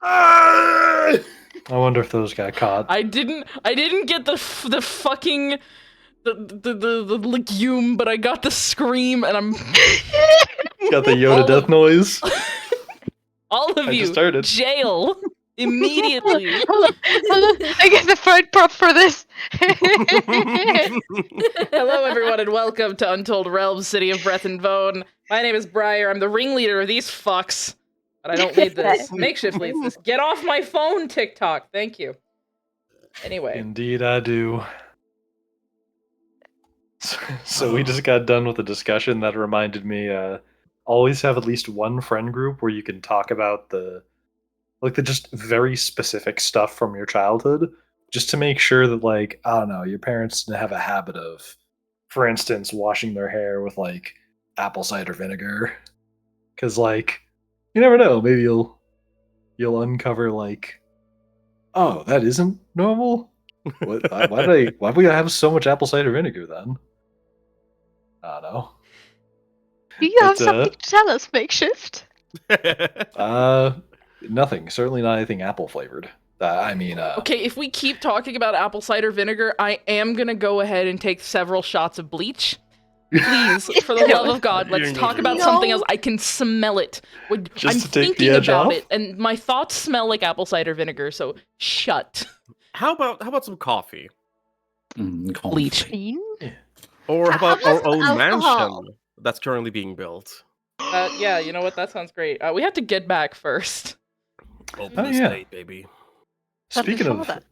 Ah! I wonder if those got caught. I didn't get the fucking the legume, but I got the scream, and I'm Got the Yoda death noise. all of I you just started. jail immediately. I get the third prop for this. Hello, everyone, and welcome to Untold Realms, City of Breath and Bone. My name is Briar. I'm the ringleader of these fucks, but I don't lead this. Makeshift leads this. Get off my phone, TikTok. Thank you. Anyway. Indeed, I do. So we just got done with a discussion that reminded me. Always have at least one friend group where you can talk about the just very specific stuff from your childhood, just to make sure that I don't know, your parents didn't have a habit of, for instance, washing their hair with apple cider vinegar, because you never know, maybe you'll uncover oh, that isn't normal. Why do we have so much apple cider vinegar then? I don't know. Do you have But, something to tell us, Makeshift? Nothing. Certainly not anything apple flavored. Okay, if we keep talking about apple cider vinegar, I am gonna go ahead and take several shots of bleach. Please, for the love of God, let's talk about something else. I can smell it. Just I'm to take the thinking edge about off? it, and my thoughts smell like apple cider vinegar, so shut. How about some coffee? Bleach. Bean? Or how about our own Alcohol. mansion that's currently being built? Yeah, you know what? That sounds great. We have to get back first. Open Oh, the yeah. state, baby. But Speaking before of that-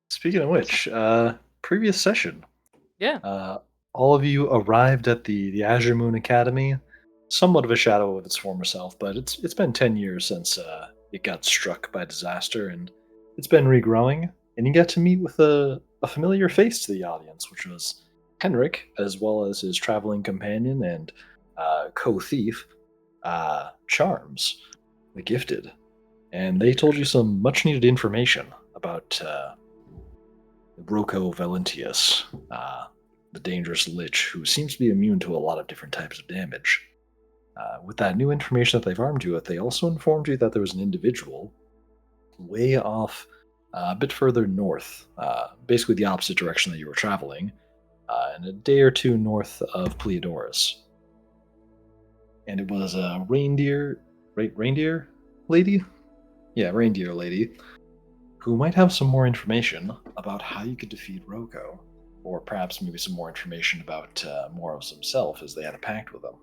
speaking of which, previous session, Yeah. all of you arrived at the Azure Moon Academy, somewhat of a shadow of its former self, but it's been 10 years since it got struck by disaster, and it's been regrowing. And you got to meet with a familiar face to the audience, which was Henrik, as well as his traveling companion and co-thief, Charms, the Gifted. And they told you some much-needed information about Rocco Valentius, the dangerous lich who seems to be immune to a lot of different types of damage. With that new information that they've armed you with, they also informed you that there was an individual way off, a bit further north, basically the opposite direction that you were traveling, and a day or two north of Pleiadorus. And it was a reindeer lady? Yeah, reindeer lady, who might have some more information about how you could defeat Roko, or perhaps maybe some more information about Moros himself, as they had a pact with him.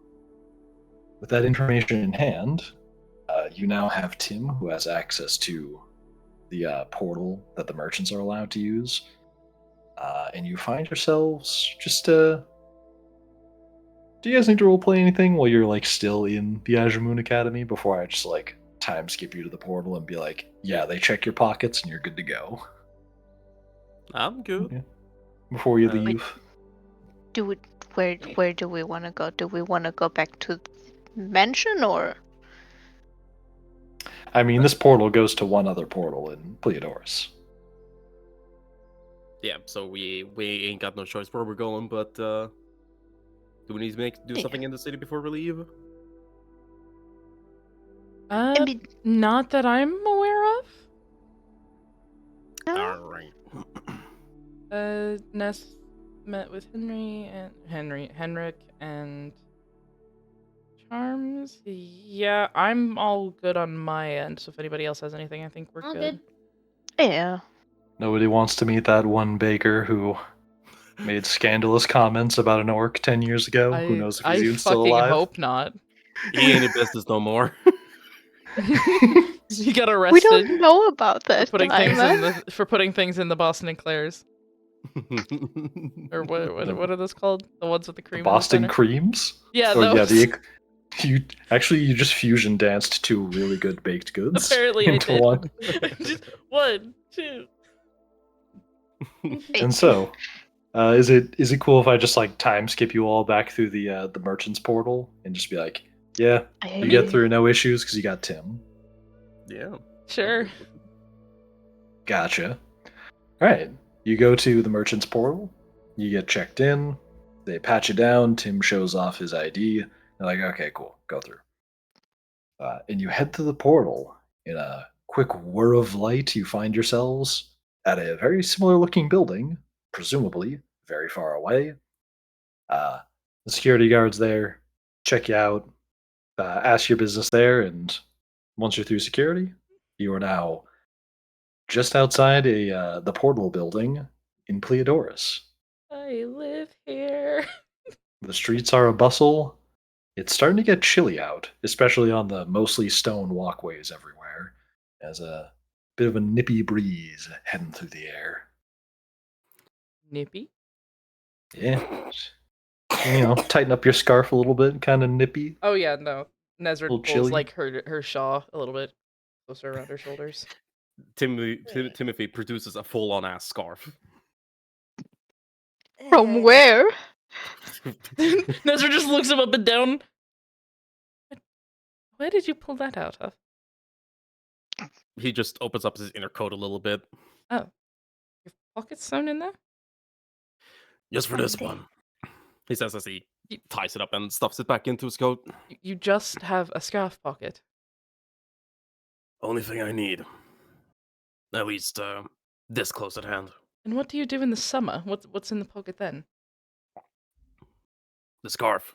With that information in hand, you now have Tim, who has access to the portal that the merchants are allowed to use, and you find yourselves just. Do you guys need to roleplay anything while you're still in the Azure Moon Academy before I just time skip you to the portal and be like, yeah, they check your pockets and you're good to go? I'm good. Yeah. Before you Uh, leave. Where do we want to go? Do we want to go back to the mansion or? I mean, this portal goes to one other portal in Pleiadorus. Yeah, so we ain't got no choice where we're going, but do we need to do something in the city before we leave? I mean, Not that I'm aware of. no? Alright. Ness met with Henrik, and Charms. Yeah, I'm all good on my end. So if anybody else has anything, I think we're All good. Yeah. Nobody wants to meet that one baker who made scandalous comments about an orc 10 years ago. Who knows if he's even still fucking alive? hope not. He ain't in business no more. He got We arrested don't know about for that. putting things Diamond. in the Boston Eclairs. Or what are those called? The ones with the The cream. Boston in the center? Creams? Yeah, Oh, yeah, those. you just fusion danced two really good baked goods Apparently I into did. one. Just 1, 2. And so, is it cool if I just time skip you all back through the merchant's portal and just be like, yeah, you get through no issues because you got Tim. Yeah. Sure. Gotcha. All right, you go to the merchant's portal. You get checked in. They pat you down. Tim shows off his ID. They're like, okay, cool, go through. And you head to the portal in a quick whir of light, you find yourselves at a very similar looking building, presumably very far away. Uh, the security guards there check you out, ask your business there, and once you're through security, you are now just outside the portal building in Pleodorus. I live here. The streets are a bustle. It's starting to get chilly out, especially on the mostly stone walkways everywhere, as a bit of a nippy breeze heading through the air. Nippy? Yeah. Tighten up your scarf a little bit, kind of nippy, Oh yeah, no. a Nezrid little pulls chilly. like her shawl a little bit closer around her shoulders. Timothy produces a full-on ass scarf. From where? Nezrid just looks him up and down. Where did you pull that out of? He just opens up his inner coat a little bit. Oh. Your pockets sewn in there? Just for this Someday. one. He says as he ties it up and stuffs it back into his coat. You just have a scarf pocket. Only thing I need. At least, this close at hand. And what do you do in the summer? What's in the pocket then? The scarf.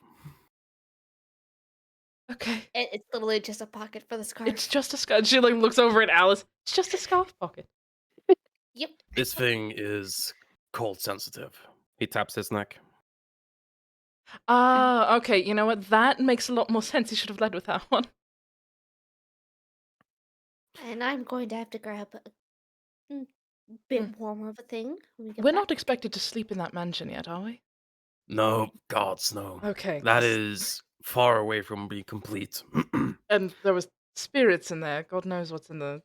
Okay. It's literally just a pocket for the scarf. It's just a scarf. She like looks over at Alice. It's just a scarf pocket. Yep. This thing is cold sensitive. He taps his neck. Ah, okay. You know what? That makes a lot more sense. You should have led with that one. And I'm going to have to grab a bit warmer of a thing when we get We're back. not expected to sleep in that mansion yet, are we? No, gods, no. Okay. That 'cause- is far away from being complete. And there was spirits in there. God knows what's in the.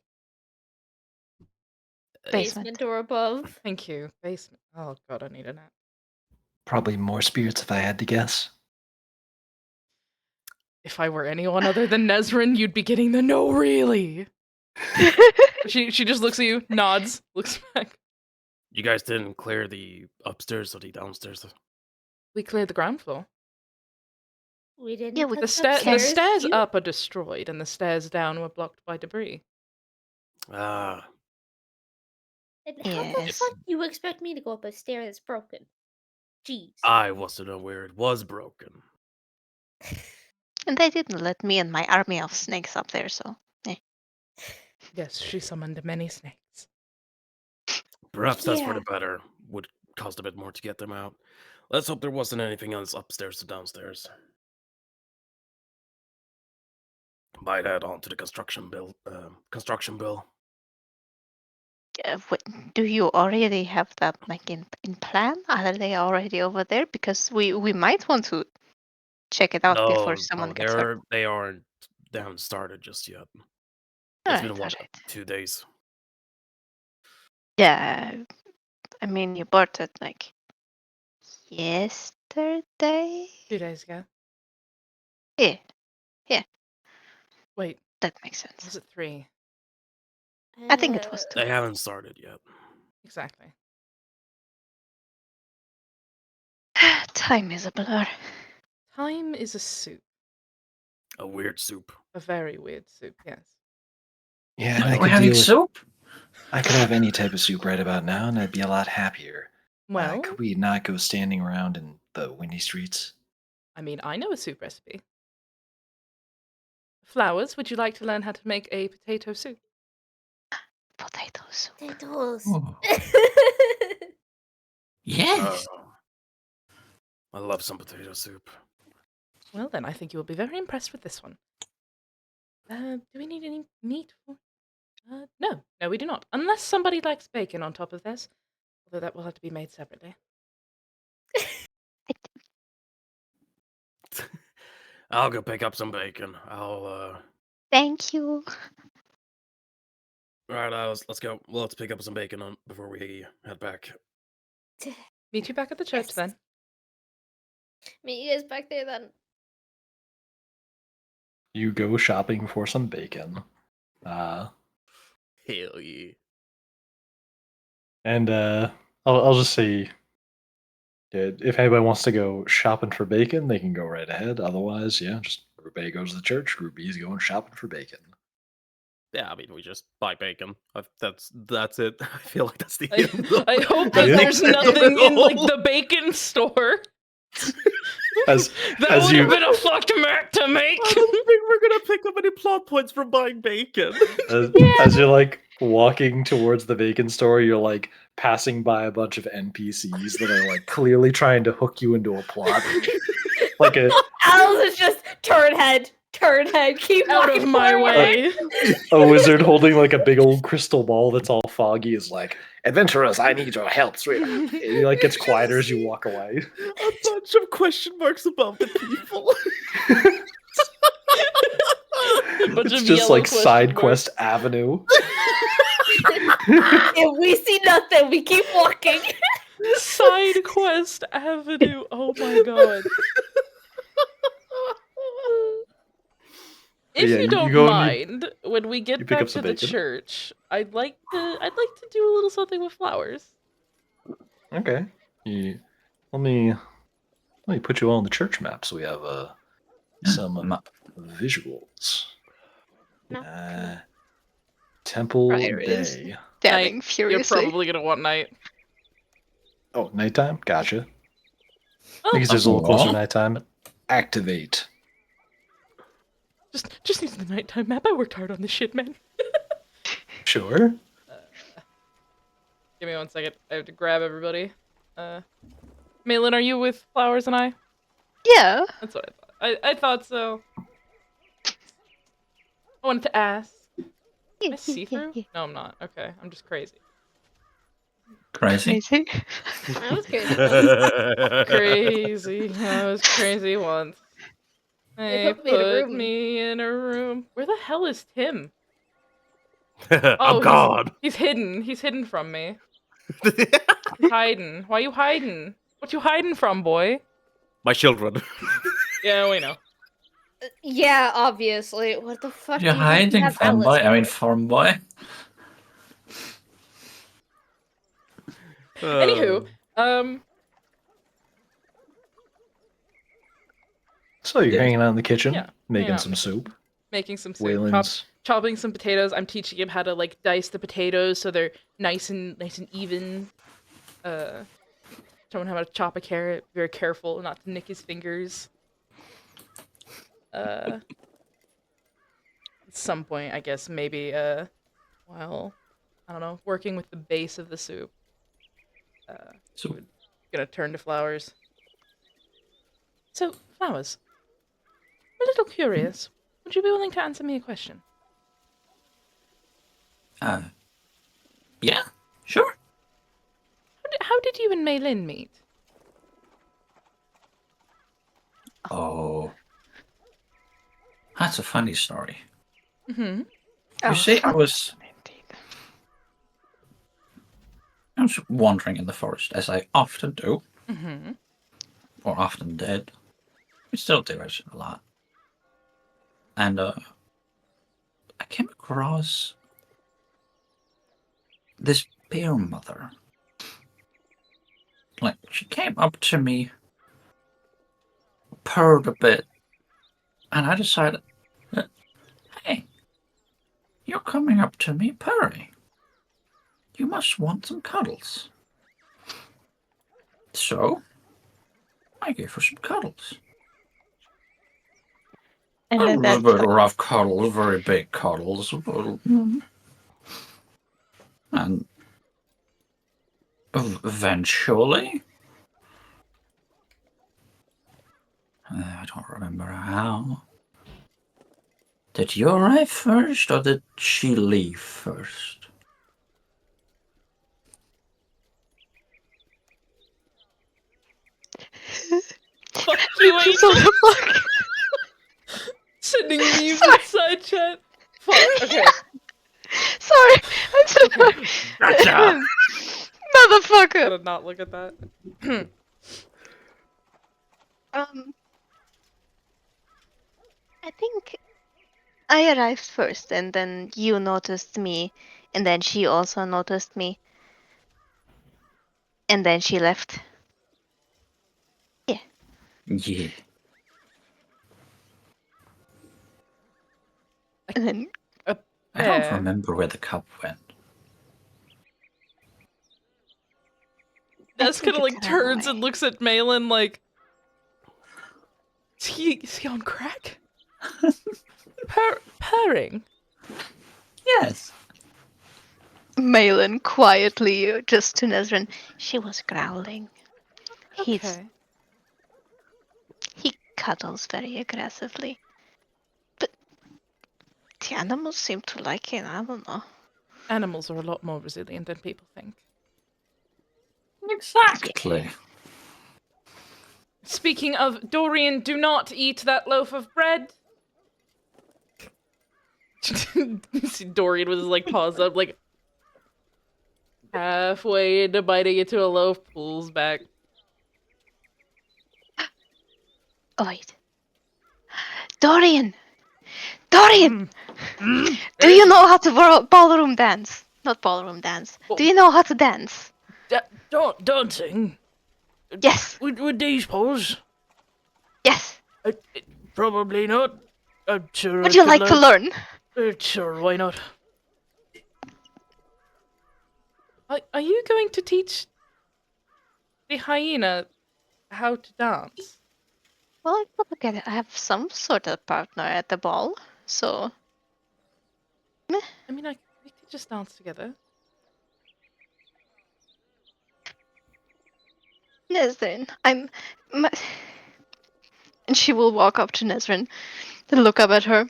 Basement. or above. Thank you. Basement. Oh God, I need a nap. Probably more spirits if I had to guess. If I were anyone other than Nezrin, you'd be getting the no, really. She just looks at you, nods, looks back. You guys didn't clear the upstairs or the downstairs. We cleared the ground floor. We didn't. Yeah, we- touch The upstairs. stairs You- up are destroyed, and the stairs down were blocked by debris. Ah, And how the Yes. fuck do you expect me to go up a stair that's broken? Jeez. I wasn't aware it was broken. And they didn't let me and my army of snakes up there, so. Yes, she summoned many snakes. Perhaps that's for Yeah. the better. Would cost a bit more to get them out. Let's hope there wasn't anything else upstairs or downstairs. Might add on to the construction bill. Do you already have that like in plan? Are they already over there? Because we might want to check it out before someone gets hurt. they haven't started just yet. Alright, It's been what, alright. 2 days. Yeah, I mean you bought it like yesterday. 2 days ago. Yeah, Wait, that makes was sense. it 3? I think it was They haven't started yet. Exactly. Time is a blur. Time is a soup. A weird soup. A very weird soup, yes. Yeah, We're having soup? I could have any type of soup right about now, and I'd be a lot happier. Well, Could we not go standing around in the windy streets? I mean, I know a soup recipe. Flowers, would you like to learn how to make a potato soup? Potato soup. Potatoes. Oh. Uh, Yes. I love some potato soup. Well, then, I think you will be very impressed with this one. Do we need any meat? No, we do not. Unless somebody likes bacon on top of this. Although that will have to be made separately. I'll go pick up some bacon. I'll Thank you. Alright, let's go. Well, let's pick up some bacon before we head back. Meet you back at the church Yes. then. Meet you guys back there then. You go shopping for some bacon. Hell yeah. And I'll just say, if anybody wants to go shopping for bacon, they can go right ahead. Otherwise, yeah, just Group A goes to the church. Group B is going shopping for bacon. Yeah, I mean, we just buy bacon. That's it. I feel like that's the I, end. I hope That's that the there's extent of nothing it in like all. the bacon store. As That as would have you been a fucked Mac to make. I don't think we're gonna pick up any plot points from buying bacon. as you're like walking towards the bacon store, you're like passing by a bunch of NPCs that are like clearly trying to hook you into a plot. Like Alice is just turn head, keep Out walking of my forward. way. a wizard holding like a big old crystal ball that's all foggy is like, "Adventurers, I need your help." It like gets quieter as you walk away. A bunch of question marks above the people. Bunch It's of just yellow like question side marks. quest avenue. If we see nothing, we keep walking. Side quest avenue. Oh my god. If Yeah, you you don't go and mind, when we you get pick back up to some the bacon. church, I'd like to do a little something with flowers. Okay. Let me put you all on the church map so we have some visuals. No. Temple Friar is Bay. damning You're furiously. probably gonna want night. Oh, nighttime? Gotcha. Oh, Because there's a little closer to Aw. nighttime. Activate. just use the nighttime map. I worked hard on this shit, man. Sure. Give me 1 second. I have to grab everybody. Malin, are you with Flowers and I? Yeah. That's what I thought. I thought so. I wanted to ask. Am I see-through? No, I'm not. Okay, I'm just crazy. Crazy. Crazy. I was crazy. Crazy. I was crazy once. They put me in a put room. me in a room. Where the hell is Tim? Oh God! He's hidden. He's hidden from me. He's hiding. Why you hiding? What you hiding from, boy? My children. Yeah, we know. Yeah, obviously. What the fuck? You're do you think we hiding, have farm Alice boy. I mean, for? farm boy. Anywho, So you're Yeah. hanging out in the kitchen, Yeah, hanging making out some in the soup. making some soup, Waylon's chopping some potatoes. I'm teaching him how to like dice the potatoes so they're nice and even. Showing him how to chop a carrot. Very careful not to nick his fingers. At some point, I guess maybe while I don't know, working with the base of the soup. So, Gonna turn to Flowers. So, Flowers, I'm a little curious. Would you be willing to answer me a question? yeah, sure. How did you and Maylin meet? Oh, that's a funny story. Mm-hmm. You see, I fun. was Indeed. wandering in the forest, as I often do, Mm-hmm. or often did. We still do it a lot. And I came across this bear mother. Like, she came up to me, purred a bit, and I decided, hey, you're coming up to me purring. You must want some cuddles. So, I gave her some cuddles. And A then little that's bit rough cuddles, very big cuddles. And eventually, I don't remember how. Did you arrive first, or did she leave first? Fuck you, what Angel. the fuck? Sending memes in side chat. Fuck. Okay. Sorry, I'm so sorry. Gotcha. Motherfucker. Gotta not look at that. I think I arrived first, and then you noticed me, and then she also noticed me, and then she left. Yeah. And then I don't Fair. remember where the cup went. Des think kind of it like ran turns away. and looks at Malin like, is he on crack? Purring. Yes. Malin quietly, just to Nezrin, she was growling. Okay. He cuddles very aggressively. But the animals seem to like it, I don't know. Animals are a lot more resilient than people think. Exactly. Speaking of, Dorian, do not eat that loaf of bread. See Dorian with his like paws up, like halfway into biting into a loaf, pulls back. Oh, wait. Dorian! Dorian! Do you know how to ballroom dance? Not ballroom dance. Do you know how to dance? Dancing? Yes. With these paws? Yes. Probably not. I'm sure Would you like to learn? Sure, why not? Are you going to teach the hyena how to dance? Well, I thought, okay, I have some sort of partner at the ball, so I mean, we could just dance together. Nezrin, and she will walk up to Nezrin and look up at her.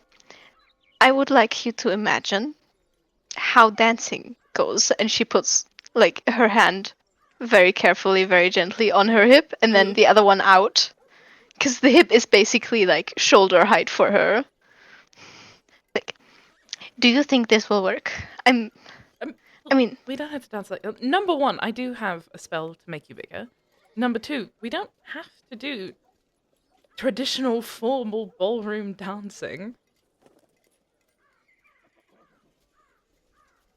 I would like you to imagine how dancing goes, and she puts like her hand very carefully, very gently on her hip, and then the other one out, because the hip is basically like shoulder height for her. Like, do you think this will work? I mean, We don't have to dance like. Number one, I do have a spell to make you bigger. Number two, we don't have to do traditional formal ballroom dancing.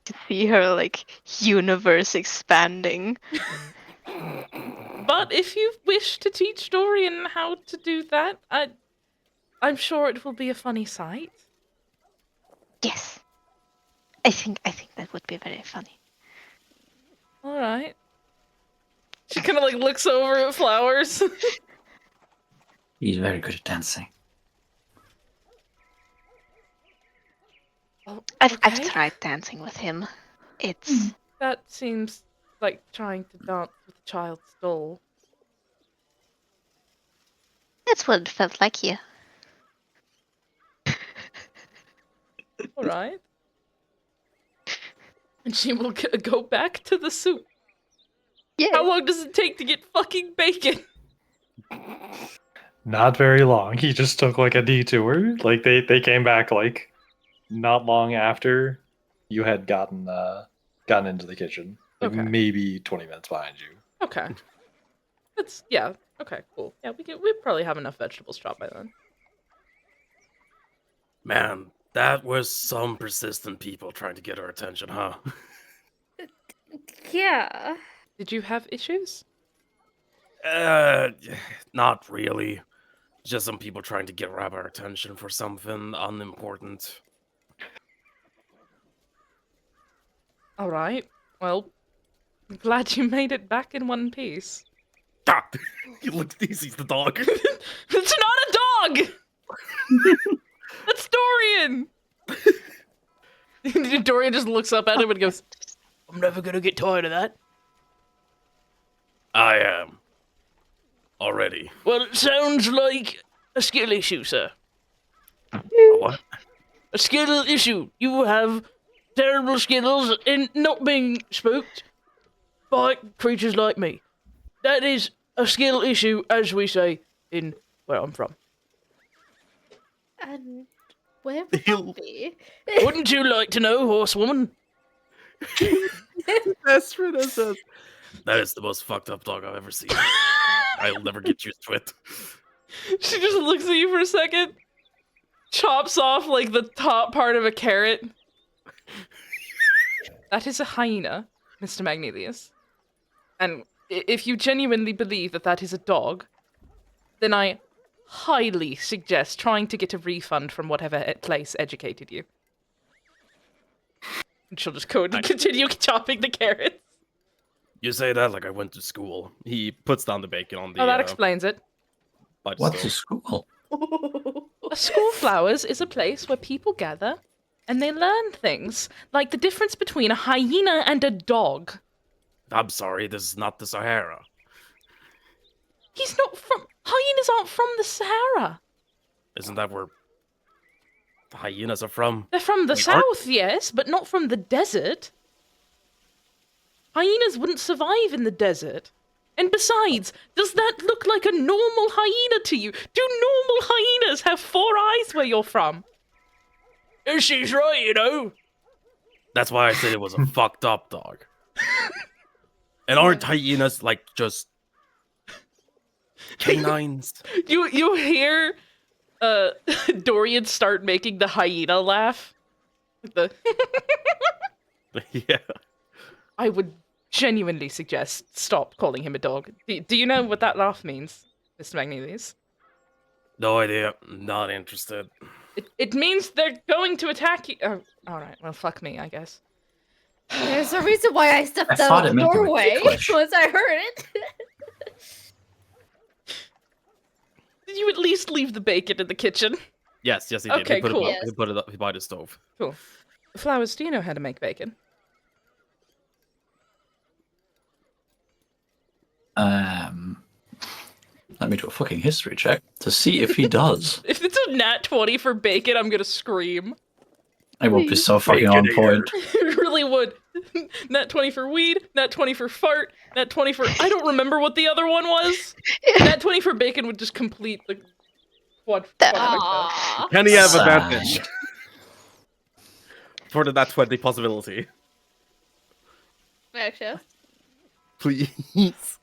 to see her like universe expanding. But if you wish to teach Dorian how to do that, I'm sure it will be a funny sight. Yes. I think that would be very funny. All right. She kind of like looks over at Flowers. He's very good at dancing. Oh, I've okay. tried dancing with him. It's That seems like trying to dance with a child's doll. that's what it felt like here. All right. And she will go back to the soup. Yeah. How long does it take to get fucking bacon? Not very long. He just took like a detour. Like they came back like not long after you had gotten into the kitchen. Like Okay. maybe 20 minutes behind you. Okay. That's yeah. Okay, cool. Yeah, we probably have enough vegetables chopped by then. Man, that was some persistent people trying to get our attention, huh? Yeah. Did you have issues? Not really. Just some people trying to grab our attention for something unimportant. All right. Well, I'm glad you made it back in one piece. Ah! He looks he's the dog. It's not a dog. That's Dorian. Dorian just looks up at him and goes, "I'm never gonna get tired of that." I am. Already. Well, it sounds like a skill issue, sir. What? A skill issue. You have terrible skills in not being spooked by creatures like me. That is a skill issue, as we say in where I'm from. And where would that be? Wouldn't you like to know, horsewoman? Desperate says, that is the most fucked up dog I've ever seen. I'll never get used to it. She just looks at you for a second, chops off like the top part of a carrot. That is a hyena, Mr. Magnelius. And if you genuinely believe that that is a dog, then I highly suggest trying to get a refund from whatever place educated you. And she'll just go and continue chopping the carrots. You say that like I went to school. He puts down the bacon on the. Oh, that explains it. By the What's a stove. school? A school flowers is a place where people gather and they learn things, like the difference between a hyena and a dog. I'm sorry, this is not the Sahara. He's not from. Hyenas aren't from the Sahara. Isn't that where the hyenas are from? They're from the We aren't- south, yes, but not from the desert. Hyenas wouldn't survive in the desert. And besides, does that look like a normal hyena to you? Do normal hyenas have 4 eyes where you're from? She's right, you know. That's why I said it was a fucked up dog. And aren't hyenas like just canines? You hear Dorian start making the hyena laugh. The Yeah. I would genuinely suggest stop calling him a dog. Do you know what that laugh means, Mr. Magnetes? No idea. Not interested. It means they're going to attack you. Oh, alright, well, fuck me, I guess. There's a reason why I stepped I out thought of it the meant they were doorway ticklish. once I heard it. Did you at least leave the bacon in the kitchen? Yes, he did. Okay, he put cool. It up, Yes. he put it up by the stove. Cool. Flowers, do you know how to make bacon? Let me do a fucking history check to see if he does. If it's a nat 20 for bacon, I'm gonna scream. I will be so fucking on point. It really would. Nat 20 for weed, nat 20 for fart, nat 20 for... I don't remember what the other one was. Nat 20 for bacon would just complete the quad... Aww. Can he have Sad. advantage? For the nat 20 possibility. Actually. Please.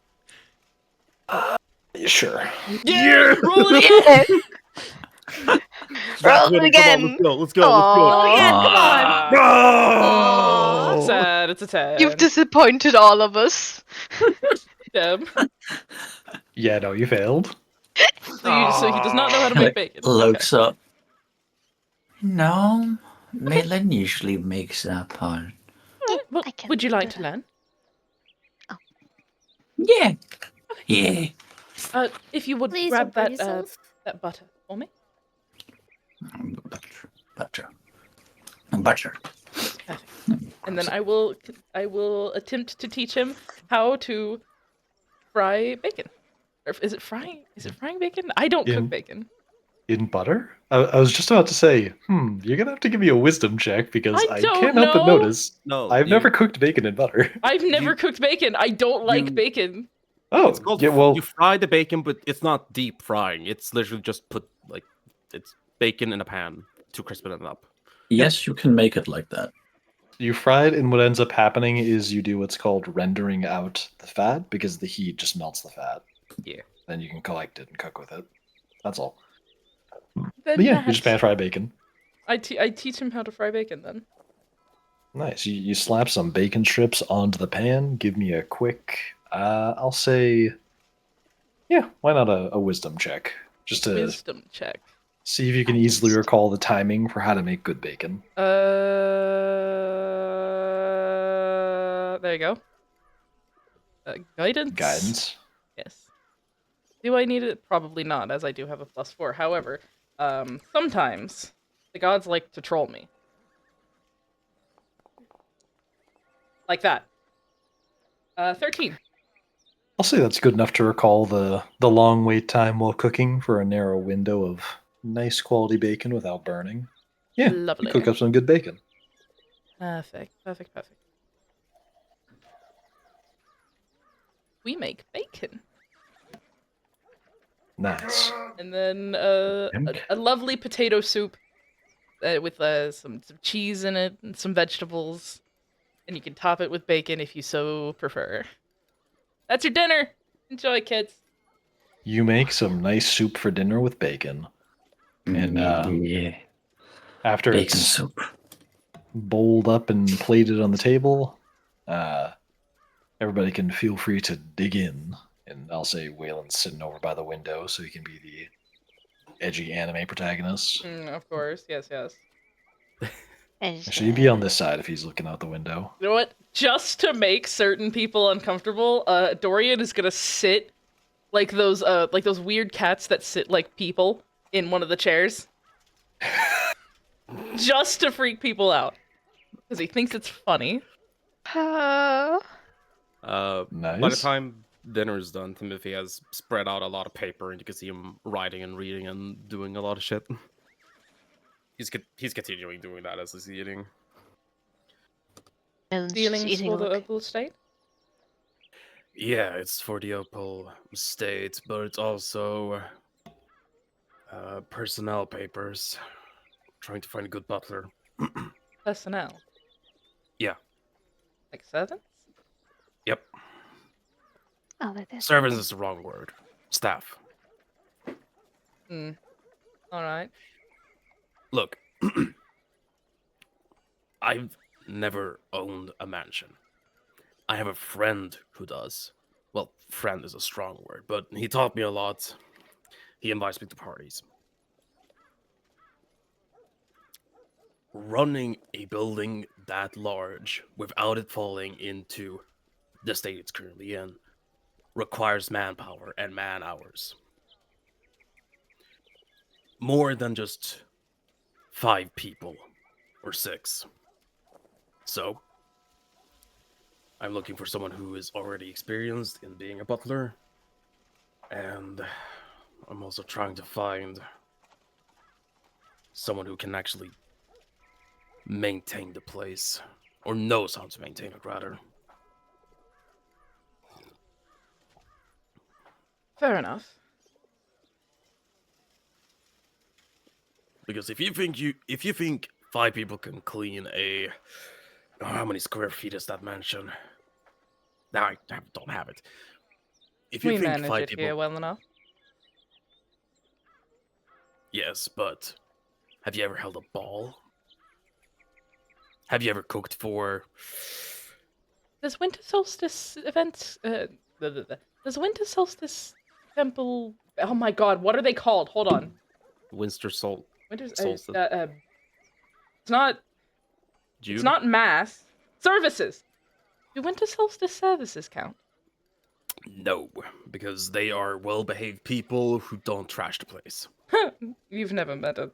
Sure. Yeah! Roll it again! Roll it again. Let's go. Let's go. Oh, yeah, come on. Aw. No! Sad, it's a 10. You've disappointed all of us. Deb. Yeah, no, you failed. So he does not know how to make bacon. Looks up. No, Maitland usually makes that part. Alright, well, I can would you like do to learn? Yeah. Yeah. If you would Please grab don't burn that yourself. that butter for me. Butter. And then I will attempt to teach him how to fry bacon. Or is it frying? Is it frying bacon? I don't In- cook bacon. In butter? I was just about to say, you're gonna have to give me a wisdom check because I I don't can't help but know. notice No. I've you- never cooked bacon in butter. I've never cooked bacon. I don't like you- bacon. Oh, It's called, yeah, well, you fry the bacon, but it's not deep frying. It's literally just put, like, it's bacon in a pan to crispen it up. Yes, you can make it like that. you fry it, and what ends up happening is you do what's called rendering out the fat because the heat just melts the fat. Yeah. Then you can collect it and cook with it. That's all. Then But yeah, you just pan that's- fry bacon. I teach him how to fry bacon then. Nice. You slap some bacon strips onto the pan. Give me a quick, I'll say, yeah, why not a wisdom check? Just to Wisdom check. see if you can easily recall the timing for how to make good bacon. There you go. Guidance. Guidance. Yes. Do I need it? Probably not, as I do have a +4. However, sometimes the gods like to troll me. Like that. 13. I'll say that's good enough to recall the long wait time while cooking for a narrow window of nice quality bacon without burning. Yeah, Lovely. you cook up some good bacon. Perfect. We make bacon. Nice. And then a lovely potato soup with some cheese in it and some vegetables. And you can top it with bacon if you so prefer. That's your dinner. Enjoy, kids. You make some nice soup for dinner with bacon. And yeah. after Bacon it's soup. bowled up and plated on the table, everybody can feel free to dig in. And I'll say Waylon's sitting over by the window so he can be the edgy anime protagonist. Of course. Yes. And Should he be on this side if he's looking out the window? You know what? Just to make certain people uncomfortable, Dorian is gonna sit like those weird cats that sit like people in one of the chairs. Just to freak people out. Because he thinks it's funny. Uh, By the Nice. time dinner is done, Timothy has spread out a lot of paper, and you can see him writing and reading and doing a lot of shit. He's continuing doing that as he's eating. and she's Feelings eating for the like- Opal estate? Yeah, it's for the Opal estate, but it's also personnel papers. Trying to find a good butler. Personnel. Yeah. Like servants? Yep. Oh, that is. Servants is the wrong word. Staff. Hmm. Alright. Look, I've never owned a mansion. I have a friend who does. Well, friend is a strong word, but he taught me a lot. He invites me to parties. Running a building that large without it falling into the state it's currently in requires manpower and man hours. More than just 5 people or 6. So, I'm looking for someone who is already experienced in being a butler, and I'm also trying to find someone who can actually maintain the place, or knows how to maintain it, rather. Fair enough. Because if you think 5 people can clean how many square feet is that mansion? Now I don't have it. If you We think manage 5 it people, here well enough. yes, but have you ever held a ball? Have you ever cooked for? Does winter solstice events does winter solstice temple oh my god, what are they called? Hold on. Winter Winter's solstice. it's not June? it's not mass. Services. Do winter solstice services count? No, because they are well-behaved people who don't trash the place. You've never met a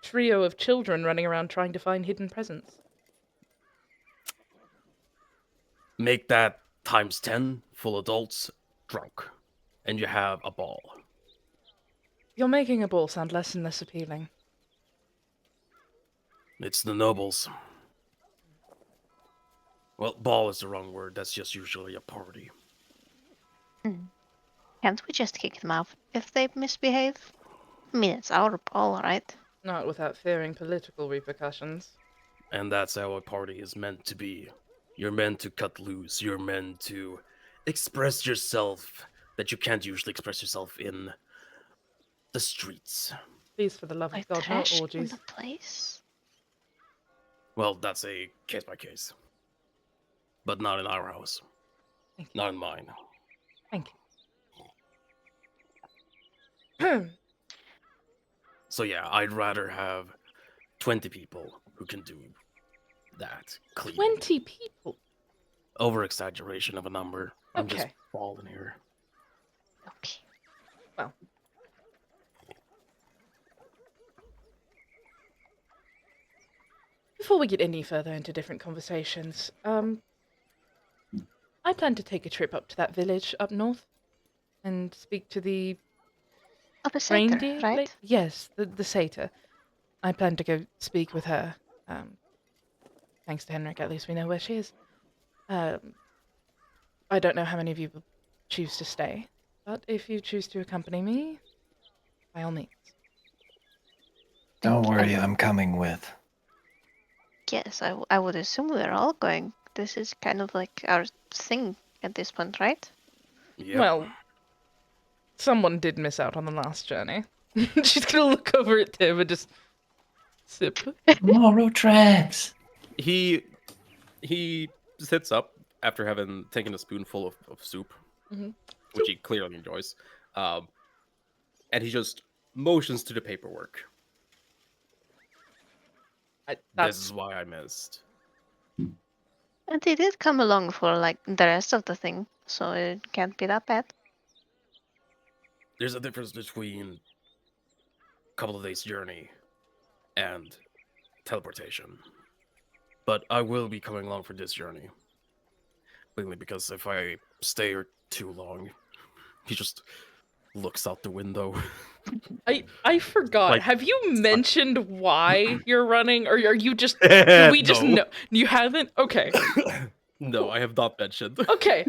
trio of children running around trying to find hidden presents. Make that times 10, full adults, drunk, and you have a ball. You're making a ball sound less and less appealing. It's the nobles. Well, ball is the wrong word. That's just usually a party. Can't we just kick them out if they misbehave? I mean, it's our ball, right? Not without fearing political repercussions. And that's how a party is meant to be. You're meant to cut loose. You're meant to express yourself that you can't usually express yourself in the streets. Please, for the love Like of God, no trash in orgies. the place. Well, that's a case by case. But not in our house. Thank you. Not in mine. Thank you. So yeah, I'd rather have 20 people who can do that clean. 20 people. Over exaggeration of a number. I'm just Okay. falling here. Okay. Well. Before we get any further into different conversations, I plan to take a trip up to that village up north and speak to the Oh, the satyr, reindeer. right? Yes, the satyr. I plan to go speak with her. Thanks to Henrik, at least we know where she is. I don't know how many of you will choose to stay, but if you choose to accompany me, by all means. Don't Thank worry, you. I'm coming with. Yes, I would assume we're all going. This is kind of like our thing at this point, right? Yep. Well, someone did miss out on the last journey. She's gonna look over at Tim and just sip. Moral tracks. He sits up after having taken a spoonful of soup, Mhm. which he clearly enjoys, and he just motions to the paperwork. This That's is why I missed. And they did come along for like the rest of the thing, so it can't be that bad. There's a difference between a couple of days' journey and teleportation. But I will be coming along for this journey. Mainly because if I stay here too long, he just looks out the window. I forgot. Like- Have you mentioned why you're running, or are you just? Do we just No. know? You haven't. Okay. No, I have not mentioned. Okay.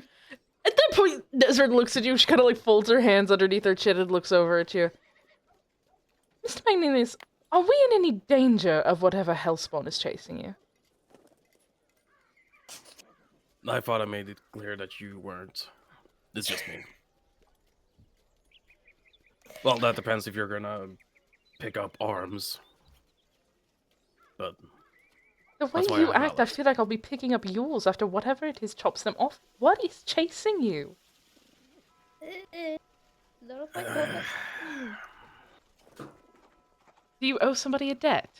At that point, Desert looks at you. She kind of like folds her hands underneath her chin and looks over at you. Mr. Magnanimous, are we in any danger of whatever hellspawn is chasing you? I thought I made it clear that you weren't. It's just me. Well, that depends if you're gonna pick up arms. But The way That's why you I act, I balanced. feel like I'll be picking up yours after whatever it is chops them off. What is chasing you? Not if I go back. Do you owe somebody a debt?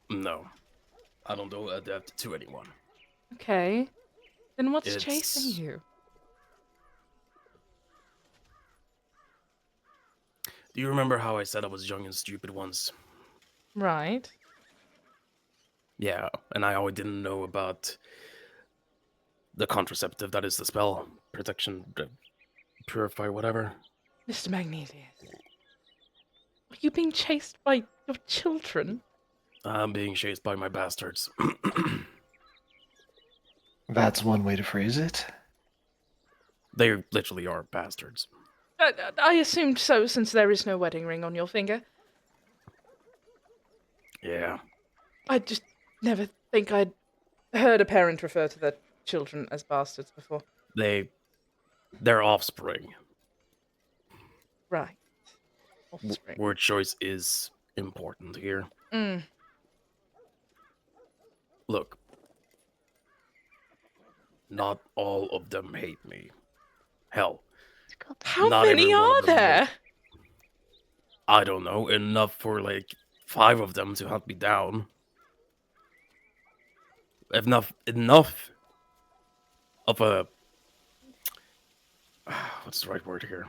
no, I don't owe a debt to anyone. Okay. Then what's chasing It's- you? Do you remember how I said I was young and stupid once? Right. Yeah, and I always didn't know about the contraceptive that is the spell protection, purify, whatever. Mr. Magnesius. Are you being chased by your children? I'm being chased by my bastards. That's one way to phrase it. They literally are bastards. I assumed so, since there is no wedding ring on your finger. Yeah. I just never think I'd heard a parent refer to their children as bastards before. Their offspring. Right. Offspring. Word choice is important here. Mm. Look. Not all of them hate me. Hell, How Not many every one are of them there? I don't know, enough for like 5 of them to hunt me down. Enough of a what's the right word here?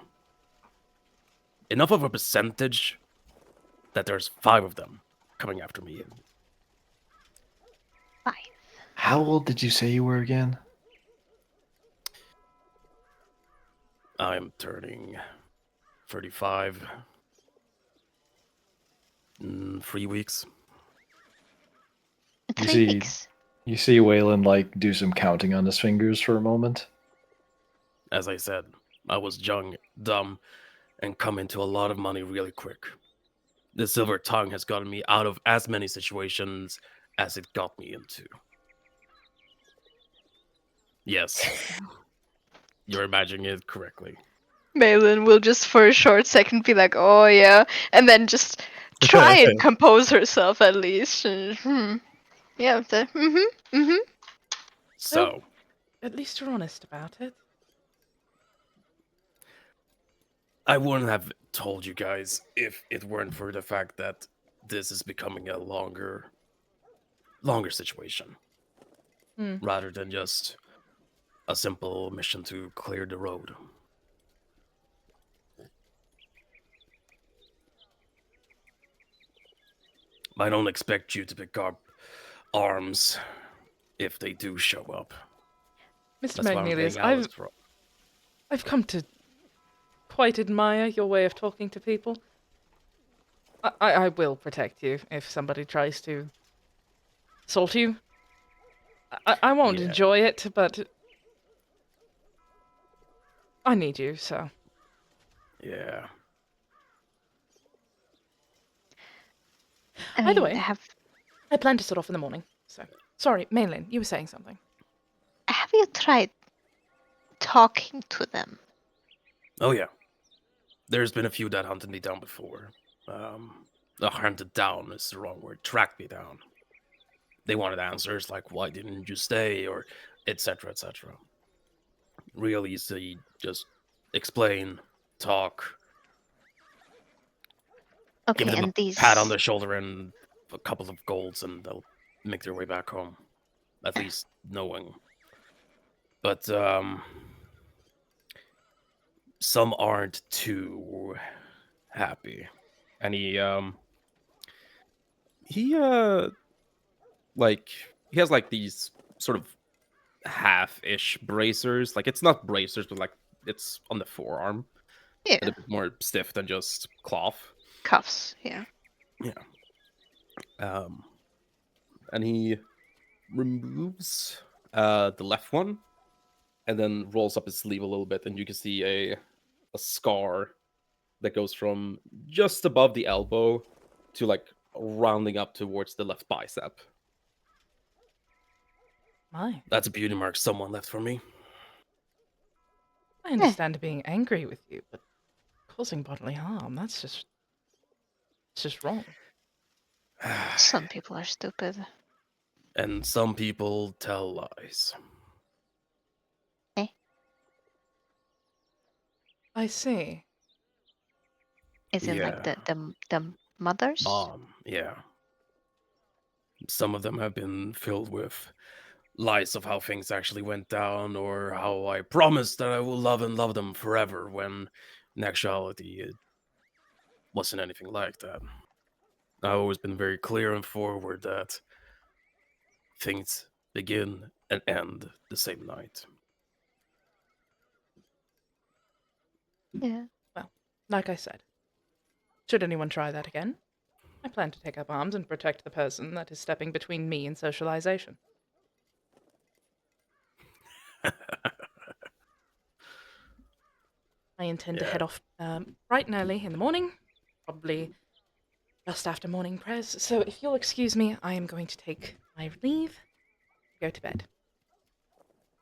Enough of a percentage that there's 5 of them coming after me. Fine. How old did you say you were again? I'm turning 35 in 3 weeks. You 3 see- weeks. You see Waylon like do some counting on his fingers for a moment. As I said, I was young, dumb, and come into a lot of money really quick. The silver tongue has gotten me out of as many situations as it got me into. Yes. You're imagining it correctly. Malin will just for a short second be like, oh yeah, and then just try and compose herself at least. Yeah, So, At least you're honest about it. I wouldn't have told you guys if it weren't for the fact that this is becoming a longer situation. Hmm. Rather than just a simple mission to clear the road. I don't expect you to pick up arms if they do show up. Mr. That's why I'm Magnelius, paying Alice for. I've come to quite admire your way of talking to people. I will protect you if somebody tries to assault you. I won't Yeah. enjoy it, but I need you, so. Yeah. I By mean, the way- have I plan to set off in the morning, so. Sorry, Mainlin, you were saying something. you tried talking to them? Oh yeah. There's been a few that hunted me down before. Hunted down is the wrong word. Tracked me down. They wanted answers like, why didn't you stay? Or etc. etc. Real easy. Just explain, talk, Okay, give them and a pat on the shoulder and a couple of golds and they'll make their way back home. At least knowing. But some aren't too happy. And he like he has like these sort of half-ish bracers. Like it's not bracers, but like it's on the forearm. Yeah. And a bit more stiff than just cloth. Cuffs, yeah. And he removes the left one and then rolls up his sleeve a little bit, and you can see a scar that goes from just above the elbow to like rounding up towards the left bicep. My, That's a beauty mark someone left for me. I understand being angry with you, but causing bodily harm, it's just wrong. Some people are stupid. And some people tell lies. I see. Is in like Yeah. the mothers? Yeah. Some of them have been filled with lies of how things actually went down, or how I promised that I will love and love them forever, when in actuality it wasn't anything like that. I've always been very clear and forward that things begin and end the same night. Yeah. Well, like I said, should anyone try that again, I plan to take up arms and protect the person that is stepping between me and socialization. I intend to Yeah. head off bright and early in the morning, probably just after morning prayers. So if you'll excuse me, I am going to take my leave, go to bed.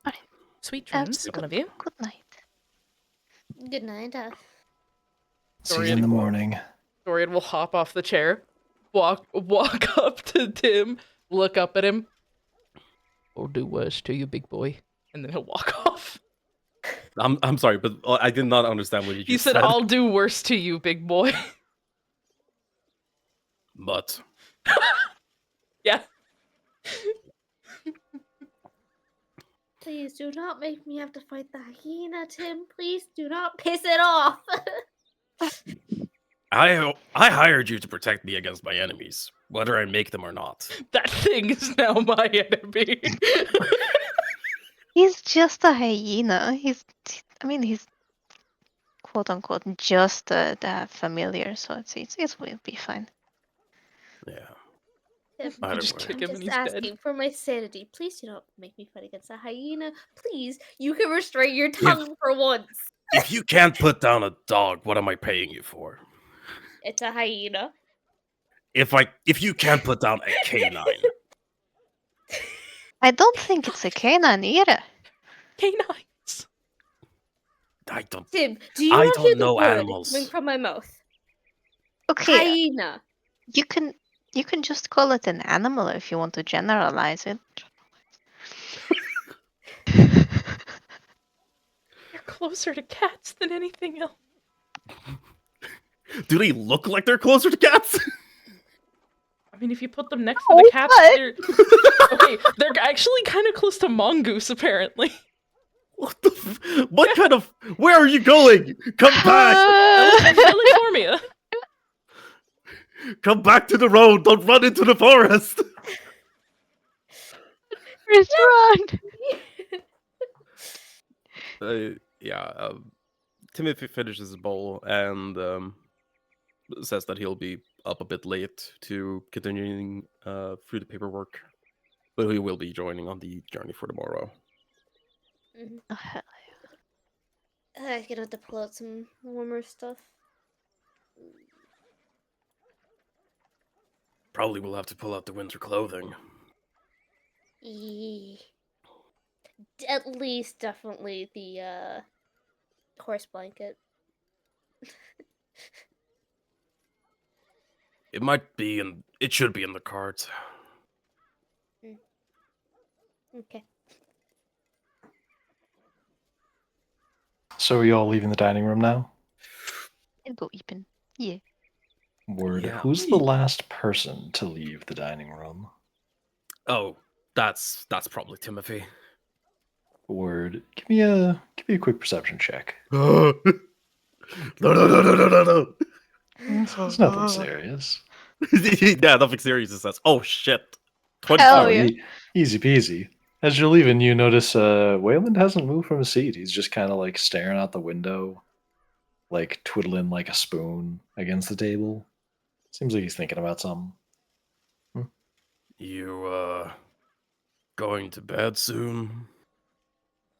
Alright. Sweet dreams, all of you. Good night. Good night. See you in the morning. Dorian will hop off the chair, walk up to Tim, look up at him. I'll do worse to you, big boy. And then he'll walk off. I'm sorry, but I did not understand what you He just said, said. I'll do worse to you, big boy. But Yeah. Please do not make me have to fight the hyena, Tim. Please do not piss it off. I hired you to protect me against my enemies, whether I make them or not. That thing is now my enemy. He's just a hyena. He's quote unquote just the familiar, so it will be fine. Yeah. Tim, I You don't just worry. kick I'm him and just he's asking dead. for my sanity. Please do not make me fight against a hyena. Please, you can restrain your tongue for once. If you can't put down a dog, what am I paying you for? It's a hyena. If you can't put down a canine, I don't think it's a canine either. Canines. I don't. Tim, do you I not don't hear the know word animals. coming from my mouth? Okay, Hyena. you can just call it an animal if you want to generalize it. They're closer to cats than anything else. Do they look like they're closer to cats? I mean, if you put them next to the Oh, cats, what? they're... Okay, they're actually kind of close to mongoose, apparently. What the? What kind of? Where are you going? Come back! California. Come back to the road! Don't run into the forest! Just run. Timothy finishes his bowl and says that he'll be up a bit late to continuing through the paperwork, but he will be joining on the journey for tomorrow. Oh, hell I'm gonna have to pull out some warmer stuff. Probably will have to pull out the winter clothing. At least, definitely the horse blanket. It might be in. It should be in the cart. Okay. So are you all leaving the dining room now? I'll go eating. Yeah. Word. Yeah. Who's the last person to leave the dining room? Oh, that's probably Timothy. Word. Give me a quick perception check. No, no, no, no, no, no, no. It's nothing serious. Yeah, nothing serious. It says, "Oh shit, 20." Hell Oh, yeah. easy peasy. As you're leaving, you notice Wayland hasn't moved from his seat. He's just kind of like staring out the window, like twiddling like a spoon against the table. Seems like he's thinking about something. You going to bed soon?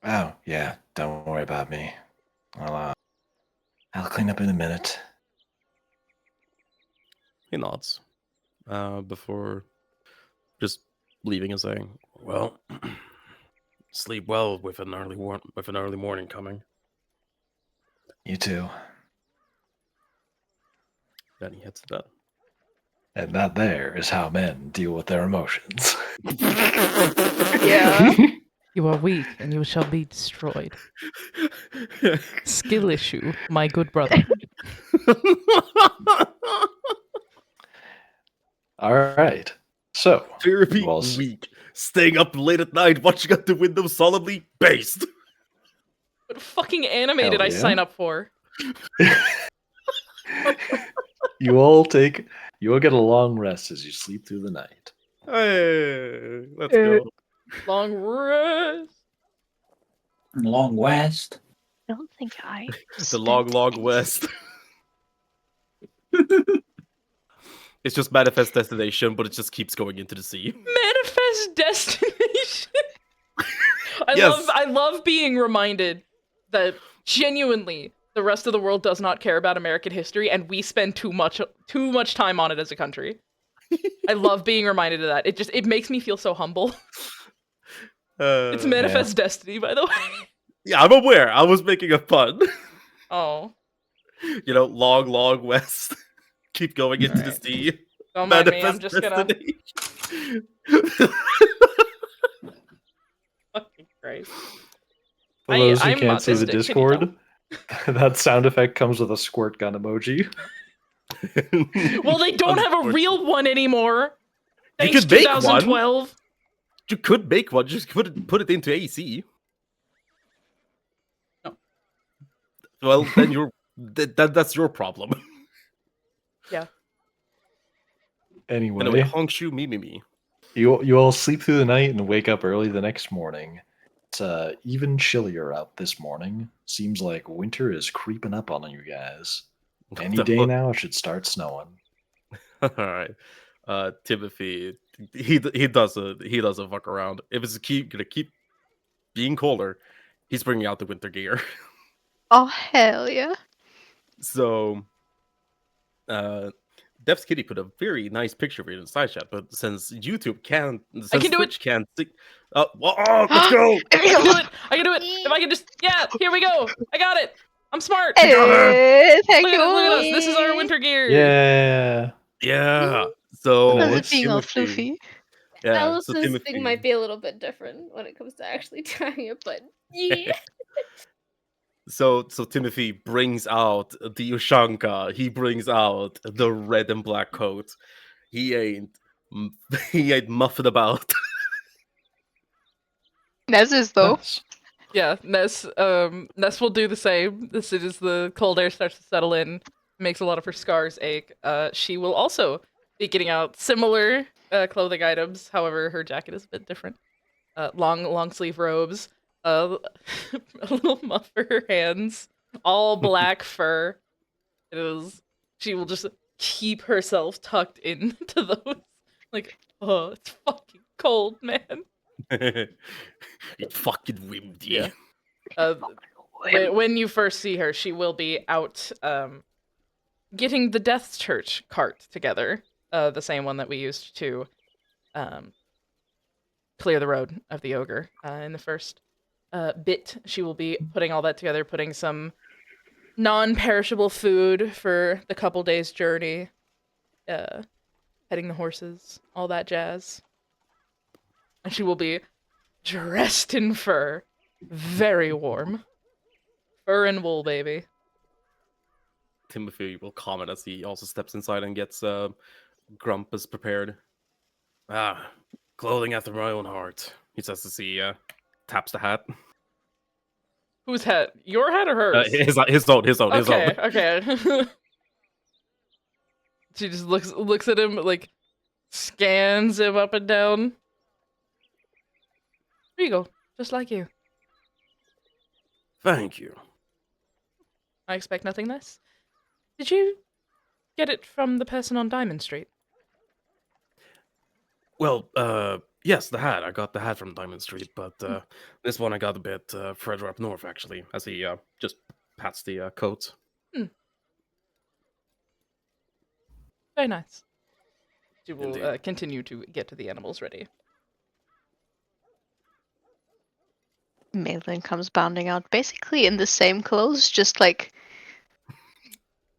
Oh, yeah, don't worry about me. I'll clean up in a minute. He nods. Before just leaving and saying, "Well, sleep well with an early morning coming." You too. Then he heads to bed. And that there is how men deal with their emotions. Yeah. You are weak, and you shall be destroyed. Skill issue, my good brother. All right. So, Therapy well, week. Staying up late at night, watching out the window, solemnly based. What fucking anime did I yeah. sign up for? you all get a long rest as you sleep through the night. Hey, let's go. Long rest. Long West. I don't think I. The long, long west. It's just manifest destination, but it just keeps going into the sea. Manifest destination. Yes. I love being reminded that genuinely the rest of the world does not care about American history, and we spend too much time on it as a country. I love being reminded of that. It makes me feel so humble. It's manifest destiny, by the way. Yeah, I'm aware. I was making a pun. Oh. You know, long, long west. Keep going into the sea. Don't mind me. I'm Manifest just gonna. destiny. Fucking Christ. For those who I'm can't see the autistic, can you tell? Discord, that sound effect comes with a squirt gun emoji. Well, they don't have a real one anymore. You Thanks, could make one. 2012. You could make one. Just put it into AC. No. Well, then that's your problem. Yeah. Anyway, Hongshu me. you all sleep through the night and wake up early the next morning. It's even chillier out this morning. Seems like winter is creeping up on you guys. Any day now, it should start snowing. All right, Timothy. He doesn't fuck around. If it's gonna keep being colder, he's bringing out the winter gear. Oh, hell yeah. So, Dev's Kitty put a very nice picture of it in the side chat, but since YouTube can't, since Twitch can't, let's go! I can do it! If I can just, yeah, here we go! I got it! I'm smart! Thank Look at us! This is our winter gear! Yeah. So, How's it being all Timothy, floofy? yeah, so Alice's Timothy, thing might be a little bit different when it comes to actually tying it, but yeah. So Timothy brings out the Ushanka. He brings out the red and black coat. He ain't muffing about. Nez is though. Nice. Yeah, Ness will do the same as soon as the cold air starts to settle in. Makes a lot of her scars ache. She will also be getting out similar clothing items. However, her jacket is a bit different. Long sleeve robes, a little muff for her hands, all black fur. She will just keep herself tucked into those. Like, oh, it's fucking cold, man. It's fucking windy. Yeah. When you first see her, she will be out getting the Death's Church cart together. The same one that we used to clear the road of the ogre in the first bit. She will be putting all that together, putting some non-perishable food for the couple days journey, petting the horses, all that jazz. And she will be dressed in fur, very warm. Fur and wool, baby. Timothy will comment as he also steps inside and gets Grumpus prepared. Ah, clothing after my own heart, he says as he taps the hat. Whose hat? Your hat or hers? His own. Okay, okay. She just looks at him, like, scans him up and down. Regal, just like you. Thank you. I expect nothing less. Did you get it from the person on Diamond Street? Well, yes, the hat. I got the hat from Diamond Street, but this one I got a bit further up north, actually, as he just pats the coat. Very nice. She will continue to get to the animals ready. Madeline comes bounding out, basically in the same clothes, just like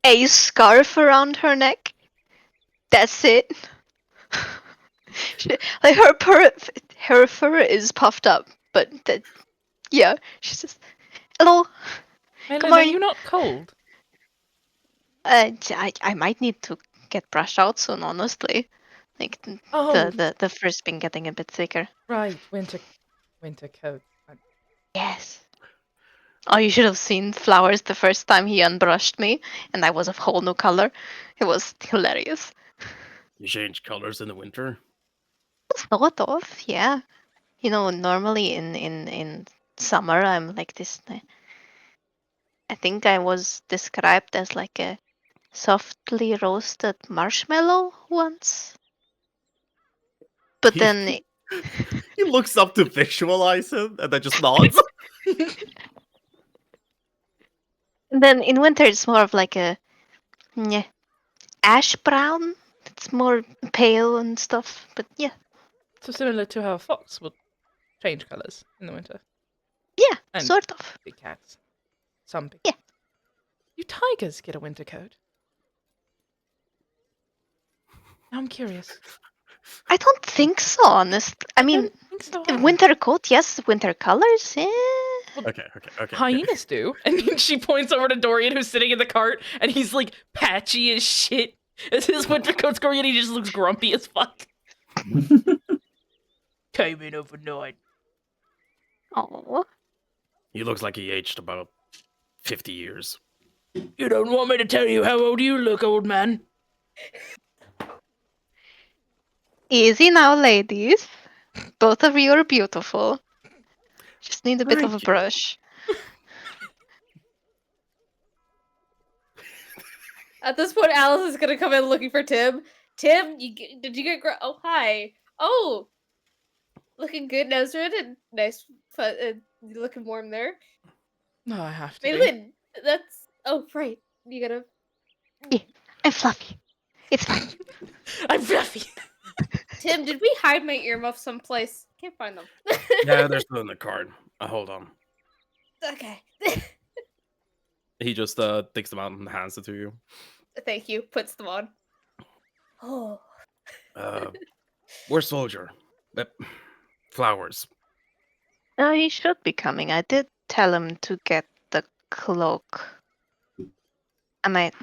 a scarf around her neck. That's it. Like her fur is puffed up, but yeah, she's just hello. Madeline, are you not cold? I might need to get brushed out soon, honestly. Like the fur's been getting a bit thicker. Right, winter coat. Yes. Oh, you should have seen Flowers the first time he unbrushed me, and I was a whole new color. It was hilarious. You change colors in the winter? Sort of, yeah. You know, normally in summer I'm like this. I think I was described as like a softly roasted marshmallow once. But then he looks up to visualize him and then just nods. then in winter it's more of like a ash brown. It's more pale and stuff. But yeah. So similar to how a fox will change colors in the winter. Yeah, And sort of. big cats. Some big Yeah. You tigers get a winter coat? Now I'm curious. I don't think so, honest. I mean, don't think so either. winter coat, yes. Winter colors, eh. Okay. Hyenas do. And then she points over to Dorian, who's sitting in the cart, and he's like patchy as shit. As his winter coat's going in, he just looks grumpy as fuck. Came in overnight. Oh. He looks like he aged about 50 years. You don't want me to tell you how old you look, old man? Easy now, ladies. Both of you are beautiful. Just need a bit of a brush. At this point, Alice is gonna come in looking for Tim. Tim, did you get? Oh, hi. Oh, looking good, Nezrin, and nice. Looking warm there. No, I have to. Madeline, that's. Oh, right. You gotta. Yeah, I'm fluffy. It's fine. I'm fluffy. Tim, did we hide my earmuffs someplace? Can't find them. Yeah, they're still in the card. Hold on. Okay. He just takes them out and hands it to you. Thank you. Puts them on. Oh. Where's Soldier? Flowers. Oh, he should be coming. I did tell him to get the cloak. I might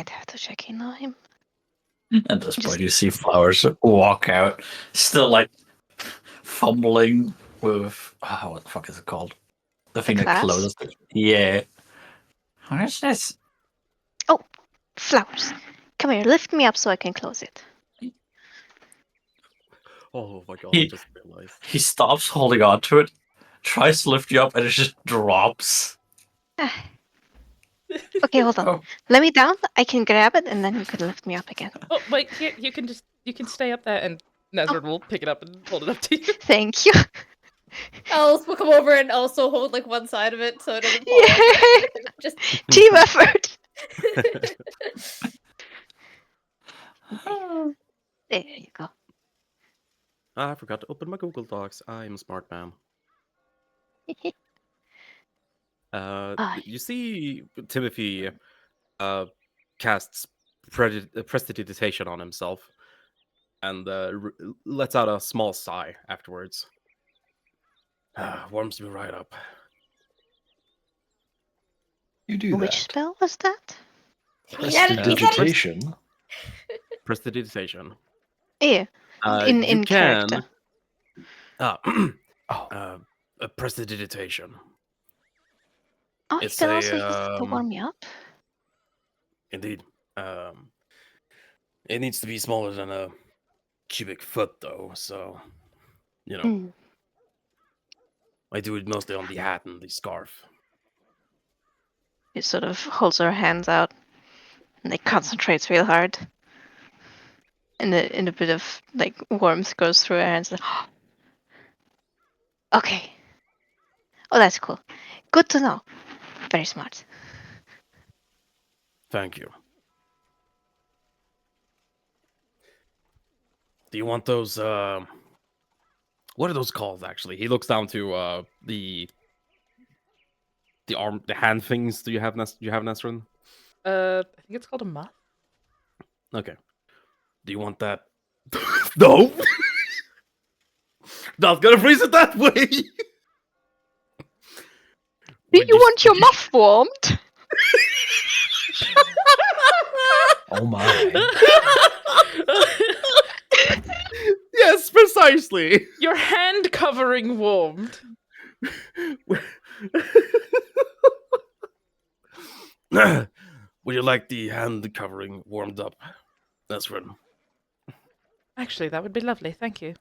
have to check in on him. At this point, you see Flowers walk out, still like fumbling with what the fuck is it called? The thing that clasp? closes. Yeah. What is this? Oh, Flowers. Come here, lift me up so I can close it. Oh my god, He- I just realized. He stops holding on to it, tries to lift you up, and it just drops. Okay, hold on. Oh. Let me down. I can grab it, and then you can lift me up again. Oh, wait, here, you can stay up there, and Nezrin will pick it up and hold it up to you. Thank you. Alice will come over and also hold like one side of it so it doesn't fall Yeah. over. Just Team effort. There you go. I forgot to open my Google Docs. I'm a smart man. You see Timothy casts prestidigitation on himself and lets out a small sigh afterwards. Warms me right up. You do Which that. spell was that? He's at it. Prestidigitation. Prestidigitation. Yeah, in You can. character. Oh, Prestidigitation. Oh, It's you can a, also use it to warm me up. Indeed. It needs to be smaller than a cubic foot, though. So, Mm. I do it mostly on the hat and the scarf. He sort of holds her hands out, and like concentrates real hard. And a bit of like warmth goes through her hands. Like, okay. Oh, that's cool. Good to know. Very smart. Thank you. Do you want those? What are those called? Actually, he looks down to the hand things. Do you have Nesrin? I think it's called a muff. Okay. Do you want that? No. Not gonna phrase it that way. Do you want your muff warmed? oh my. Yes, precisely. Your hand covering warmed. Would you like the hand covering warmed up? That's right. Actually, that would be lovely. Thank you.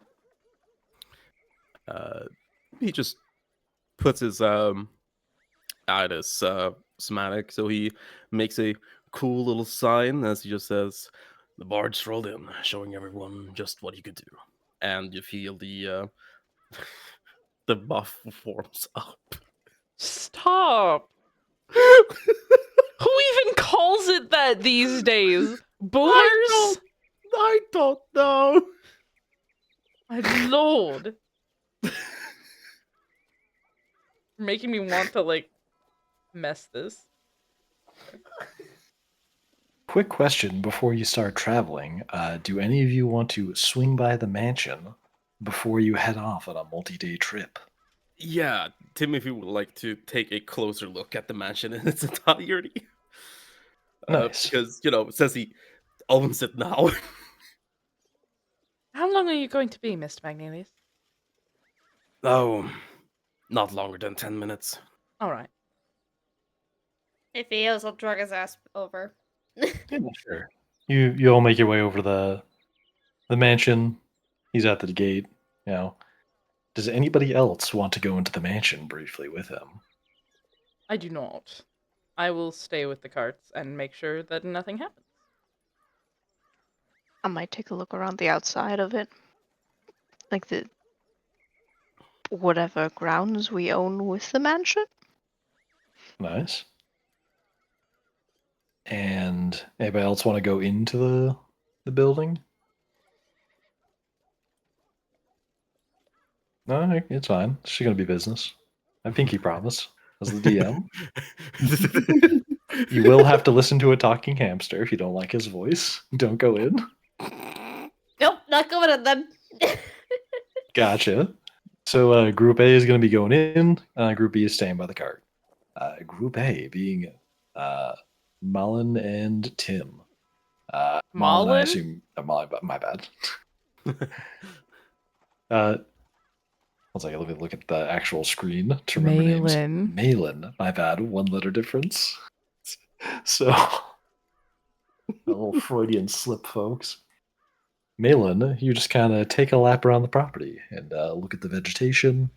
He just puts his at his somatic, so he makes a cool little sign as he just says, "The barge rolled in, showing everyone just what he could do," and you feel the the buff forms up. Stop. Who even calls it that these days? Boomers? I don't know. My lord. You're making me want to like mess this. Quick question before you start traveling. Do any of you want to swing by the mansion before you head off on a multi-day trip? Yeah, Timothy would like to take a closer look at the mansion in its entirety. Nice. Because, since he owns it now. How long are you going to be, Mr. Magnelius? Oh, not longer than 10 minutes. All right. If he is, I'll drag his ass over. Yeah, sure. You all make your way over to the mansion. He's at the gate. Does anybody else want to go into the mansion briefly with him? I do not. I will stay with the carts and make sure that nothing happens. I might take a look around the outside of it. Like the whatever grounds we own with the mansion. Nice. And anybody else want to go into the building? No, it's fine. It's going to be business. I pinky promise as the DM. You will have to listen to a talking hamster if you don't like his voice. Don't go in. Nope, not going in then. Gotcha. So Group A is going to be going in. Group B is staying by the cart. Group A being Mullen and Tim. Mullen, I Mullen? assume. Mullen, my bad. One second, let me look at the actual screen to remember names. Malin. Malin, my bad. One letter difference. So, a little Freudian slip, folks. Malin, you just kind of take a lap around the property and look at the vegetation.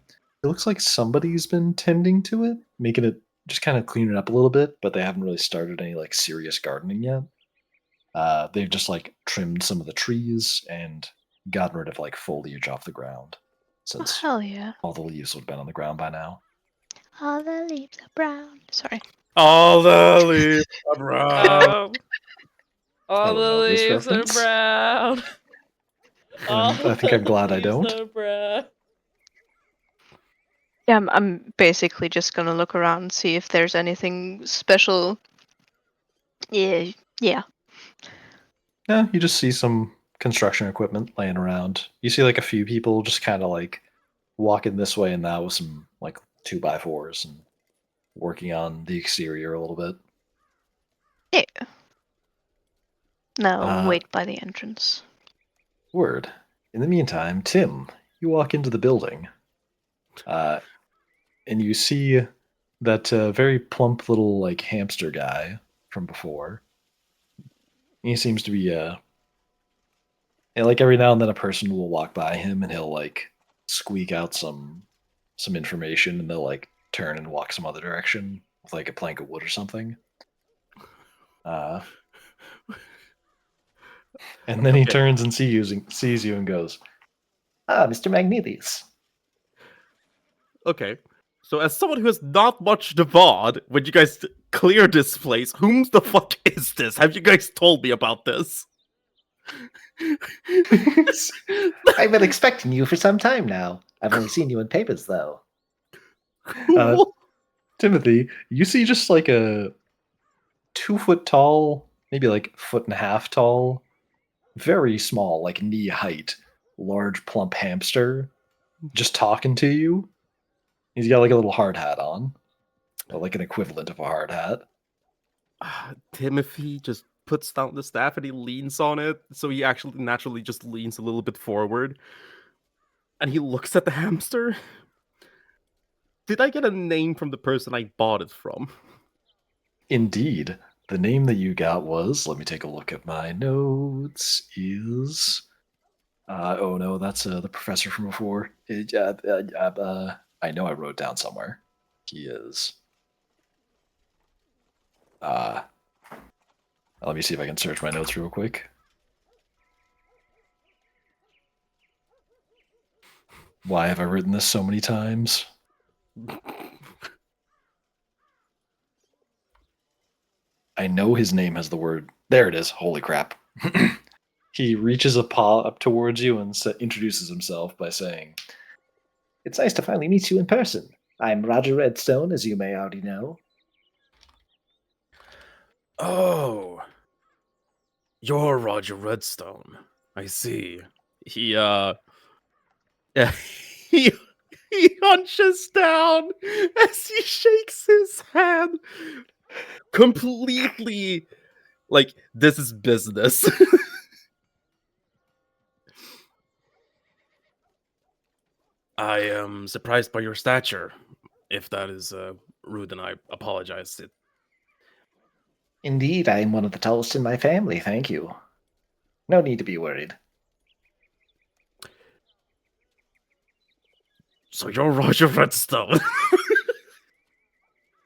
It looks like somebody's been tending to it, making it just kind of clean it up a little bit, but they haven't really started any like serious gardening yet. They've just like trimmed some of the trees and gotten rid of like foliage off the ground, Oh, since hell yeah. all the leaves would have been on the ground by now. All the leaves are brown. Sorry. All the leaves are brown. All don't the know this leaves are reference. brown. I think I'm glad I don't. Are brown. Yeah, I'm basically just gonna look around and see if there's anything special. Yeah. Yeah, you just see some construction equipment laying around. You see like a few people just kind of like walking this way and that with some like 2x4s and working on the exterior a little bit. Yeah. Now Uh, wait by the entrance. Word. In the meantime, Tim, you walk into the building, and you see that very plump little like hamster guy from before. He seems to be and, like every now and then a person will walk by him and he'll like squeak out some information and they'll like turn and walk some other direction with like a plank of wood or something. And then he Okay. turns and sees you and goes, "Ah, Mr. Magnelius." Okay. So, as someone who has not watched the VOD, when you guys clear this place, whom the fuck is this? Have you guys told me about this? I've been expecting you for some time now. I've only seen you in papers, though. Cool. Timothy, you see just like a 2 foot tall, maybe like foot and a half tall, very small, like knee height, large plump hamster just talking to you. He's got like a little hard hat on, or like an equivalent of a hard hat. Timothy just puts down the staff and he leans on it, so he actually naturally just leans a little bit forward. And he looks at the hamster. Did I get a name from the person I bought it from? Indeed, the name that you got was, let me take a look at my notes, is. Oh no, that's the professor from before. I know I wrote it down somewhere. He is. Let me see if I can search my notes real quick. Why have I written this so many times? I know his name has the word. There it is. Holy crap. He reaches a paw up towards you and introduces himself by saying, It's nice to finally meet you in person. I'm Roger Redstone, as you may already know. Oh. You're Roger Redstone. I see. He yeah, he he hunches down as he shakes his hand. Completely like this is business. I am surprised by your stature. If that is rude, then I apologize. Indeed, I am one of the tallest in my family, thank you. No need to be worried. So you're Roger Redstone.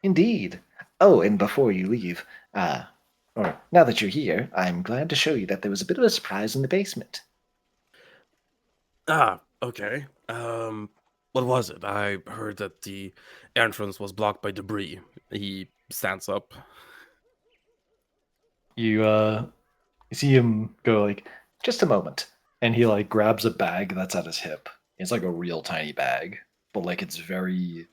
Indeed. Oh, and before you leave, or now that you're here, I'm glad to show you that there was a bit of a surprise in the basement. Okay. What was it? I heard that the entrance was blocked by debris. He stands up. you see him go like, Just a moment. and he like grabs a bag that's at his hip. It's like a real tiny bag, but like it's very.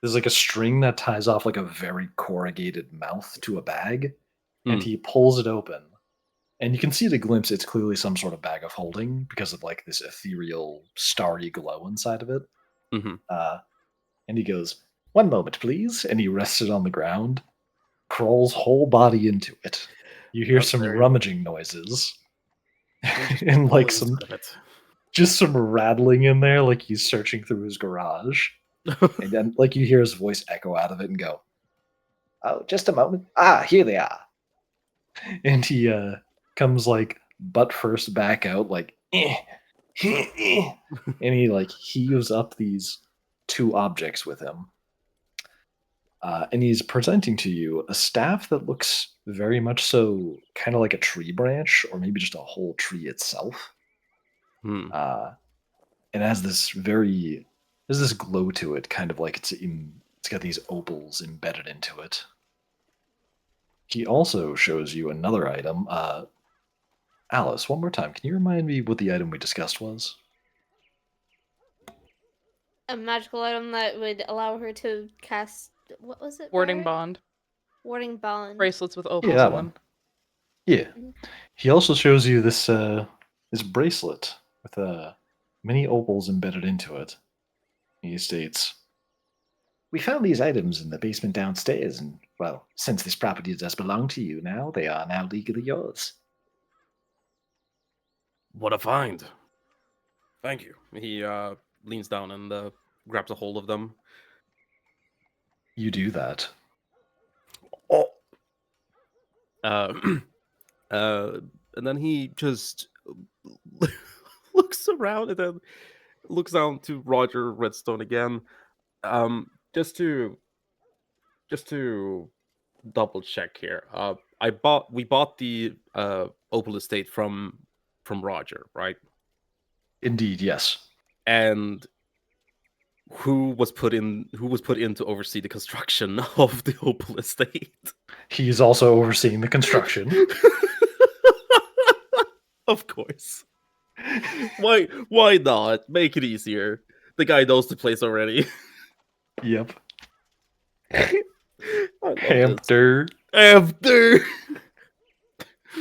There's like a string that ties off like a very corrugated mouth to a bag, and Hmm. he pulls it open, and you can see at a glimpse it's clearly some sort of bag of holding because of like this ethereal, starry glow inside of it. Mm-hmm. And he goes, "One moment, please," and he rests it on the ground, crawls whole body into it. You hear That's some very- rummaging noises, Just and roll like some inside of it. just some rattling in there, like he's searching through his garage. And then, like, you hear his voice echo out of it and go, Oh, just a moment. Ah, here they are. and he comes like butt first back out, like, and he like heaves up these two objects with him. And he's presenting to you a staff that looks very much so kind of like a tree branch, or maybe just a whole tree itself. Hmm. And has there's this glow to it, kind of like it's got these opals embedded into it. He also shows you another item. Alice, one more time, can you remind me what the item we discussed was? A magical item that would allow her to cast. What was it? Warding Barry? bond. Warding bond. Bracelets with Yeah, opals that in one. them. Yeah. Mhm. He also shows you this bracelet with many opals embedded into it. He states, We found these items in the basement downstairs, and, well, since this property does belong to you now, they are now legally yours. What a find! Thank you. He leans down and grabs a hold of them. You do that. Oh. Uh, and then he just looks around and then looks down to Roger Redstone again. Just to double check here. We bought the Opal estate from Roger, right? Indeed, yes. And who was put in to oversee the construction of the Opal estate? He's also overseeing the construction. Of course. Why not? Make it easier. The guy knows the place already. Yep. I love this. Hamster. Hamster.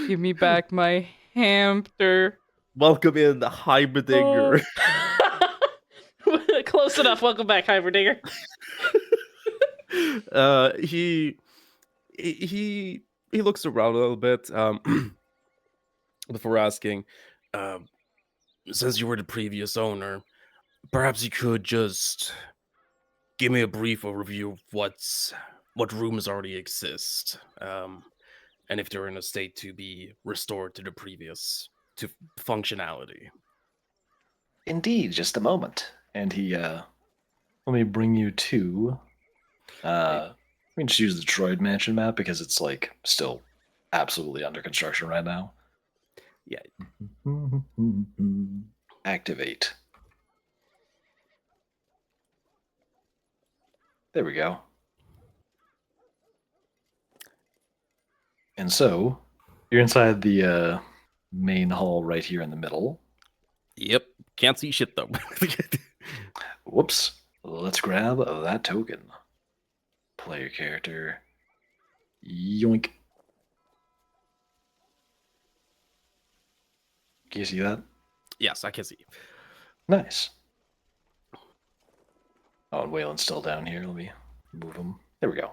Give me back my hamster. Welcome in, the Hybridinger. Close enough. Welcome back, Hybridinger. He looks around a little bit before asking, since you were the previous owner, perhaps you could just give me a brief overview of what rooms already exist, and if they're in a state to be restored to the previous functionality. Indeed, just a moment. And he, let me bring you to, we can just use the Droid Mansion map because it's, like, still absolutely under construction right now. Yeah. Activate. There we go. And so, you're inside the main hall right here in the middle. Yep. Can't see shit though. Whoops. Let's grab that token. Player character. Yoink. Can you see that? Yes, I can see. Nice. Oh, and Waylon's still down here. Let me move him. There we go.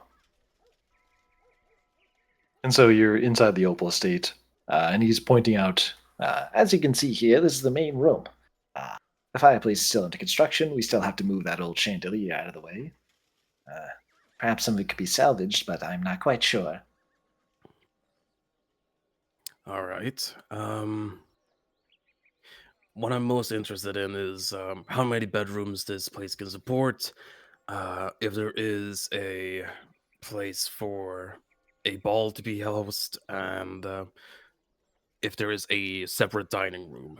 And so you're inside the Opal estate, and he's pointing out, As you can see here, this is the main room. The fireplace is still under construction. We still have to move that old chandelier out of the way. Perhaps some of it could be salvaged, but I'm not quite sure. All right. What I'm most interested in is how many bedrooms this place can support. If there is a place for a ball to be housed, and if there is a separate dining room.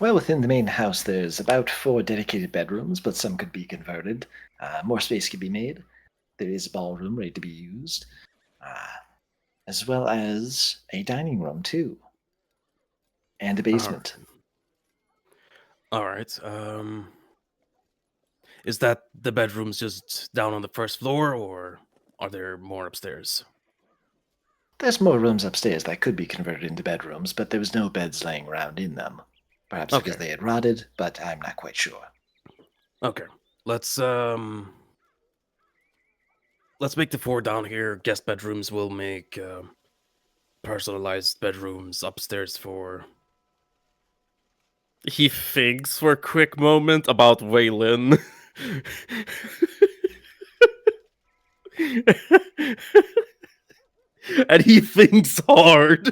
Well, within the main house, there's about 4 dedicated bedrooms, but some could be converted. More space could be made. There is a ballroom ready to be used, as well as a dining room, too. And a basement. All right. Is that the bedrooms just down on the first floor, or are there more upstairs? There's more rooms upstairs that could be converted into bedrooms, but there was no beds laying around in them. Perhaps because Okay. they had rotted, but I'm not quite sure. Okay. Let's make the 4 down here guest bedrooms. We'll make personalized bedrooms upstairs for. He thinks for a quick moment about Waylon. And he thinks hard.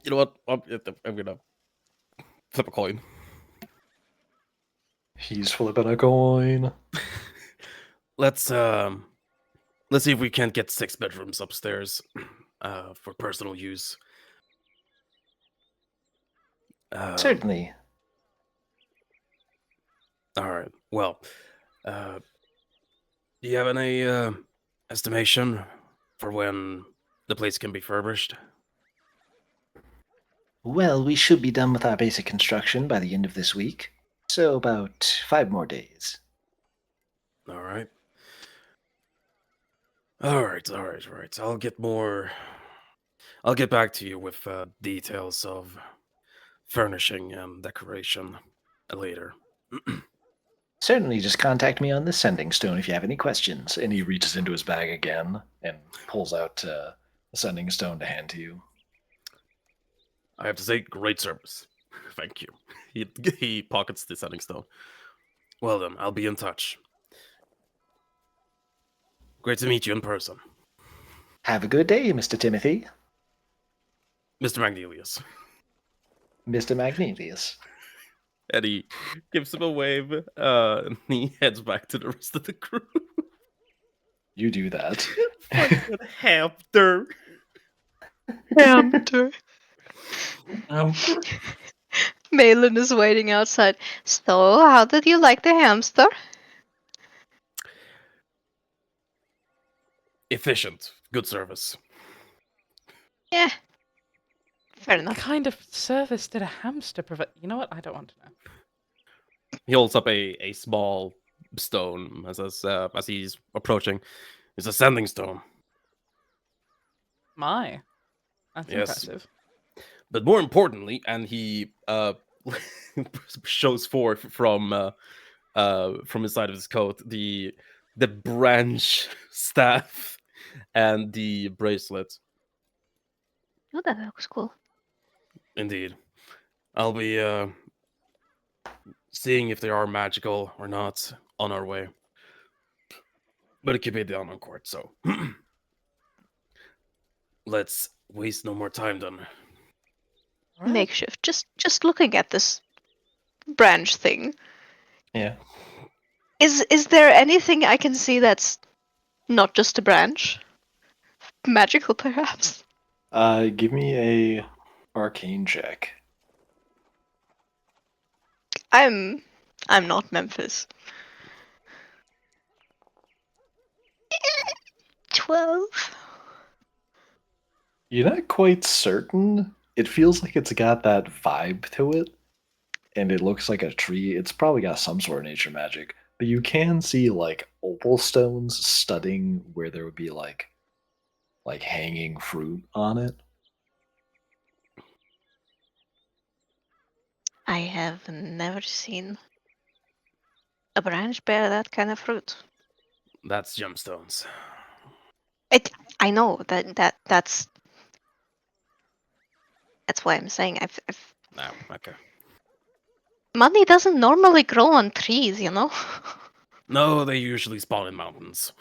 You know what? I'm gonna flip a coin. he's flipping a coin. Let's see if we can't get 6 bedrooms upstairs for personal use. Certainly. All right. Well, do you have any estimation for when the place can be furbished? Well, we should be done with our basic construction by the end of this week. So about 5 more days. All right. All right. I'll get back to you with details of furnishing and decoration later. Certainly, just contact me on the sending stone if you have any questions. And he reaches into his bag again and pulls out a sending stone to hand to you. I have to say, great service. Thank you. He pockets the sending stone. Well then, I'll be in touch. Great to meet you in person, Have a good day, Mr. Timothy. Mr. Magnelius. Mr. Magnelius. And he gives him a wave, and he heads back to the rest of the crew. You do that. Fucking hamster. Hamster. Um, Malin is waiting outside. So, how did you like the hamster? Efficient. Good service. Yeah. Fair What enough. kind of service did a hamster provide? You know what? I don't want to know. He holds up a small stone as he's approaching. It's a sending stone. My. That's Yes. impressive. But more importantly, and he shows forth from inside of his coat the branch staff and the bracelet. Oh, that looks cool. Indeed, I'll be seeing if they are magical or not on our way. But it could be done on court, so let's waste no more time then. All right. Makeshift. Just looking at this branch thing. Yeah. Is there anything I can see that's not just a branch? Magical, perhaps. Give me a arcane check. I'm not Memphis. 12. You're not quite certain. It feels like it's got that vibe to it, and it looks like a tree. It's probably got some sort of nature magic, but you can see like opal stones studding where there would be like hanging fruit on it. I have never seen a branch bear that kind of fruit. That's gemstones. I know that's why I'm saying I've No, okay. money doesn't normally grow on trees, you know. No, they usually spawn in mountains.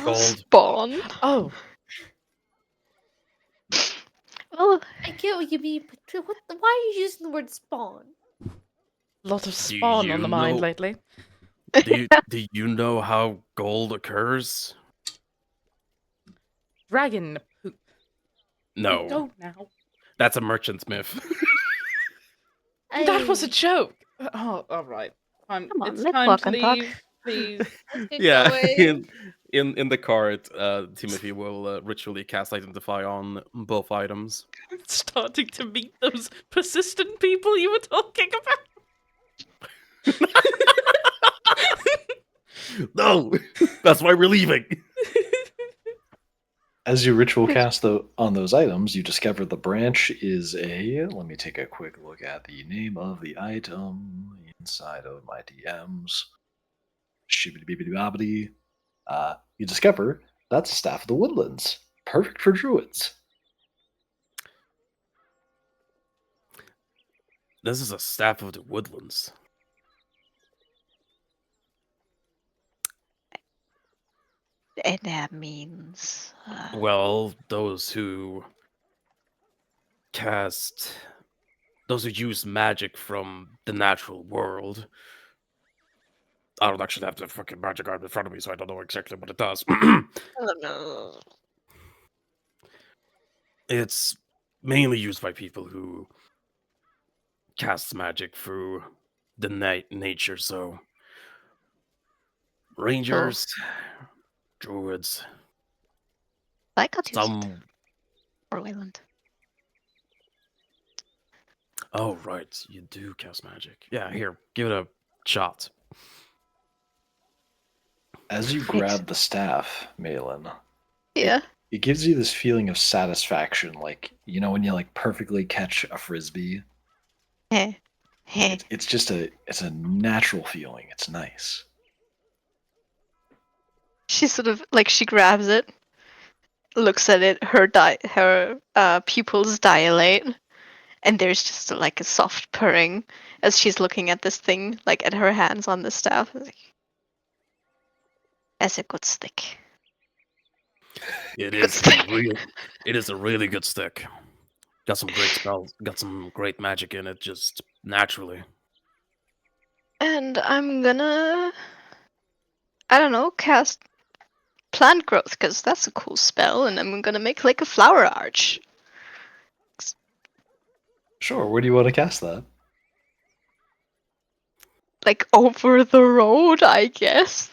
Gold. Spawn. Oh, Well, I get what you mean, but why are you using the word spawn? lot of Do spawn on you the mind know- lately. Do you know how gold occurs? Dragon poop. No, Go now. that's a merchant's myth. That was a joke. Oh, all right. Come on, It's let's time walk to and talk. leave, please. Let's get Yeah, going. in the cart, Timothy will ritually cast identify on both items. I'm starting to meet those persistent people you were talking about. No, that's why we're leaving. As you ritual cast on those items, you discover the branch is a. Let me take a quick look at the name of the item inside of my DMs. Shibbity-bibbity-bobbity. You discover that's a staff of the woodlands, perfect for druids. This is a staff of the woodlands. And that means Well, those who use magic from the natural world. I don't actually have the fucking magic art in front of me, so I don't know exactly what it does. no. It's mainly used by people who cast magic through the nature, so rangers, druids, I got you some. for Wayland. Oh right, you do cast magic. Yeah, here, give it a shot. As you grab the staff, Malin, Yeah. it gives you this feeling of satisfaction, like when you like perfectly catch a frisbee. Heh. Heh. It's a natural feeling. It's nice. She sort of like she grabs it, looks at it, her pupils dilate, and there's just like a soft purring as she's looking at this thing, like at her hands on the staff. Like, that's a good stick. It Good is stick. it is a really good stick. Got some great spells, got some great magic in it, just naturally. And I'm gonna, I don't know, cast plant growth because that's a cool spell, and I'm gonna make like a flower arch. Sure. Where do you want to cast that? Like over the road, I guess.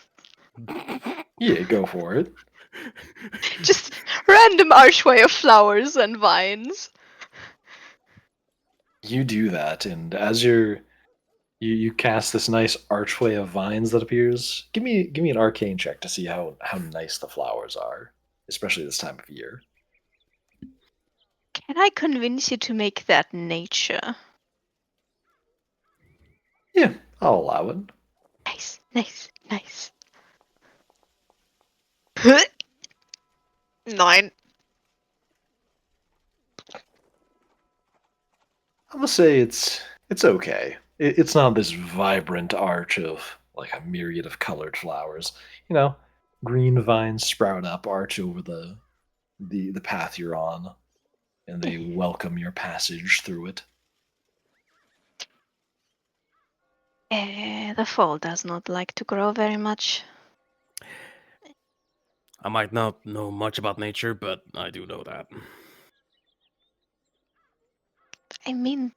Yeah, go for it. Just random archway of flowers and vines. You do that, and as you cast this nice archway of vines that appears. Give me an arcane check to see how nice the flowers are, especially this time of year. Can I convince you to make that nature? Yeah, I'll allow it. Nice, nice, nice. 9. I'm gonna say it's okay. It's not this vibrant arch of like a myriad of colored flowers. Green vines sprout up, arch over the path you're on, and they welcome your passage through it. The fall does not like to grow very much. I might not know much about nature, but I do know that. I mean,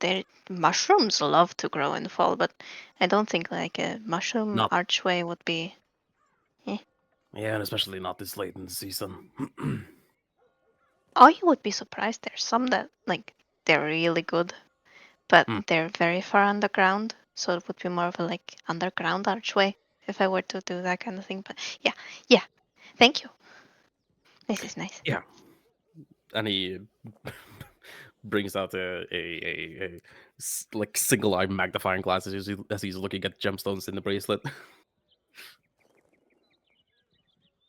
mushrooms love to grow in the fall, but I don't think like a mushroom Not archway would be. yeah, and especially not this late in the season. Oh, you would be surprised. There's some that like they're really good, but Hmm. they're very far underground, so it would be more of a like underground archway if I were to do that kind of thing. But yeah. Thank you. This is nice. Yeah, and he brings out a like single eye magnifying glass as he's looking at gemstones in the bracelet.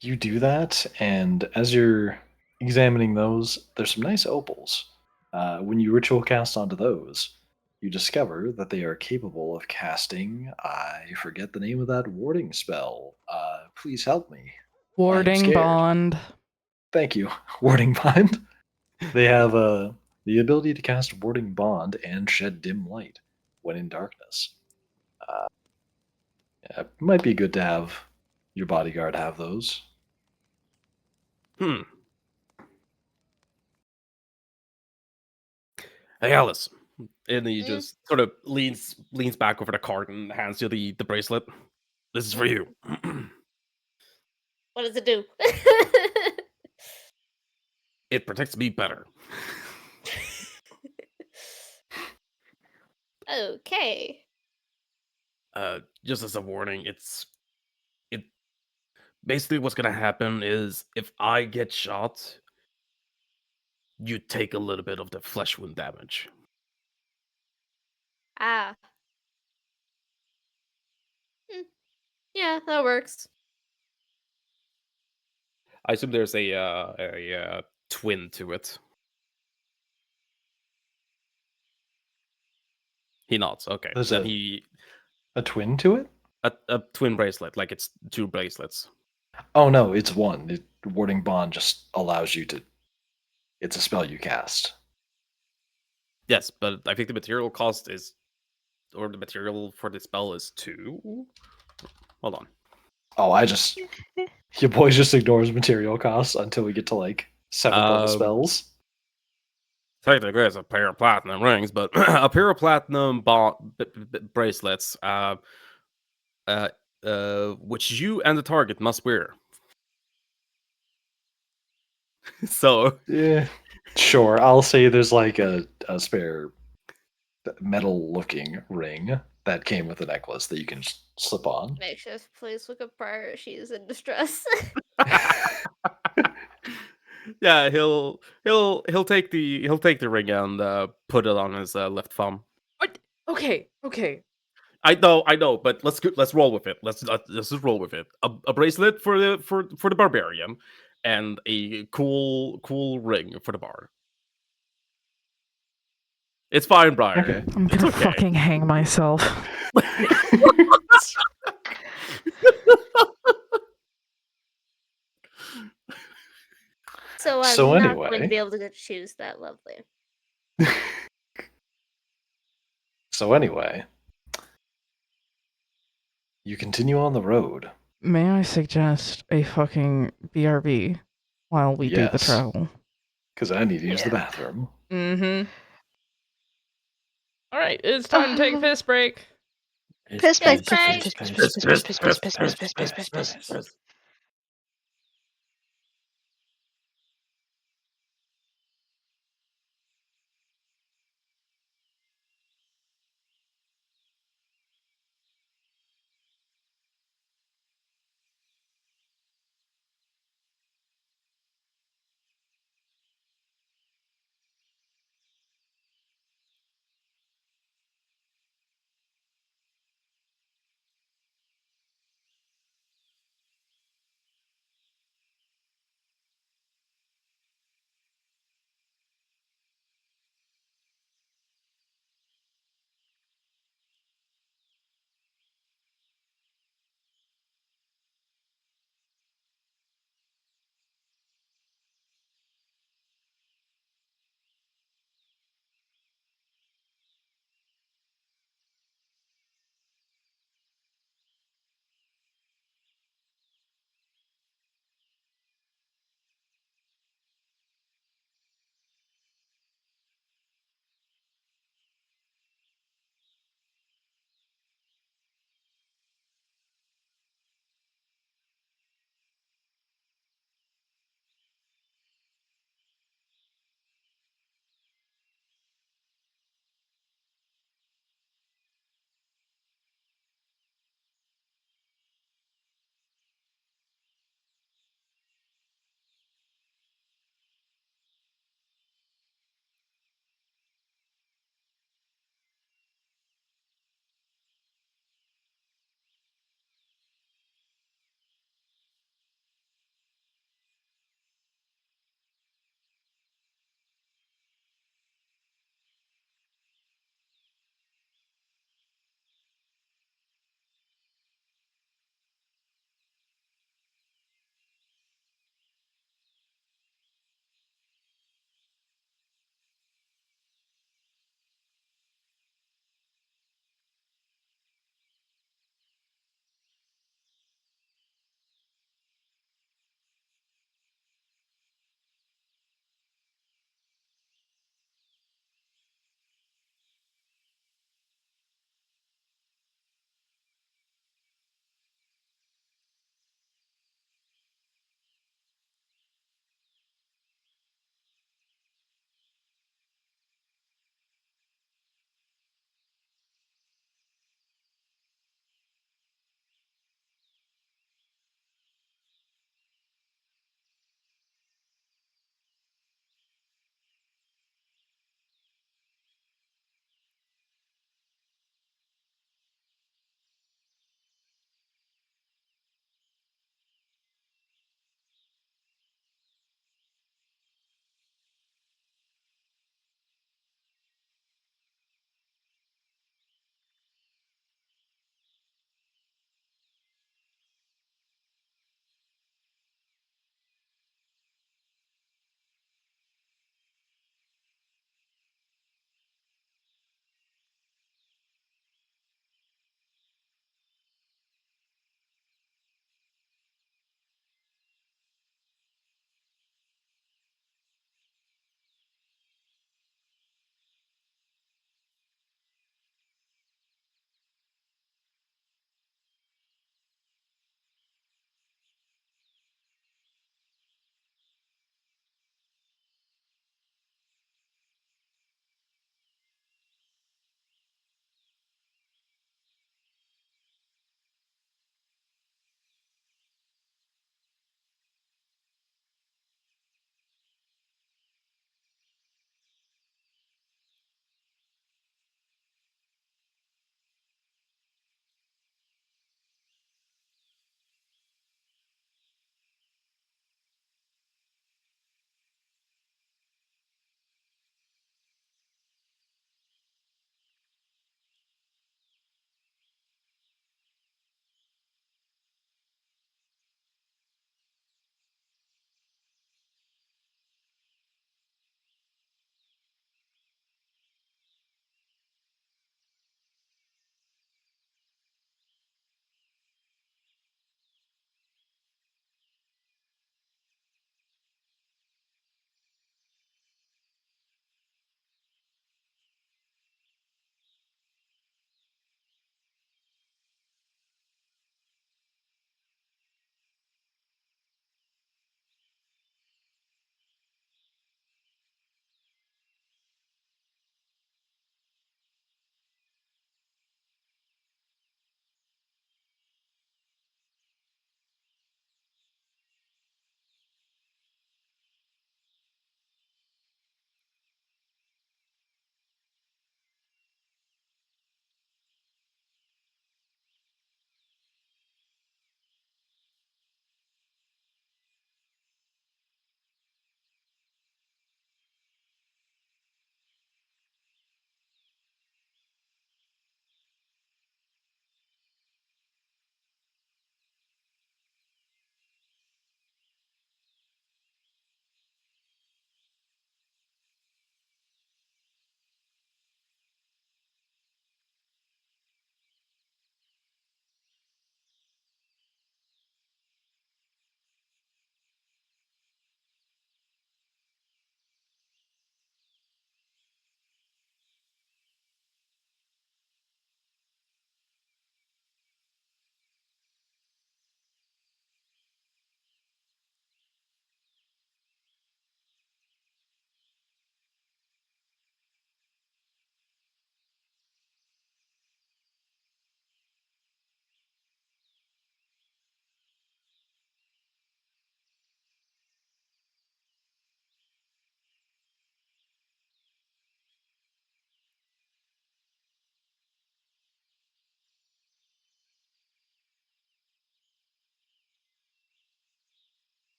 You do that, and as you're examining those, there's some nice opals. When you ritual cast onto those, you discover that they are capable of casting. I forget the name of that warding spell. Please help me. Warding scared. bond. Thank you, warding bond. They have the ability to cast warding bond and shed dim light when in darkness. Yeah, it might be good to have your bodyguard have those. Hmm. Hey, Alice. And he just sort of leans back over the cart and hands you the bracelet. This is for you. What does it do? It protects me better. Okay. Just as a warning, it basically what's gonna happen is if I get shot, you take a little bit of the flesh wound damage. Ah. Yeah, that works. I assume there's a twin to it. He nods. Okay, There's then a twin to it? a twin bracelet, like it's two bracelets. Oh no, it's one. Warding bond just allows you to. It's a spell you cast. Yes, but I think the material cost is, or the material for the spell is 2. Hold on. Oh, your boy just ignores material costs until we get to like 7th level spells. Technically, it's a pair of platinum rings, but a pair of platinum bracelets, which you and the target must wear. So Yeah, sure. I'll say there's like a spare metal-looking ring that came with the necklace that you can just slip on. Makeshift, please look up prior. She is in distress. Yeah, he'll take the ring and put it on his left thumb. What? Okay. I know, but let's roll with it. Let's just roll with it. A bracelet for the barbarian, and a cool ring for the bar. It's fine, Briar. Okay. I'm It's gonna okay. fucking hang myself. So I'm So not going to anyway. be able to choose that. Lovely. So anyway, you continue on the road. May I suggest a fucking BRB while we do the Yes. travel? Because I need to use the Yeah. bathroom. Mm-hmm. All right, it's time to take a piss break. Piss break, Piss piss, break. piss, piss, piss, piss, piss, piss, piss, piss, piss, piss, piss, piss.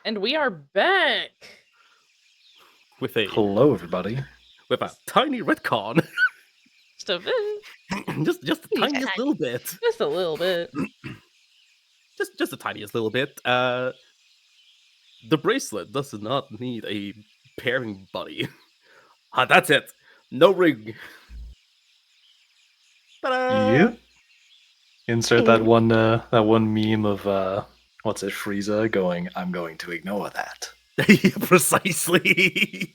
And we are back. with a Hello, everybody. tiny retcon. Just a bit. just the Yeah. tiniest little bit. Just a little bit. Just the tiniest little bit. The bracelet does not need a pairing buddy. That's it. No ring. Ta-da! Yep. Insert that one meme of what's it, Frieza going, "I'm going to ignore that." Precisely.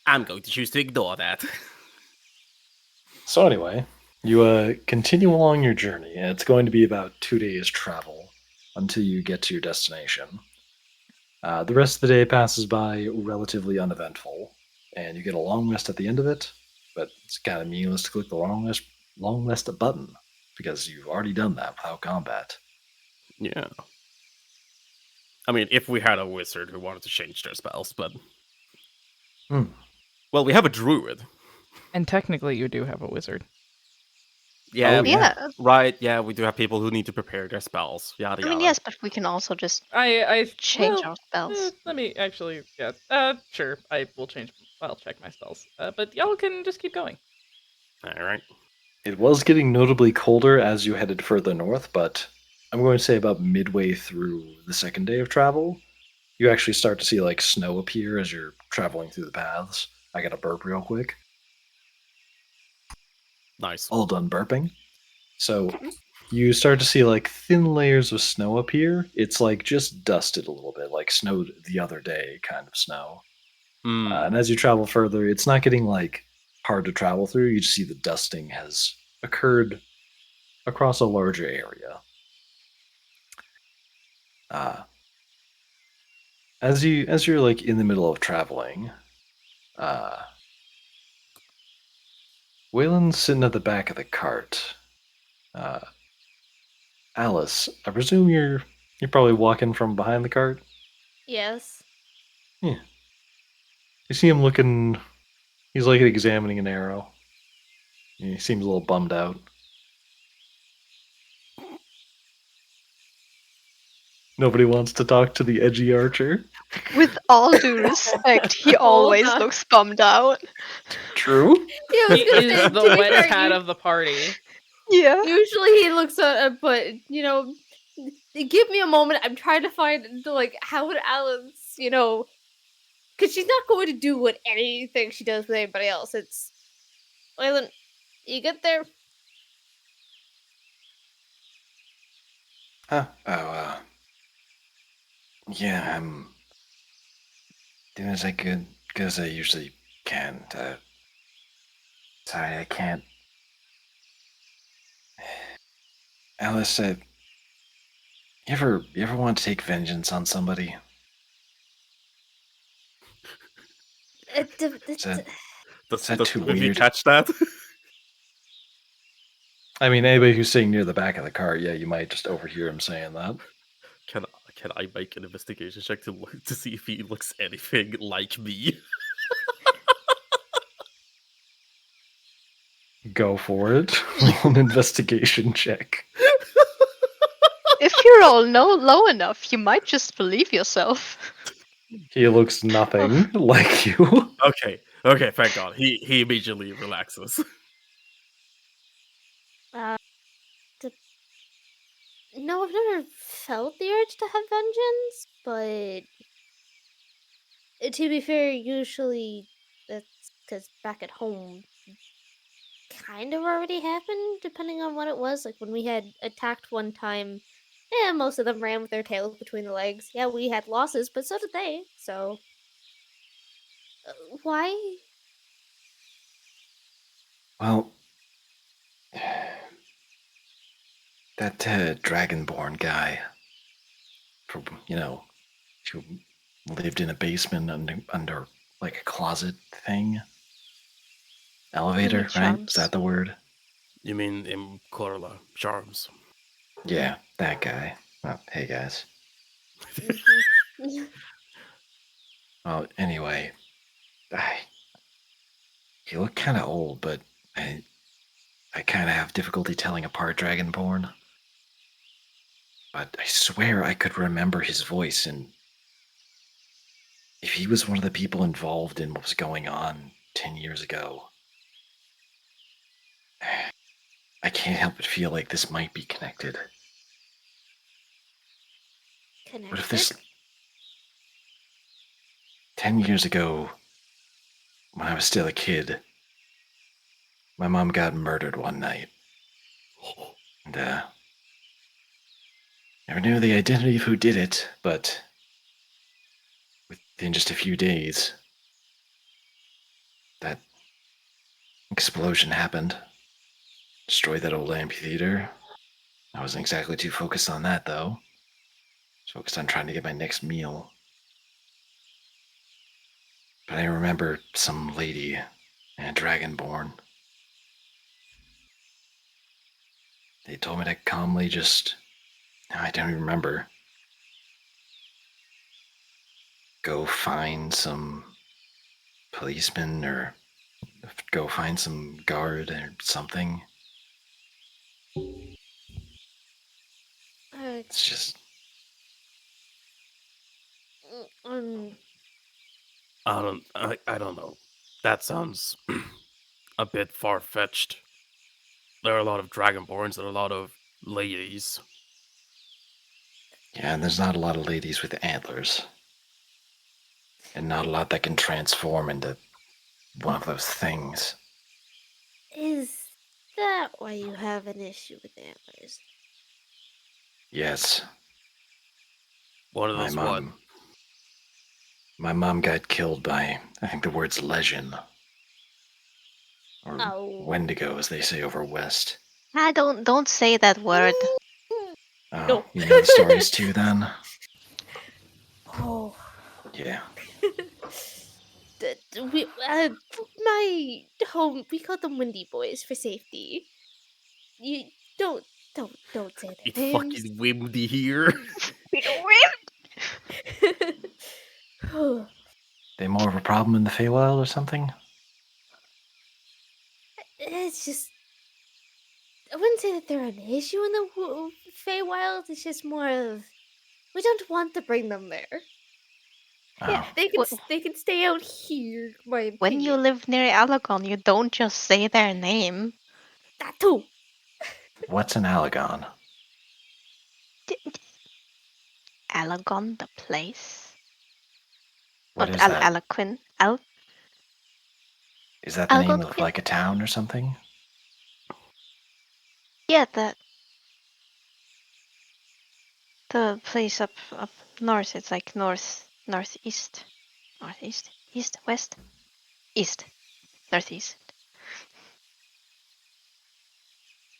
I'm going to choose to ignore that. So anyway, you continue along your journey, and it's going to be about 2 days travel until you get to your destination. The rest of the day passes by relatively uneventful, and you get a long rest at the end of it. But it's kind of meaningless to click the long rest button because you've already done that without combat. Yeah. I mean, if we had a wizard who wanted to change their spells, but well, we have a druid. And technically, you do have a wizard. Yeah, Oh, yeah. Yeah. right. Yeah, we do have people who need to prepare their spells. Yada I yada. mean, yes, but we can also just I change well, our spells. let me actually. Yeah. Sure. I will change. I'll check my spells. But y'all can just keep going. All right. It was getting notably colder as you headed further north, but I'm going to say about midway through the second day of travel, you actually start to see like snow appear as you're traveling through the paths. I got to burp real quick. Nice. All done burping. So you start to see like thin layers of snow appear. It's like just dusted a little bit, like snowed the other day kind of snow. And as you travel further, it's not getting like hard to travel through. You just see the dusting has occurred across a larger area. As you're like in the middle of traveling, Waylon's sitting at the back of the cart. Alice, I presume you're probably walking from behind the cart. Yes. Yeah. You see him looking. He's like examining an arrow. He seems a little bummed out. Nobody wants to talk to the edgy archer. With all due respect, he always on. looks bummed out. True. Yeah, I was He gonna is say, the to be wet fair, cat of the party. Yeah. usually he looks at, but you know, give me a moment. I'm trying to find like how would Alice, because she's not going to do what anything she does with anybody else. It's Waylon, you get there. Huh? Oh, yeah, I'm doing as good as I usually can. Sorry, I can't. Alice, you ever want to take vengeance on somebody? Is that, is that too Did you weird? catch that? I mean, anybody who's sitting near the back of the cart, yeah, you might just overhear him saying that. Can I make an investigation check to see if he looks anything like me? Go for it. Roll an investigation check. If you roll low enough, you might just believe yourself. He looks nothing like you. Okay, thank God. He immediately relaxes. No, I've never felt the urge to have vengeance, but to be fair, usually that's because back at home, kind of already happened, depending on what it was. Like when we had attacked one time, yeah, most of them ran with their tails between the legs. Yeah, we had losses, but so did they. So, why? Well, that Dragonborn guy, from who lived in a basement under like a closet thing, elevator, Limit right? Is charms. that the word? You mean in Corla Charms? Yeah, that guy. Well, hey guys. Mhm. Well, anyway, I, he looked kind of old, but I kind of have difficulty telling apart Dragonborn. but I swear I could remember his voice, and if he was one of the people involved in what was going on 10 years ago, I can't help but feel like this might be connected. What if this... Connected? 10 years ago, when I was still a kid, my mom got murdered one night. And, never knew the identity of who did it, but within just a few days, that explosion happened. Destroyed that old amphitheater. I wasn't exactly too focused on that, though. I was focused on trying to get my next meal. But I remember some lady and a dragonborn. They told me to calmly just... I don't even remember. Go find some policeman or go find some guard or something. Uh, It's just... um, I don't know. That sounds a bit far fetched. There are a lot of dragonborns and a lot of ladies. Yeah, and there's not a lot of ladies with antlers. And not a lot that can transform into one of those things. is that why you have an issue with antlers? Yes, One of my those what? mom. My mom got killed by, I think the word's legion. Or Oh. wendigo, as they say over west. Don't say that word. Oh, No. you know the stories too, then? Oh. Yeah. My home, we call them Windy Boys for safety. You don't say their It's names. fucking windy here. They more of a problem in the Feywild or something? It's just, I wouldn't say that they're an issue in the Feywild. It's just more of, we don't want to bring them there. Yeah, Oh, They can stay out here. My opinion. when you live near Alagon, you don't just say their name. That too. what's an Alagon? Alagon, the place. What Not is that? Alaquin. Is that the name of Algonquin? like a town or something? Yeah, the place up north. It's like northeast, east, west, east, northeast.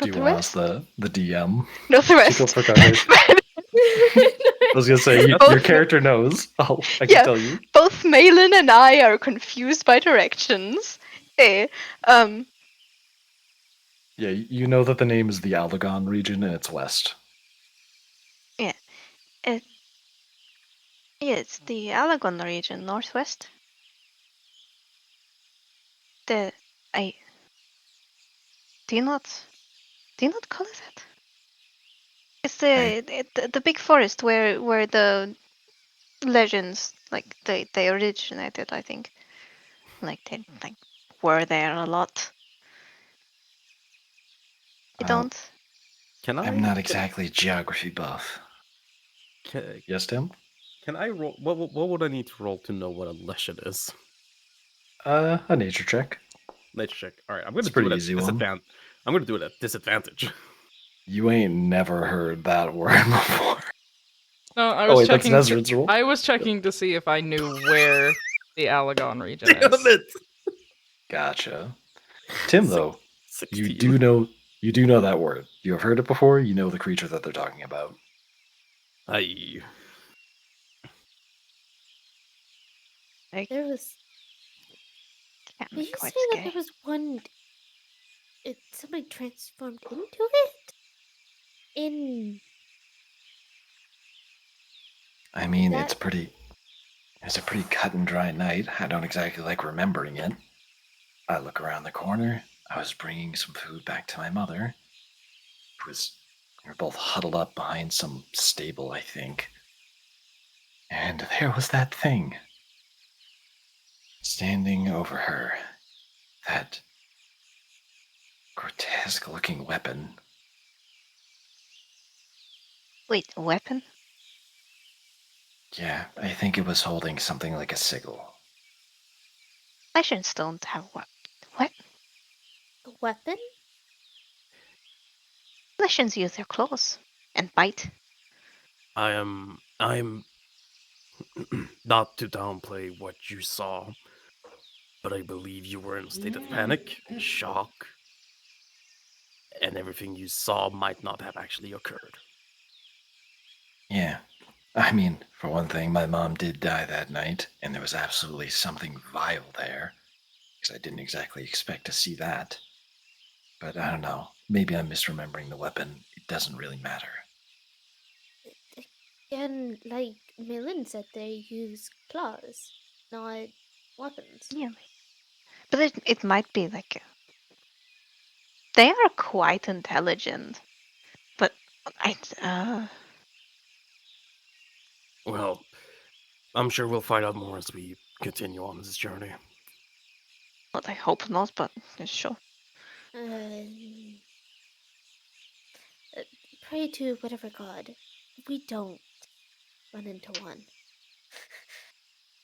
Do you want to ask the DM? Northwest. Go for coverage. I was gonna say your Both- character knows. I can Yeah. tell you. Both Malin and I are confused by directions. Eh, Yeah, you know that the name is the Alagon region and it's west. yeah, it's the Alagon region, northwest. Do you not call it that? It's the big forest where the legends like they originated, I think. Like they like were there a lot. You Well, don't? Can I? I'm not exactly geography buff. Can, Yes, Tim? can I roll? What would I need to roll to know what a lesson is? A nature check. Nature check. All right, I'm gonna It's a do pretty it at easy one. disadvantage. I'm gonna do it at disadvantage. You ain't never heard that word before. No, I Oh was wait, that's checking. Nezrin's rule. I was checking to see if I knew where the Alagon region Damn is. it! Gotcha. Tim, though, 16. you do know that word. You have heard it before. You know the creature that they're talking about. Aye. Like, There was. can't Did be you say quite that scary. there was one? Somebody transformed into it. I mean, That- it's a pretty cut and dry night. I don't exactly like remembering it. I look around the corner. I was bringing some food back to my mother, who was They're both huddled up behind some stable, I think. And there was that thing standing over her. That grotesque looking weapon. Wait, a weapon? Yeah, I think it was holding something like a sigil. Legends don't have what? A weapon? Legends use their claws and bite. I'm not to downplay what you saw, but I believe you were in a state of panic, shock, and everything you saw might not have actually occurred. Yeah. I mean, for one thing, my mom did die that night, and there was absolutely something vile there. Because I didn't exactly expect to see that. But I don't know. Maybe I'm misremembering the weapon. It doesn't really matter. And like Millen said, they use claws, not weapons. Yeah, but it might be like they are quite intelligent, but Well, I'm sure we'll find out more as we continue on this journey. but I hope not. But sure. Uh, pray to whatever god we don't run into one.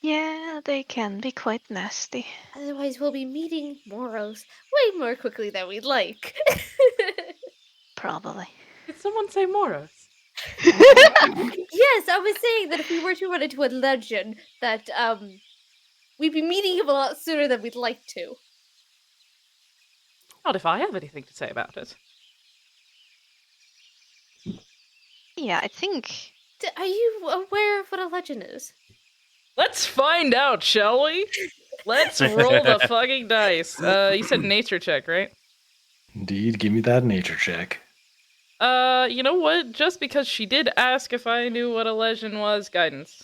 Yeah, they can be quite nasty. Otherwise, we'll be meeting Moros way more quickly than we'd like. Probably. Did someone say Moros? Yes, I was saying that if we were to run into a legend, that we'd be meeting him a lot sooner than we'd like to. Not if I have anything to say about it. Yeah, I think. Are you aware of what a legend is? Let's find out, shall we? Let's roll the fucking dice. You said nature check, right? Indeed, give me that nature check. You know what? Just because she did ask if I knew what a legend was, guidance.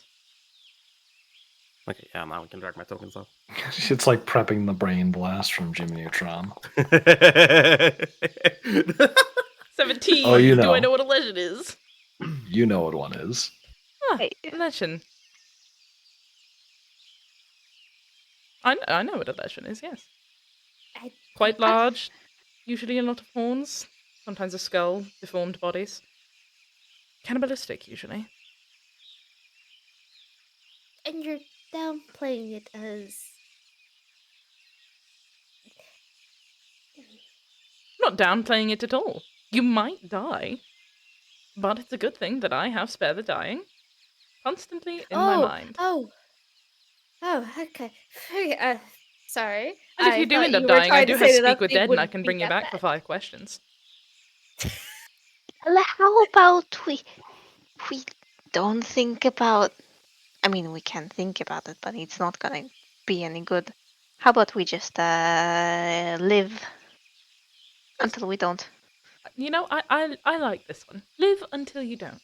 Okay, yeah, now we can drag my tokens off. It's like prepping the brain blast from Jimmy Neutron. 17. Oh, you Do I know. know what a legend is? You know what one is. Ah, Hey. legend. I know what a legend is, yes. Quite large, usually a lot of horns, sometimes a skull, deformed bodies. Cannibalistic, usually. And you're downplaying it as. I'm not downplaying it at all. You might die, but it's a good thing that I have Spare the Dying constantly in my mind. Oh, okay. Sorry. And if you I do thought end up you were dying, I trying do to have say that Speak that with thing Dead, and I wouldn't can be bring you that back for bad. 5 questions. How about we don't think about. I mean, we can think about it, but it's not gonna be any good. How about we just live until we don't? You know, I like this one. Live until you don't.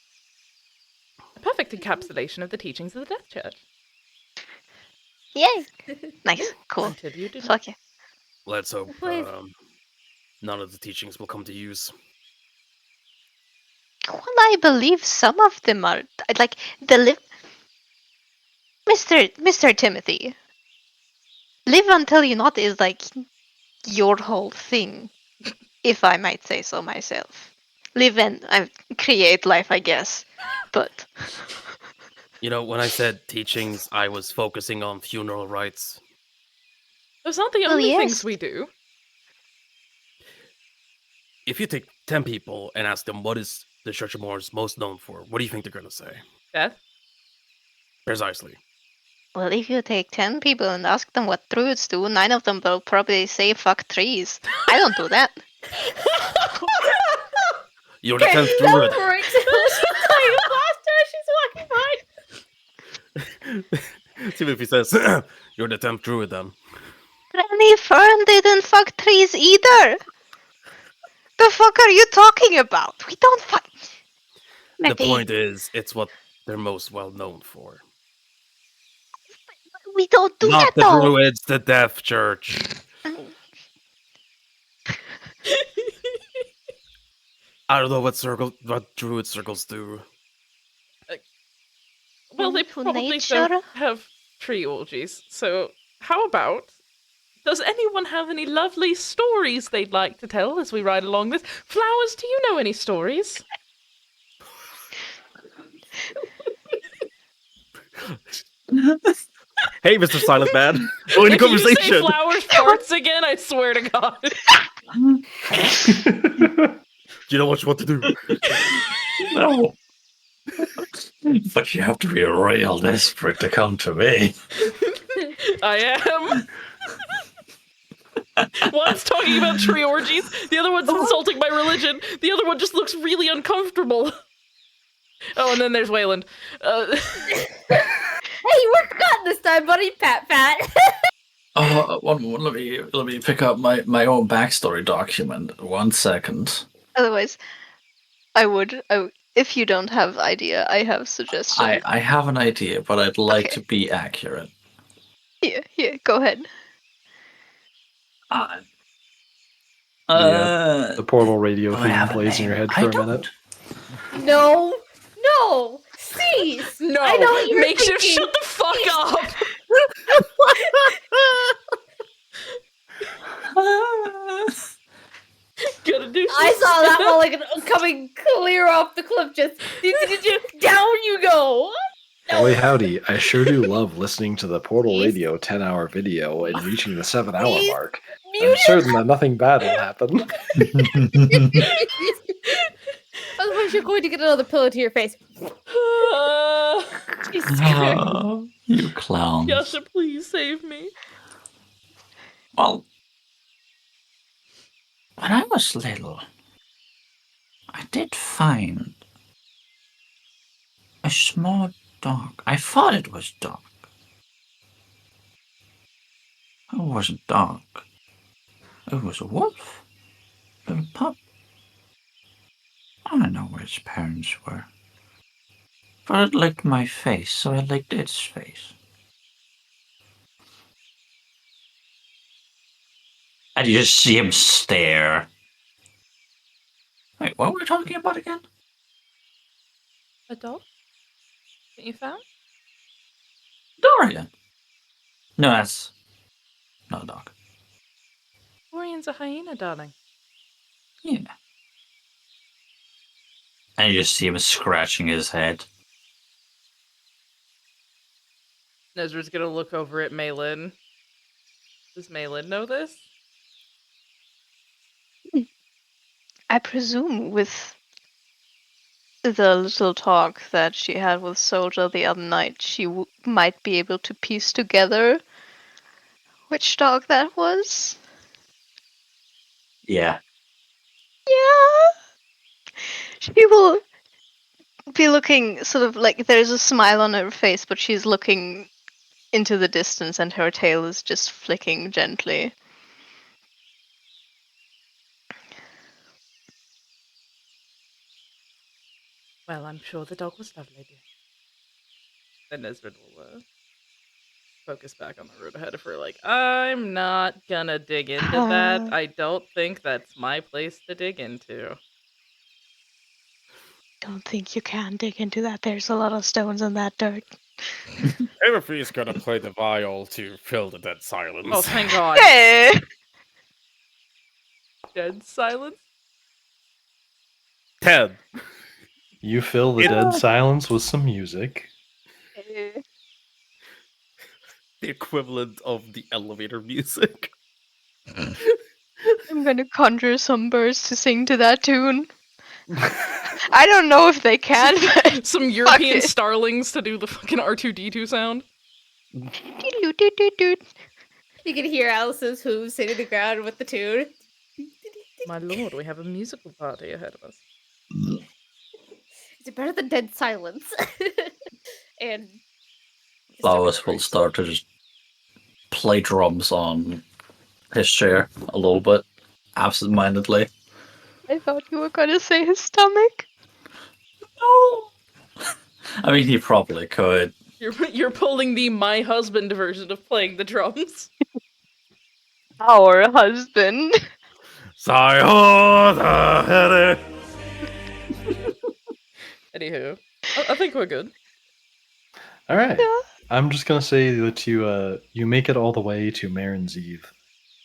A perfect encapsulation of the teachings of the Death Church. Yay! Nice, cool. Until you do not. Fuck yeah. Let's hope Wait. none of the teachings will come to use. Well, I believe some of them are like Mr. Timothy. Live until you not is like your whole thing, if I might say so myself. Live and create life, I guess. But You know, when I said teachings, I was focusing on funeral rites. Those aren't the Well, only yes. things we do. If you take 10 people and ask them what is the Church of Moors most known for, what do you think they're going to say? Death? Precisely. well, if you take 10 people and ask them what druids do, 9 of them will probably say fuck trees. I don't do that. You're the 10th druid. Right, so she's dying of laughter as she's walking by. See if he says, you're the 10th druid then. Granny Fern didn't fuck trees either. The fuck are you talking about? We don't fuck. The Maybe point is, it's what they're most well known for. we don't do Not that the though. druids, the Death Church. I don't know what druid circles do. Well, they Into probably nature? don't have tree orgies. So, how about? Does anyone have any lovely stories they'd like to tell as we ride along this? Flowers, do you know any stories? Hey, Mr. Silent Man. Join the If you say conversation. flowers farts again, I swear to God. You know what you want to do. No. But you have to be real desperate to come to me. I am. One's talking about tree orgies, the other one's insulting my religion, the other one just looks really uncomfortable. Oh, and then there's Wayland. Hey, you weren't forgotten this time, buddy. Pat, pat. Oh, one moment. Let me pick up my own backstory document. 1 second. Otherwise, if you don't have idea, I have suggestion. I have an idea, but I'd like Okay. to be accurate. Here, go ahead. The portal radio do I have theme a plays in your name? head for I a minute. No, cease. No, I know what you were makeshift, thinking. shut the fuck up! Gonna do I saw that one like coming clear off the cliff. Just down you go. Boy, howdy, I sure do love listening to the portal Please. radio 10-hour video and reaching the 7-hour Please. mark. I'm Mute certain that nothing bad will happen. Otherwise, you're going to get another pillow to your face. Jesus Christ. Oh, you clowns. Yasha, please save me. Well, when I was little, I did find a small dog. I thought it was dog. It wasn't dog. It was a wolf. A pup. I don't know where its parents were. But it licked my face, so I licked its face. And you just see him stare. Wait, what were we talking about again? A dog? That you found? Dorian. No, that's not a dog. Dorian's a hyena, darling. Yeah. And you just see him scratching his head. Nezra's gonna look over at Malin. Does Malin know this? I presume with the little talk that she had with Soldier the other night, she might be able to piece together which dog that was. Yeah. Yeah. She will be looking sort of like there's a smile on her face, but she's looking into the distance and her tail is just flicking gently. Well, I'm sure the dog was lovely, dear. Then Nezra will focus back on the road ahead of her, like, I'm not gonna dig into that. I don't think that's my place to dig into. Don't think you can dig into that. There's a lot of stones in that dirt. Everybody's gonna play the viol to fill the dead silence. Oh, thank God. Hey! Dead silence? 10. You fill the dead silence with some music. The equivalent of the elevator music. I'm gonna conjure some birds to sing to that tune. I don't know if they can, but Some European it. starlings to do the fucking R2D2 sound. Doot-doot-doot-doot-doot. You can hear Alice's hooves hitting the ground with the tune. My lord, we have a musical party ahead of us. Is it better than dead silence? And Flowers will start to just play drums on his chair a little bit, absent-mindedly. I thought you were gonna say his stomach. No. I mean, he probably could. You're pulling the my husband version of playing the drums. Our husband. Sayonara. Anywho, I think we're good. All right. Yeah. I'm just gonna say that you make it all the way to Marin's Eve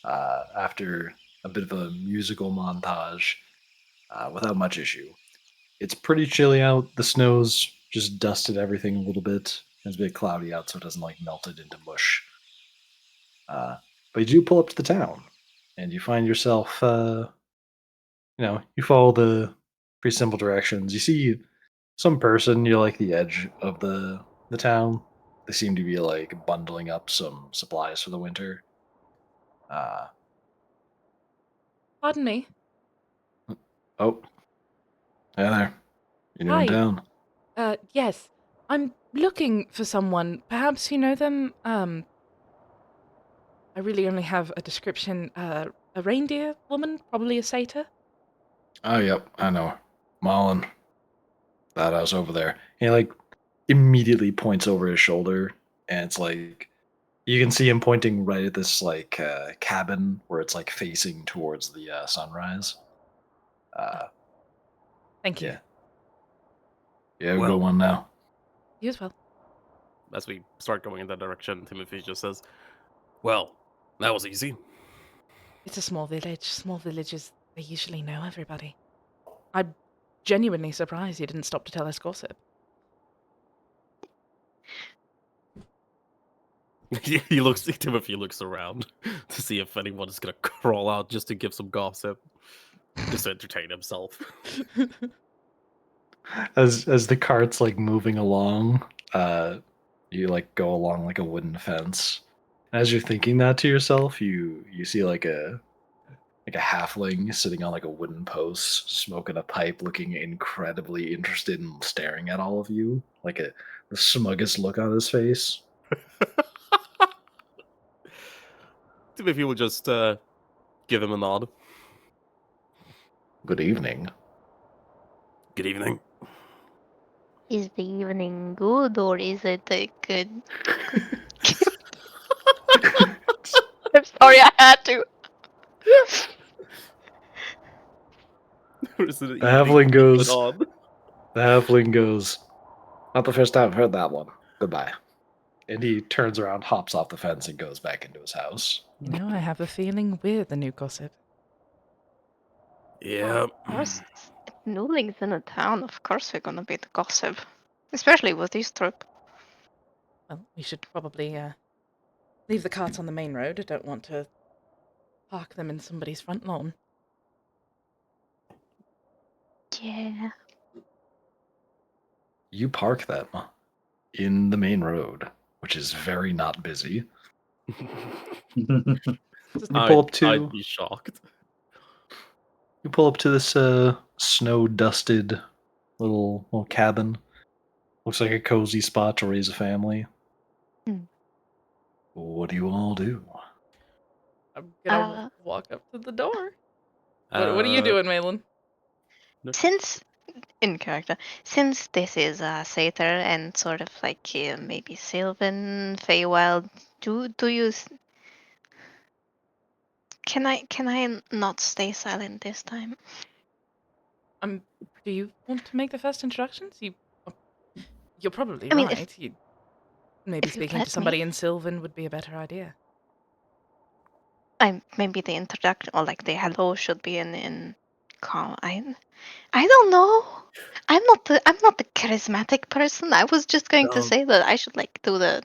after a bit of a musical montage without much issue. It's pretty chilly out. The snow's just dusted everything a little bit. It's a bit cloudy out, so it doesn't like melt it into mush. But you do pull up to the town, and you find yourself. You follow the pretty simple directions. You see some person near like the edge of the town. They seem to be like bundling up some supplies for the winter. Uh Pardon me. oh, hey there. You new in Hi. town? Yes. I'm looking for someone. Perhaps you know them? I really only have a description. A reindeer woman, probably a satyr. Oh, yep, I know. Mullen. That house over there. He like immediately points over his shoulder, and it's like you can see him pointing right at this like cabin where it's like facing towards the sunrise. Thank you. Yeah. Yeah, we'll go Well- one now. You as well. As we start going in that direction, Timothy just says, "Well, that was easy." It's a small village. Small villages, they usually know everybody. I'm genuinely surprised you didn't stop to tell us gossip. Timothy looks around to see if anyone is gonna crawl out just to give some gossip, just to entertain himself. As the cart's like moving along, you like go along like a wooden fence. As you're thinking that to yourself, you see like a halfling sitting on like a wooden post, smoking a pipe, looking incredibly interested and staring at all of you, like the smuggest look on his face. Timothy will just give him a nod. Good evening. Good evening. Is the evening good or is it a good? I'm sorry, I had to. Or is it an The evening halfling goes. on? The halfling goes. Not the first time I've heard that one. Goodbye. And he turns around, hops off the fence, and goes back into his house. You know, I have a feeling we're the new gossip. Yeah. Of course, Newlings in a town. Of course, we're gonna be the gossip, especially with this trip. Well, we should probably leave the carts on the main road. I don't want to park them in somebody's front lawn. Yeah. You park them in the main road, which is very not busy. You pull up to. I'd be shocked. You pull up to this snow-dusted little cabin. Looks like a cozy spot to raise a family. Hmm. What do you all do? I'm gonna walk up to the door. What are you Uh, doing, Malin? Since in character, since this is a satyr and sort of like maybe Sylvan, Feywild, do you? Can I not stay silent this time? Do you want to make the first introductions? You're probably I mean, right. Maybe if you speaking let to somebody me. in Sylvan would be a better idea. Maybe the introduction or like the hello should be in call. I don't know. I'm not the charismatic person. I was just going to Don't- say that I should like do the Don't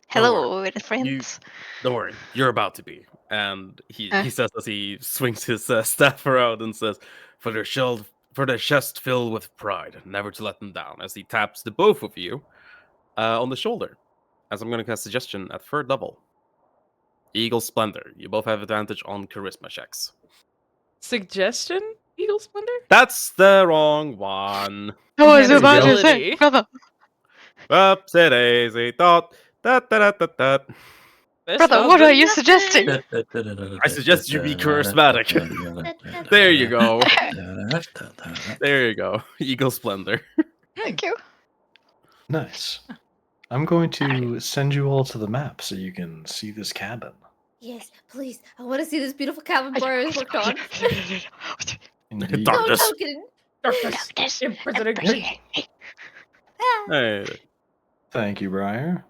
hello with friends. Don't worry, you're about to be. And he Huh? says as he swings his staff around and says, for their chest filled with pride, never to let them down. As he taps the both of you on the shoulder. As I'm going to cast suggestion at third level. Eagle Splendor. You both have advantage on charisma checks. Suggestion? Eagle Splendor? That's the wrong one. I was Enhanced about to say, ability. brother, Whoopsie daisy thought. This brother, does what are you nothing. suggesting? I suggest you be charismatic. There you go. There you go. Eagle Splendor. Thank you. Nice. I'm going to send you all to the map so you can see this cabin. Yes, please. I want to see this beautiful cabin Briar's worked on. Indeed. No Darkness. token. Darkness, Darkness, imprisoning me. appreciate me. Ah. Hey, Thank you, Briar.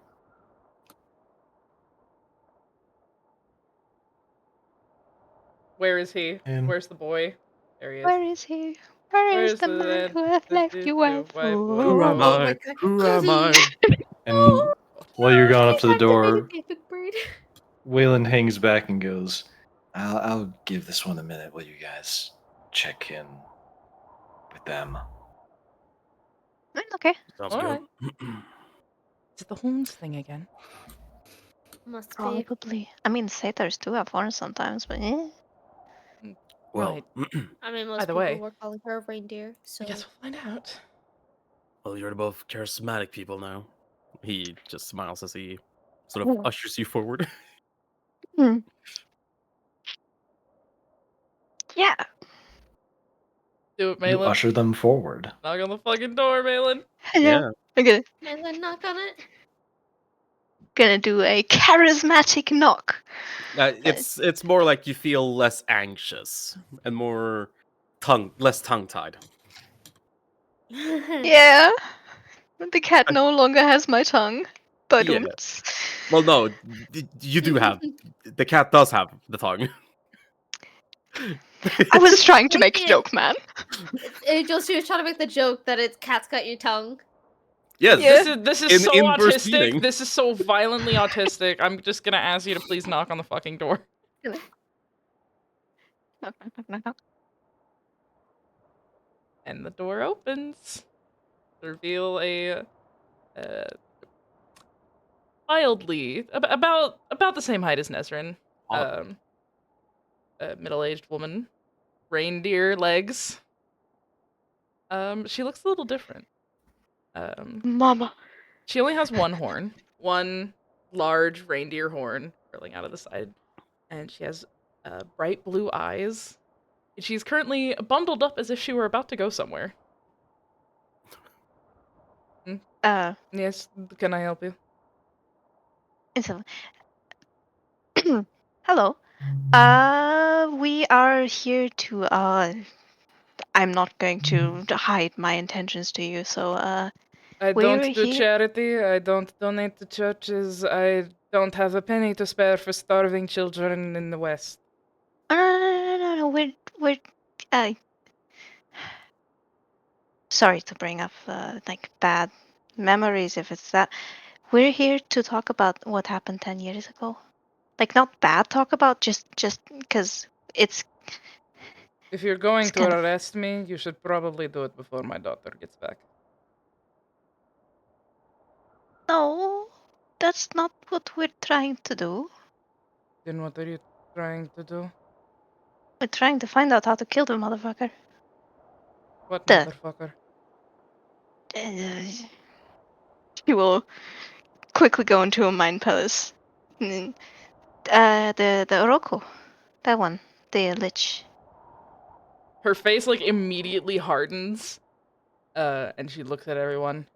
Where is he? And Where's the boy? There he is. Where is he? Where is Where's the the man man who hath that left did you you wife? wife? who am Oh I? my god. Who am I? and while you're going up to the door, Epic bird. Waylon hangs back and goes, I'll give this one a minute while you guys check in with them. Okay. Sounds All good. right. Is it the horns thing again? Must be. Probably. I mean, satyrs do have horns sometimes, but Well, Right. I mean, most Either people way. were calling her a reindeer, so. I guess we'll find out. well, you're both charismatic people now. He just smiles as he sort Oh. of ushers you forward. yeah. Do it, You Malin. usher them forward. Knock on the fucking door, Malin. Yeah. Okay. And then knock on it. Gonna do a charismatic knock. It's more like you feel less anxious and more less tongue tied. Yeah. The cat no longer has my tongue. But Yeah. Well, no, you do have the cat does have the tongue. I was trying to We make a can't- joke, man. Angel, she was trying to make the joke that it's cat's got your tongue. Yes, Yeah. This is In so inverse autistic. meaning. This is so violently autistic. I'm just gonna ask you to please knock on the fucking door. Knock, knock, knock, knock, knock. And the door opens. Reveal a wildly about the same height as Nesrin. Oh. A middle-aged woman, reindeer legs. She looks a little different. Mama. She only has one horn, one large reindeer horn curling out of the side, and she has bright blue eyes. She's currently bundled up as if she were about to go somewhere. Yes, can I help you? So, hello. We are here to, I'm not going to hide my intentions to you, so, I We're don't do here- charity. I don't donate to churches. I don't have a penny to spare for starving children in the West. no, we're, sorry to bring up, like, bad memories if it's that. We're here to talk about what happened 10 years ago. Like, not bad talk about, just because it's, If you're going It's to kind of- arrest me, you should probably do it before my daughter gets back. no, that's not what we're trying to do. Then what are you trying to do? We're trying to find out how to kill the motherfucker. What The- motherfucker? She will quickly go into a mind palace. The Oroku, that one, the lich. Her face like immediately hardens, and she looks at everyone.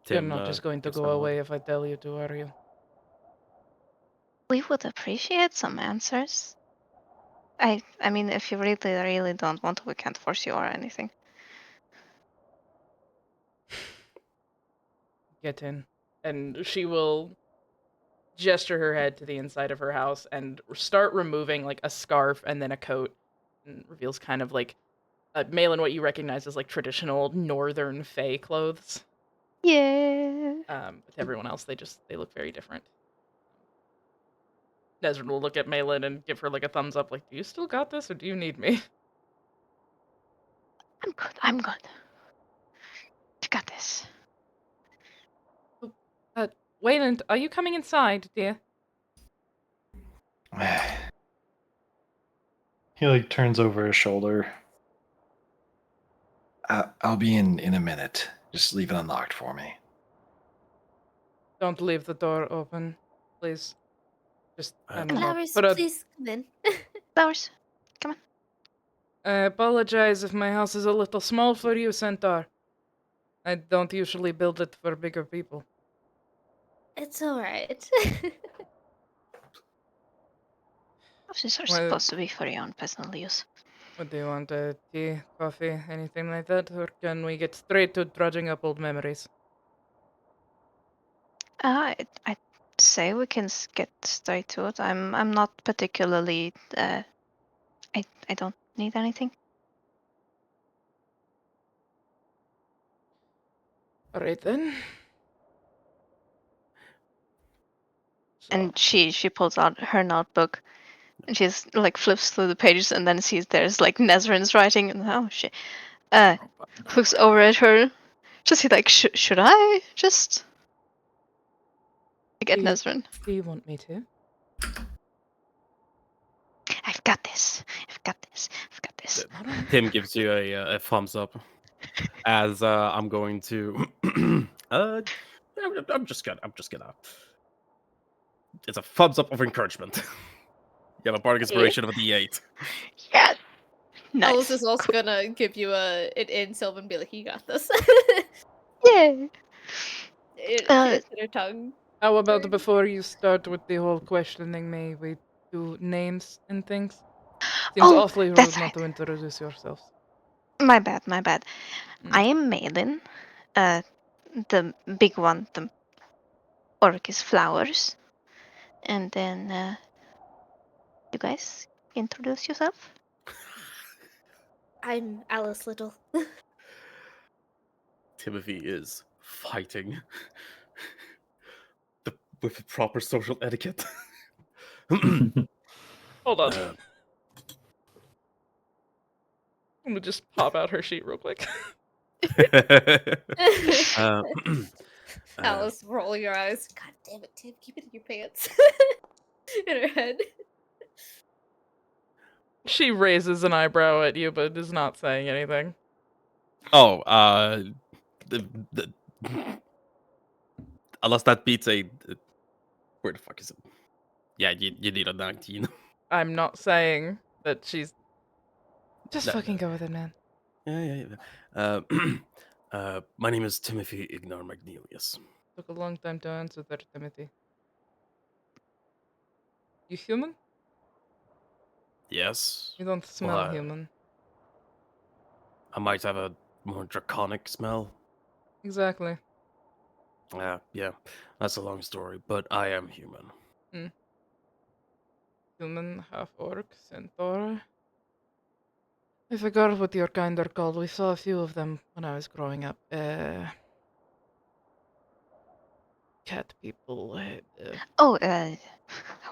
You're Tim, not just going to gives go them a look. away if I tell you to, are you? We would appreciate some answers. I mean, if you really don't want to, we can't force you or anything. Get in. And she will gesture her head to the inside of her house and start removing like a scarf and then a coat, and reveals kind of like Malin, what you recognize as like traditional northern fae clothes. Yeah. But to everyone else, they look very different. Nesrin will look at Malin and give her like a thumbs up, like, do you still got this or do you need me? I'm good. You got this. Wayland, are you coming inside, dear? He like turns over his shoulder. I'll be in a minute. Just leave it unlocked for me. Don't leave the door open, please. Just, I don't know. Flowers, Put a- please come in. Flowers. I apologize if my house is a little small for you, Centaur. I don't usually build it for bigger people. It's alright. These are Well- supposed to be for your own personal use. What do you want? Tea, coffee, anything like that? Or can we get straight to dredging up old memories? I'd say we can get straight to it. I'm not particularly. I don't need anything. Alright then. So, And she pulls out her notebook, and she's like flips through the pages, and then sees there's like Nezrin's writing, and oh shit. Looks over at her. Just see like, should I just get Please. Nezrin? do you want me to? I've got this. I've got this. I've got this. Alright. Tim gives you a thumbs up as I'm going to. I'm just gonna. It's a thumbs up of encouragement. You have a bardic inspiration of a D8. Yes. Alice Nice. is also gonna give you an insult and be like, "You got this." Yay. It's in her tongue. How about Very- before you start with the whole questioning me, we do names and things? Seems Oh, awfully rude that's not right. to introduce yourselves. My bad. My bad. Mm. I am Malin. The big one. The orc is Flowers. And then you guys introduce yourself. I'm Alice Little. Timothy is fighting with proper social etiquette. Hold on. Uh, I'm gonna just pop out her sheet real quick. uh, Alice rolling her eyes. God damn it, Tim! Keep it in your pants. In her head. She raises an eyebrow at you, but is not saying anything. oh, the, unless that beats where the fuck is it? Yeah, you need a 19. I'm not saying that she's. Just No, fucking go with it, man. Yeah. My name is Timothy Ignar Magnelius. Took a long time to answer there, Timothy. You human? Yes. You don't smell Why? human. I might have a more draconic smell. Exactly. Yeah. That's a long story, but I am human. Human, half orc, centaur. I forgot what your kind are called. We saw a few of them when I was growing up. Cat people. Oh, I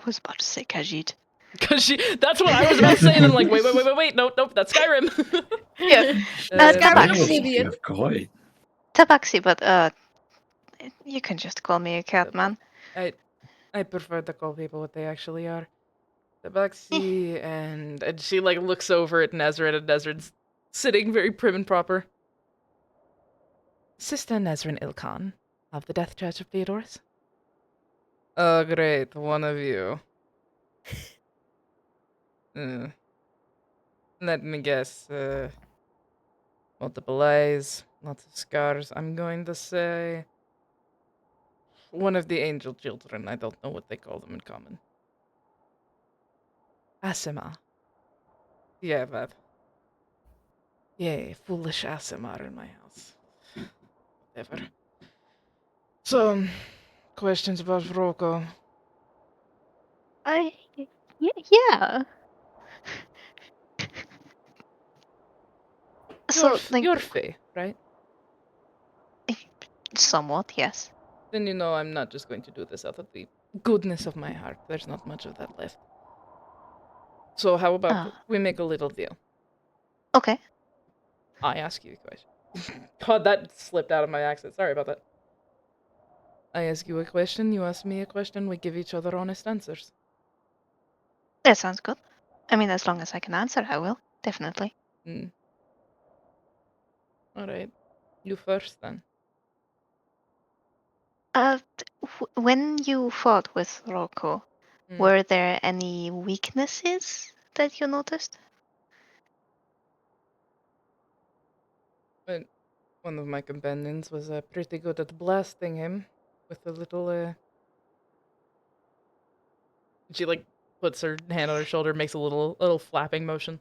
was about to say Khajiit. Cause that's what I was about to say, and I'm like, wait, nope, that's Skyrim. Yeah. Tabaxi. Speaking of Koi, Tabaxi, but you can just call me a cat, man. I prefer to call people what they actually are. Tabaxi, and she like looks over at Nezrin, and Nezrin's sitting very prim and proper. Sister Nezrin Ilkhan of the Death Church of Theodorus. Oh, great, one of you. Let me guess. Multiple eyes, lots of scars. I'm going to say one of the angel children. I don't know what they call them in common. Asima. Yeah, that. Yay, foolish Asimar in my house. Whatever. So, questions about Roko. Yeah. So, like, You're Fae, right? somewhat, yes. Then you know I'm not just going to do this out of the goodness of my heart. There's not much of that left. So how about we make a little deal? Okay. I ask you a question. God, that slipped out of my accent. Sorry about that. I ask you a question, you ask me a question, we give each other honest answers. That sounds good. I mean, as long as I can answer, I will. Definitely. Alright. You first then. When you fought with Roko, Mm. were there any weaknesses that you noticed? One of my companions was pretty good at blasting him with a little, She, like, puts her hand on her shoulder, makes a little flapping motion.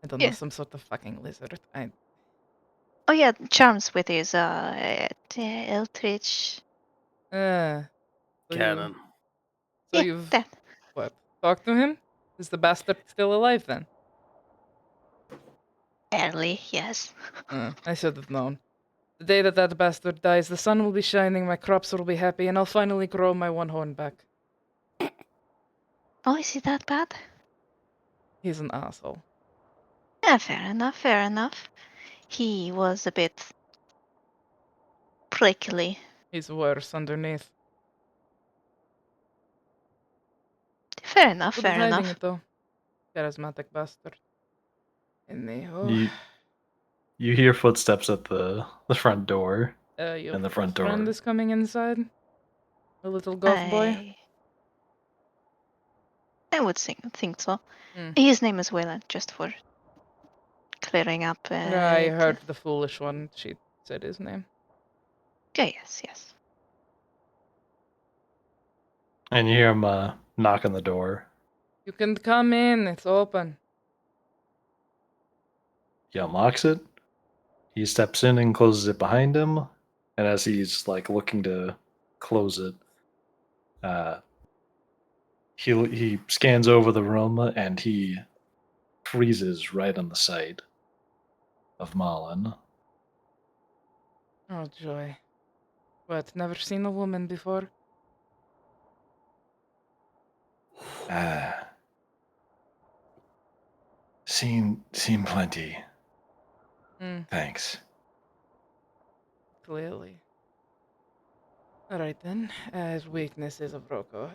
I don't know, Yeah. some sort of fucking lizard. Oh yeah, charms with his Eldritch. So Cannon. So Yeah, you've that. what? Talked to him? Is the bastard still alive then? Barely, yes. I should have known. The day that that bastard dies, the sun will be shining, my crops will be happy, and I'll finally grow my one horn back. Oh, is he that bad? He's an asshole. Yeah, fair enough, fair enough. He was a bit prickly. He's worse underneath. Fair enough, Good at fair hiding enough. it though. Charismatic bastard. Anyhow, You hear footsteps at the front door. your and the front door. friend is coming inside. A little goth boy. I would think so. Hmm. His name is Wayland, just for clearing up. I heard the foolish one. She said his name. Okay, yes. And you hear him knock on the door. You can come in. It's open. He unlocks it. He steps in and closes it behind him. And as he's like looking to close it, he scans over the room and he freezes right on the sight of Malin. Oh joy. What? Never seen a woman before? Seen plenty. Thanks. Clearly. Alright then. As weaknesses of Rocco.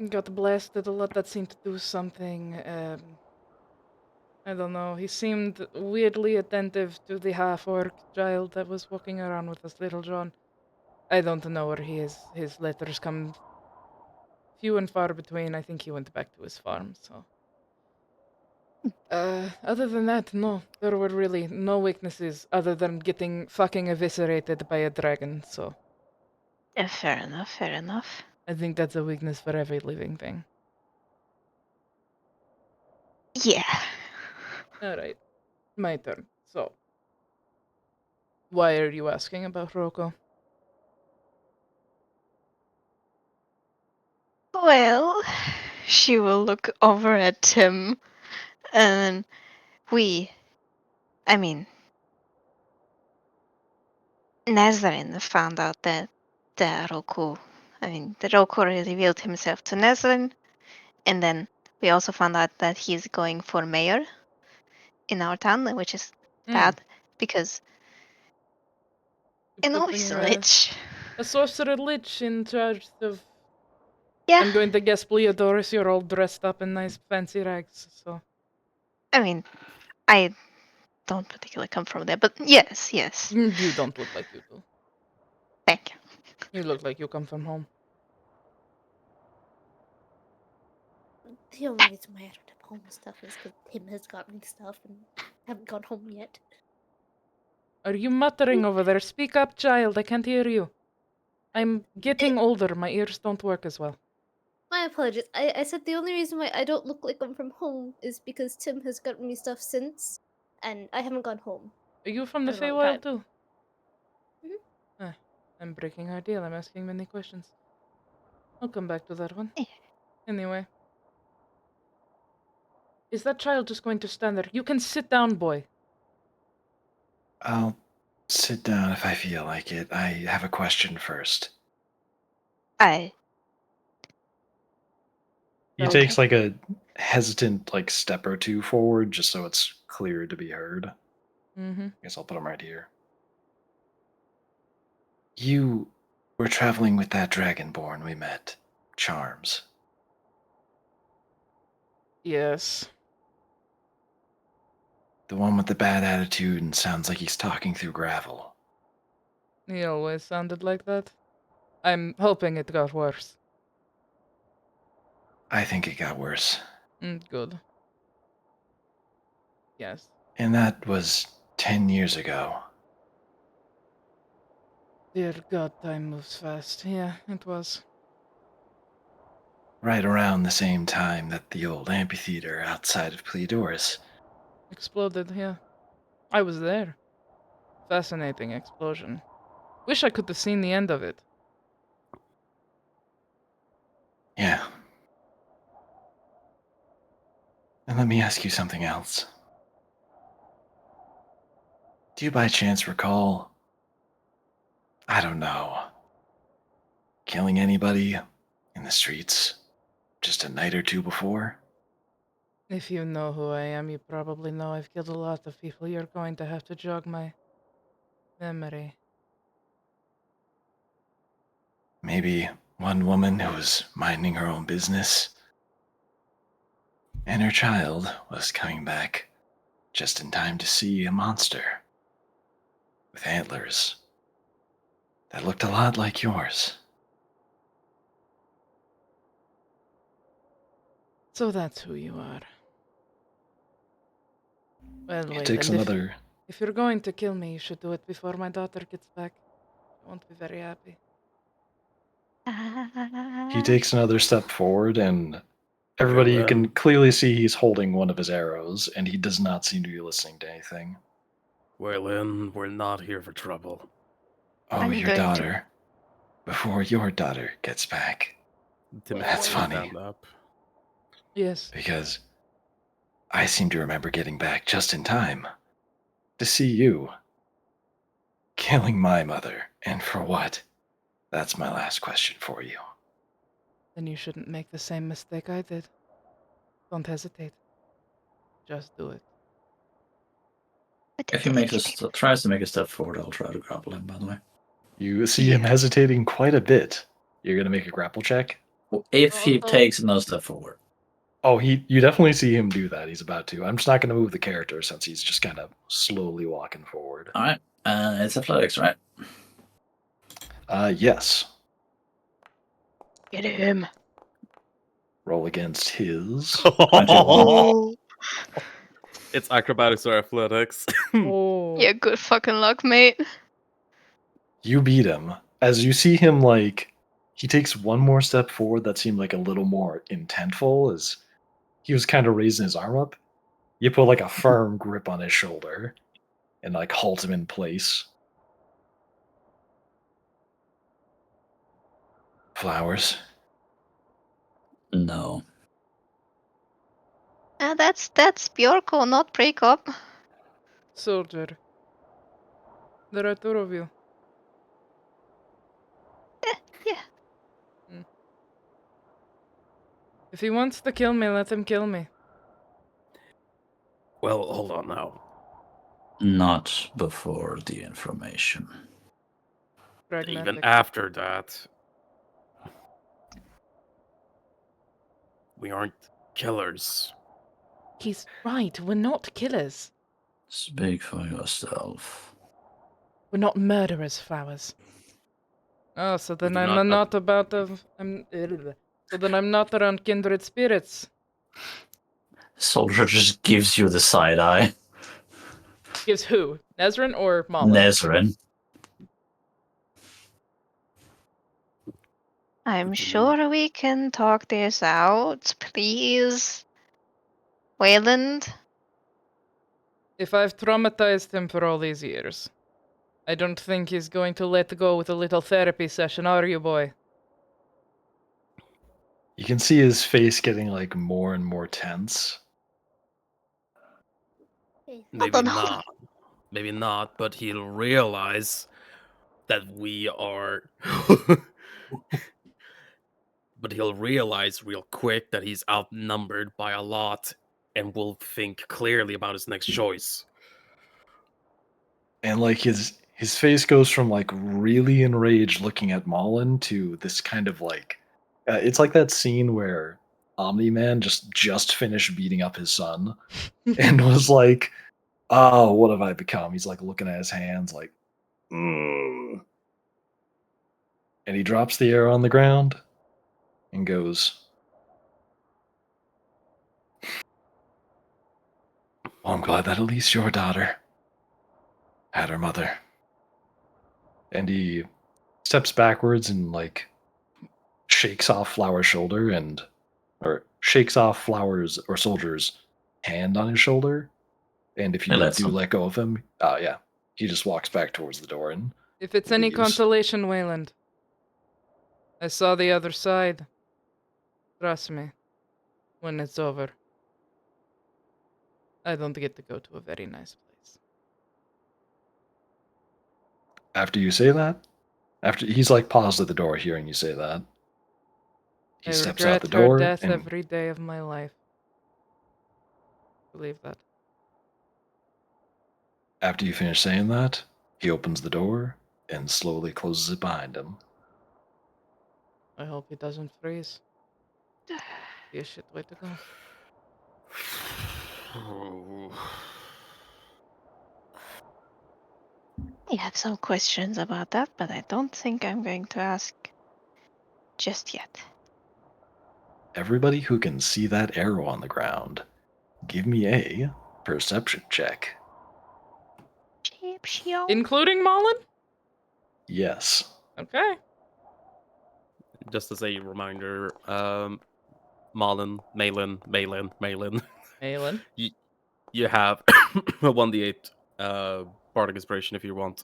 Got blasted a lot. That seemed to do something. I don't know. He seemed weirdly attentive to the half-orc child that was walking around with us, Little John. I don't know where he is. His letters come few and far between. I think he went back to his farm, so. Other than that, no. There were really no weaknesses other than getting fucking eviscerated by a dragon, so. Fair enough. I think that's a weakness for every living thing. Yeah. Alright. My turn. So. Why are you asking about Rocco? Well, she will look over at Tim, and Nazarene found out that the Roku revealed himself to Nazarene, and then we also found out that he's going for mayor in our town, which is bad because he's Putting rich. a sorcerer lich in charge of. Yeah, I'm going to guess Pleodoris, you're all dressed up in nice fancy rags, so. I don't particularly come from there, but yes. You don't look like you do. Thank you. You look like you come from home. The only reason why I don't have home stuff is because Tim has got me stuff and I haven't gone home yet. Are you muttering over there? Speak up, child. I can't hear you. I'm getting older. My ears don't work as well. My apologies. I said the only reason why I don't look like I'm from home is because Tim has gotten me stuff since, and I haven't gone home. Are you from the In a long Feywild time. too? I'm breaking our deal. I'm asking many questions. I'll come back to that one. Anyway. Is that child just going to stand there? You can sit down, boy. I'll sit down if I feel like it. I have a question first. He takes like a hesitant like step or two forward just so it's clear to be heard. Mm-hmm. I guess I'll put him right here. You were traveling with that dragonborn we met, Charms. Yes. The one with the bad attitude and sounds like he's talking through gravel. He always sounded like that. I'm hoping it got worse. I think it got worse. Good. Yes. And that was 10 years ago. Dear God, time moves fast. Yeah, it was. right around the same time that the old amphitheater outside of Pleodorus. Exploded, yeah. I was there. Fascinating explosion. Wish I could have seen the end of it. Yeah. And let me ask you something else. Do you by chance recall, I don't know, killing anybody in the streets just a night or two before? If you know who I am, you probably know I've killed a lot of people. You're going to have to jog my memory. Maybe one woman who was minding her own business, and her child was coming back just in time to see a monster with antlers that looked a lot like yours. So that's who you are. Well, He wait, takes and another. if you're going to kill me, you should do it before my daughter gets back. She won't be very happy. He takes another step forward, and everybody, you Well, can clearly see he's holding one of his arrows, and he does not seem to be listening to anything. Well, then, we're not here for trouble. Oh, I'm your going to- daughter. Before your daughter gets back. Timothy That's will funny. stand up. Yes. Because I seem to remember getting back just in time to see you killing my mother. And for what? That's my last question for you. Then you shouldn't make the same mistake I did. Don't hesitate. Just do it. If he tries to make a step forward, I'll try to grapple him, by the way. You see him hesitating quite a bit. You're going to make a grapple check? Well, if he Also- takes another step forward. Oh, you definitely see him do that. He's about to. I'm just not going to move the character since he's just kind of slowly walking forward. Alright. It's athletics, right? Yes. Get him. Roll against his. 21. Oh, It's acrobatics or athletics. Oh. yeah, good fucking luck, mate. You beat him. As you see him, like, he takes one more step forward that seemed like a little more intentful as he was kind of raising his arm up. You put, like, a firm grip on his shoulder and, like, halt him in place. Flowers. No. That's Bjorko, not breakup. Soldier. There are two of you. Yeah. If he wants to kill me, let him kill me. Well, hold on now. Not before the information. Pragmatic. Even after that, we aren't killers. He's right. We're not killers. Speak for yourself. We're not murderers, Flowers. Oh, so then do I'm not- not about to. So then I'm not around kindred spirits. Soldier just gives you the side eye. Gives who? Nezrin or Mala? Nezrin. I'm What do you sure we can talk this out, please. Wayland? If I've traumatized him for all these years, I don't think he's going to let go with a little therapy session, are you, boy? You can see his face getting, like, more and more tense. Maybe on. not. Maybe not, but he'll realize that we are. But he'll realize real quick that he's outnumbered by a lot and will think clearly about his next choice. And, like, his face goes from, like, really enraged looking at Mullen to this kind of, like... it's like that scene where Omni-Man just finished beating up his son and was like, oh, what have I become? He's, like, looking at his hands like, mm. And he drops the arrow on the ground and goes, well, I'm glad that at least your daughter had her mother. And he steps backwards and, like, shakes off Flower's shoulder and or shakes off Flowers or Soldier's hand on his shoulder. And if Hey, you that's do some- let go of him, yeah, he just walks back towards the door and If it's any leaves. consolation, Wayland, I saw the other side. Trust me, when it's over, I don't get to go to a very nice place. After you say that, after he's like paused at the door hearing you say that. He I steps out the regret her door death and every day of my life. Believe that. after you finish saying that, he opens the door and slowly closes it behind him. I hope he doesn't freeze. Be a shit way to go. I have some questions about that, but I don't think I'm going to ask just yet. Everybody who can see that arrow on the ground, give me a perception check. Cheap show. Including Mullen? Yes. Okay. Just as a reminder, Malin, Malin, Malin. you have a 1d8 bardic inspiration if you want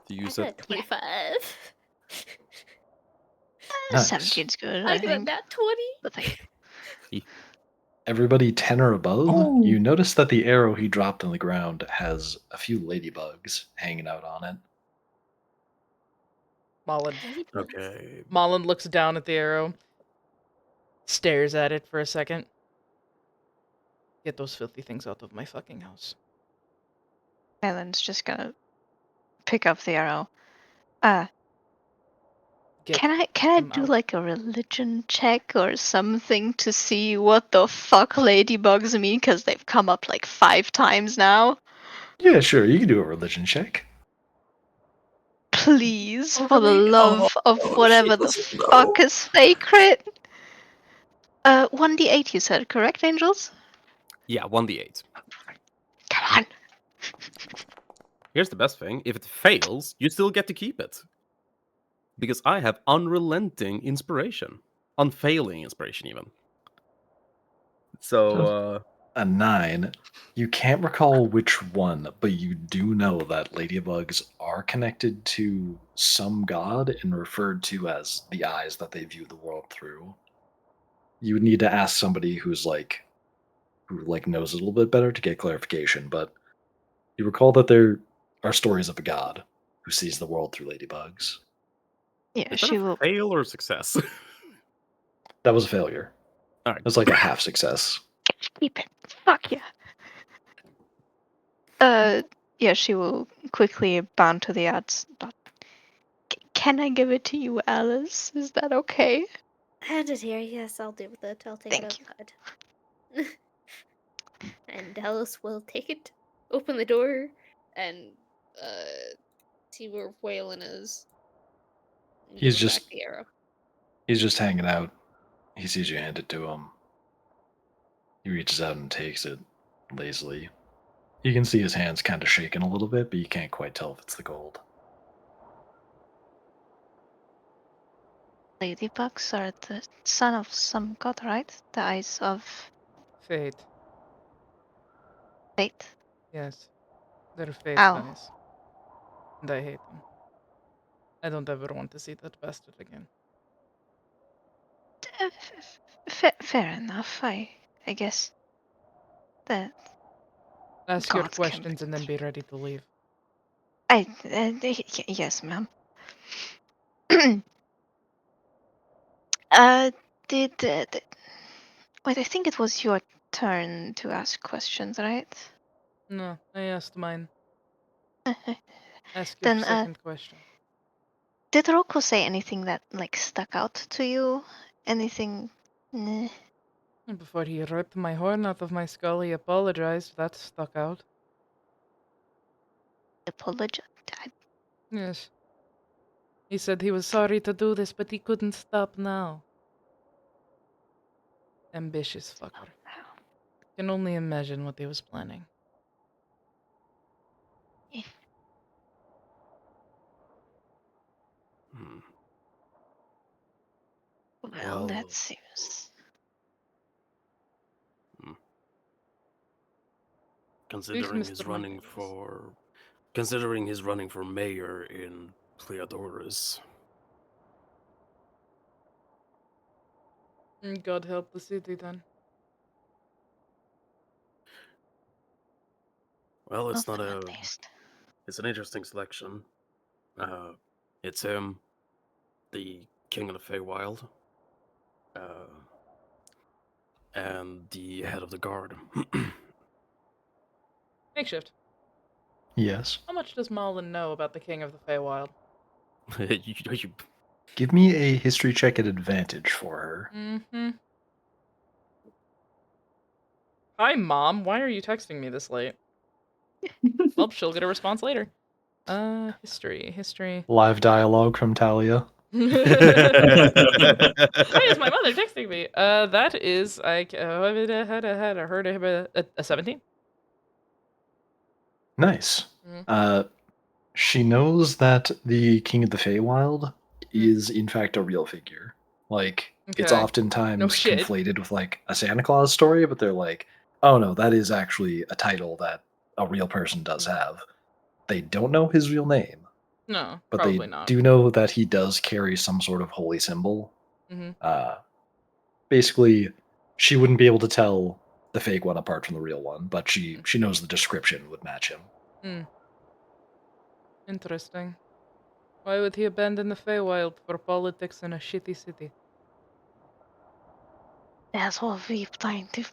to I use got a it. 25. Nice. 17's good, I I got a think. nat 20. But thank you. Everybody 10 or above, Oh. you notice that the arrow he dropped on the ground has a few ladybugs hanging out on it. Mullen. Okay. Mullen looks down at the arrow, stares at it for a second. Get those filthy things out of my fucking house. Alan's just gonna pick up the arrow. Get Can I them do out. like a religion check or something to see what the fuck ladybugs mean? Because they've come up like 5 times now. Yeah, sure, you can do a religion check. Please, Oh, for the really? love of Oh, whatever she the doesn't know. fuck is sacred. 1d8 you said, correct, angels? Yeah, 1d8. Come on. Here's the best thing. If it fails, you still get to keep it. Because I have unrelenting inspiration. Unfailing inspiration, even. So, A 9. You can't recall which one, but you do know that ladybugs are connected to some god and referred to as the eyes that they view the world through. You would need to ask somebody who knows a little bit better to get clarification, but you recall that there are stories of a god who sees the world through ladybugs. Yeah, is that she a will fail or a success? That was a failure. Alright. It was like a half success. keep it. Fuck yeah. Yeah, she will quickly bound to the odds. Can I give it to you, Alice? Is that okay? Hand it here. Yes, I'll do with it. I'll take Thank it outside. And Dallas will take it, open the door, and see where Waylon is. And give He's him back just the arrow. he's just hanging out. He sees you hand it to him. He reaches out and takes it lazily. You can see his hands kind of shaking a little bit, but you can't quite tell if it's the gold. Ladybugs are the son of some god, right? The eyes of Fate. fate. Yes. They're fate Ow. eyes. And I hate them. I don't ever want to see that bastard again. Fair enough. I guess that Ask your gods can. questions and then be ready to leave. Yes, ma'am. uh, wait, I think it was your turn to ask questions, right? No, I asked mine. Ask your Then, second question. did Rocco say anything that like stuck out to you? Anything? Nah. And before he ripped my horn out of my skull, he apologized. That stuck out. Apologize. Yes. He said he was sorry to do this, but he couldn't stop now. Ambitious fucker. Can only imagine what he was planning. Hmm. Well, Well- that seems considering his Mr. running Michaels. for considering his running for mayor in Cleodoris. God help the city then. Well, it's not Hopefully a. at least. It's an interesting selection. It's him, the king of the Feywild, and the head of the guard. Makeshift. Yes. How much does Malin know about the King of the Feywild? you, Give me a history check at advantage for her. Mm-hmm. Hi, Mom. Why are you texting me this late? Well, she'll get a response later. History. Live dialogue from Talia. Why is my mother texting me? That is like I heard a 17. Nice. Mm. She knows that the King of the Feywild Mm. is in fact a real figure. Like it's Okay. oftentimes No shit. conflated with like a Santa Claus story, but they're like, oh no, that is actually a title that a real person does have. They don't know his real name, No, but probably they not. do know that he does carry some sort of holy symbol. Mm-hmm. Basically, she wouldn't be able to tell the fake one apart from the real one, but she knows the description would match him. Interesting. Why would he abandon the Feywild for politics in a shitty city? That's what we've trying to.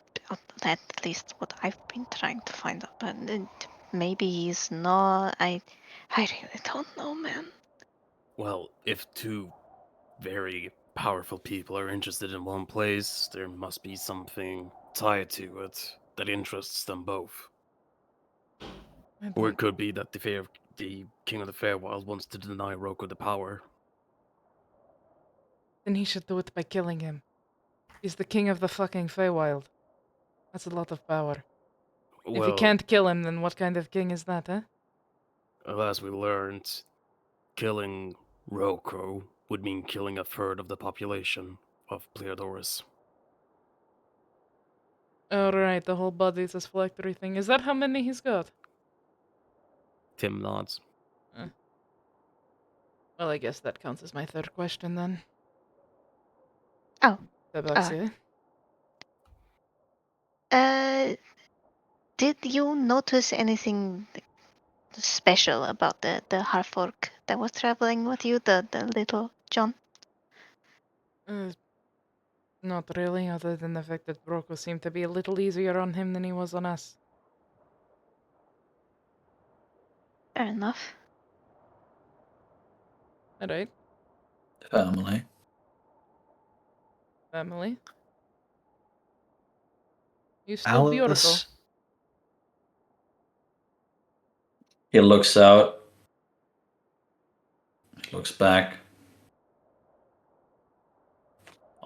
At least what I've been trying to find out. But maybe he's not. I really don't know, man. Well, if two very powerful people are interested in one place, there must be something tied to it that interests them both. Or it could be that the king of the Feywild wants to deny Roku the power. Then he should do it by killing him. He's the king of the fucking Feywild. That's a lot of power. If you Well, can't kill him, then what kind of king is that, huh? as we learned, killing Roku would mean killing a third of the population of Pleodoris. Alright, the whole bodies as phylactery thing. Is that how many he's got? Tim nods. Well, I guess that counts as my third question then. Oh. Tabaxi. Did you notice anything special about the half-orc that was traveling with you, the little John? Not really, other than the fact that Broko seemed to be a little easier on him than he was on us. Fair enough. Alright, Family. family. You still beautiful. Alice, He looks out. He looks back.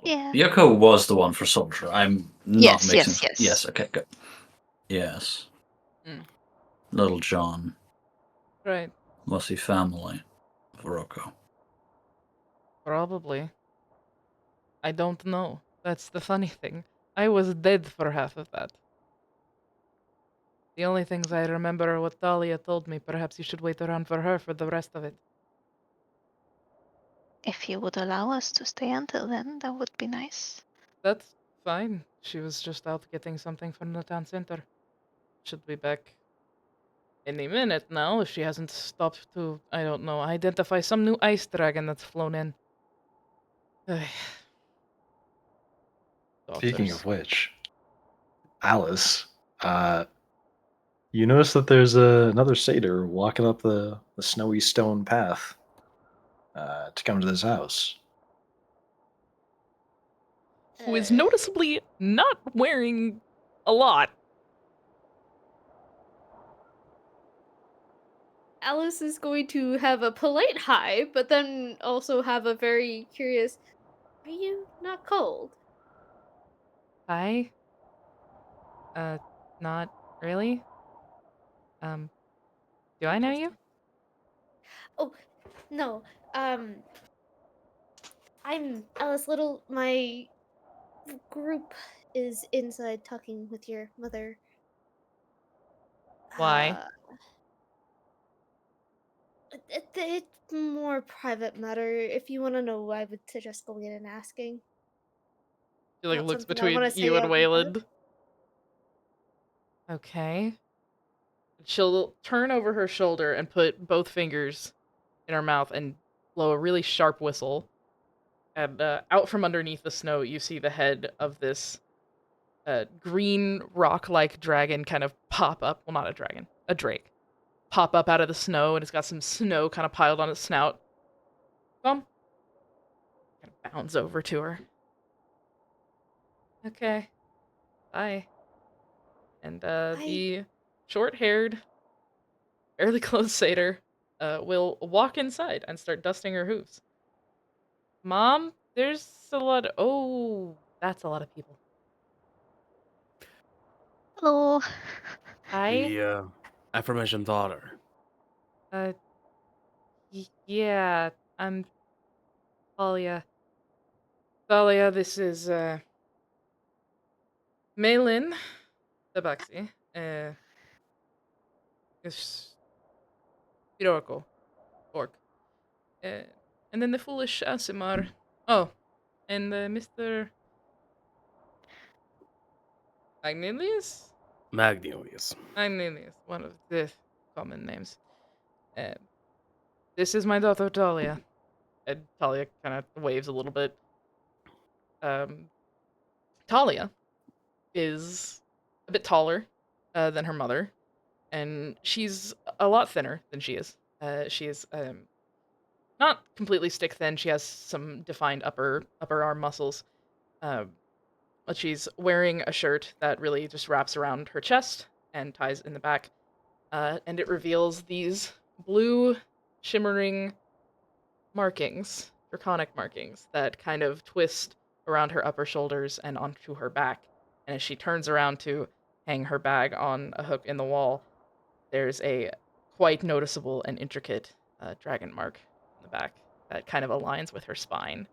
Yeah. Yoko was the one for Soldier. I'm not Yes, mixing. yes. Yes, okay, good. Yes. Mm. Little John. Right, Was he family of Rocco? probably. I don't know. That's the funny thing. I was dead for half of that. The only things I remember are what Talia told me. Perhaps you should wait around for her for the rest of it. If you would allow us to stay until then, that would be nice. That's fine. She was just out getting something from the town center. Should be back any minute now if she hasn't stopped to, I don't know, identify some new ice dragon that's flown in. speaking Daughters. of which, Alice, you notice that there's another satyr walking up the snowy stone path to come to this house. Who is noticeably not wearing a lot. Alice is going to have a polite hi, but then also have a very curious, are you not cold? Hi? Not really? Do I know you? Oh, no. I'm Alice Little. My group is inside talking with your mother. Why? It's more private matter. If you want to know, I would suggest going in and asking. She like Not looks something I want between to you say and out loud. Wayland. Okay. She'll turn over her shoulder and put both fingers in her mouth and blow a really sharp whistle. And out from underneath the snow, you see the head of this green rock-like dragon kind of pop up. Well, not a dragon, a drake. Pop up out of the snow, and it's got some snow kind of piled on its snout. Boom. Kind of bounds over to her. Okay. Bye. And the short-haired, fairly clothed satyr will walk inside and start dusting her hooves. Mom, there's a lot. Oh, that's a lot of people. Hello. Hi. The aforementioned daughter. Uh, yeah, I'm Thalia. Thalia, this is Malin Tabaxi. Is Hiroko, orc. And then the foolish Asimar. Oh, and Mr. Magnilius? Magnolius. Magnilius, one of the common names. Uh, this is my daughter Talia. And Talia kind of waves a little bit. Talia is a bit taller than her mother, and she's a lot thinner than she is. She is not completely stick thin. She has some defined upper arm muscles. Um, but she's wearing a shirt that really just wraps around her chest and ties in the back, and it reveals these blue, shimmering markings, draconic markings that kind of twist around her upper shoulders and onto her back. And as she turns around to hang her bag on a hook in the wall, there's a quite noticeable and intricate dragon mark in the back that kind of aligns with her spine.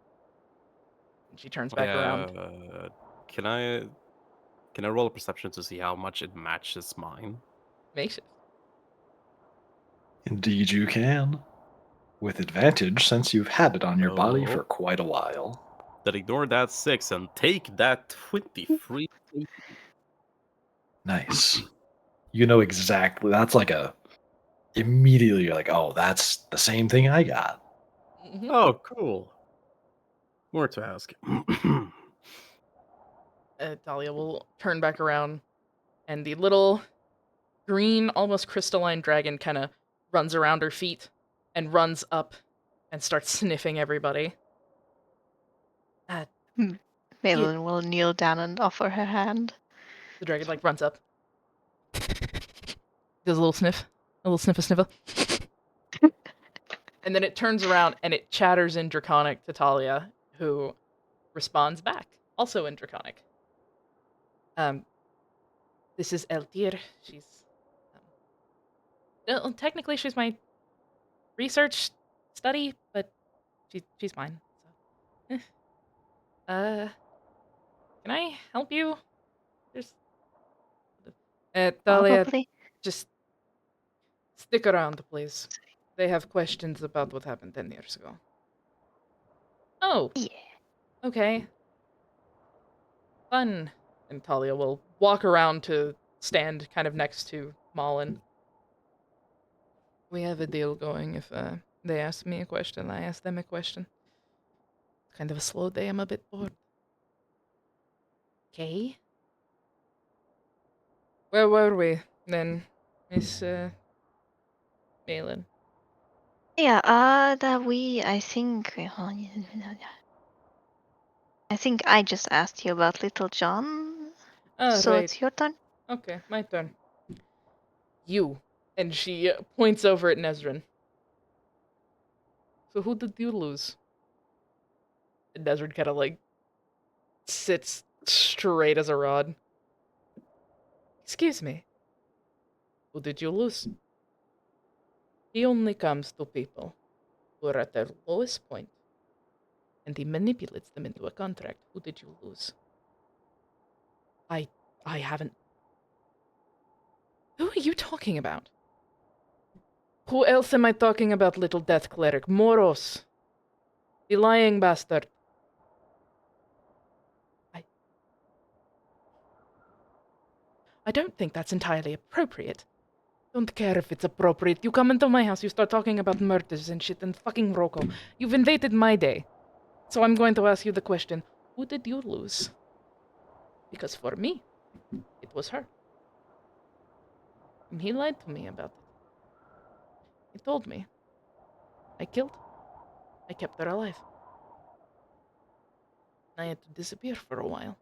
And she turns back around. Can I roll a perception to see how much it matches mine? Makes it. Indeed, you can. With advantage, since you've had it on your body for Oh. quite a while. Then ignore that 6 and take that 23. Nice. You know exactly. That's like a. Immediately, you're like, oh, that's the same thing I got. Mm-hmm. Oh, cool. More to ask. Talia will turn back around, and the little green, almost crystalline dragon kind of runs around her feet and runs up and starts sniffing everybody. Malin will kneel down and offer her hand. The dragon like runs up, does a little sniff, a little sniffer, and then it turns around and it chatters in Draconic to Talia, who responds back, also in Draconic. This is Eltir. She's technically she's my research study, but she's mine. So. Can I help you? There's Talia, Probably. just stick around, please. They have questions about what happened 10 years ago. Oh, Yeah. okay. Fun. And Talia will walk around to stand kind of next to Malin. We have a deal going. If they ask me a question, I ask them a question. It's kind of a slow day. I'm a bit bored. Okay. Where were we then, Miss Malin? Yeah, I think I just asked you about Little John. Oh, So right. it's your turn. Okay, my turn. You. And she points over at Nezrin. So who did you lose? And Nezrin kind of like sits straight as a rod. Excuse me. Who did you lose? He only comes to people who are at their lowest point, and he manipulates them into a contract. Who did you lose? I haven't. Who are you talking about? Who else am I talking about, little death cleric? Moros. The lying bastard. I don't think that's entirely appropriate. Don't care if it's appropriate. You come into my house, you start talking about murders and shit and fucking Rocco. You've invaded my day. So I'm going to ask you the question, who did you lose? Because for me, it was her. And he lied to me about it. He told me. I killed. I kept her alive. I had to disappear for a while.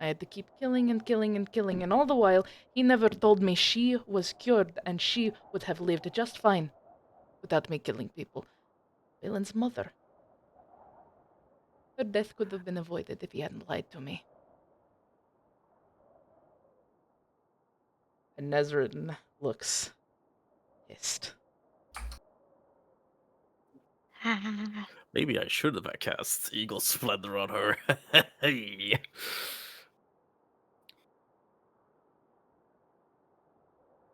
I had to keep killing and killing and killing, and all the while, he never told me she was cured and she would have lived just fine without me killing people. Valen's mother. Her death could have been avoided if he hadn't lied to me. And Nezrin looks pissed. Maybe I should have cast Eagle Splendor on her. Hey.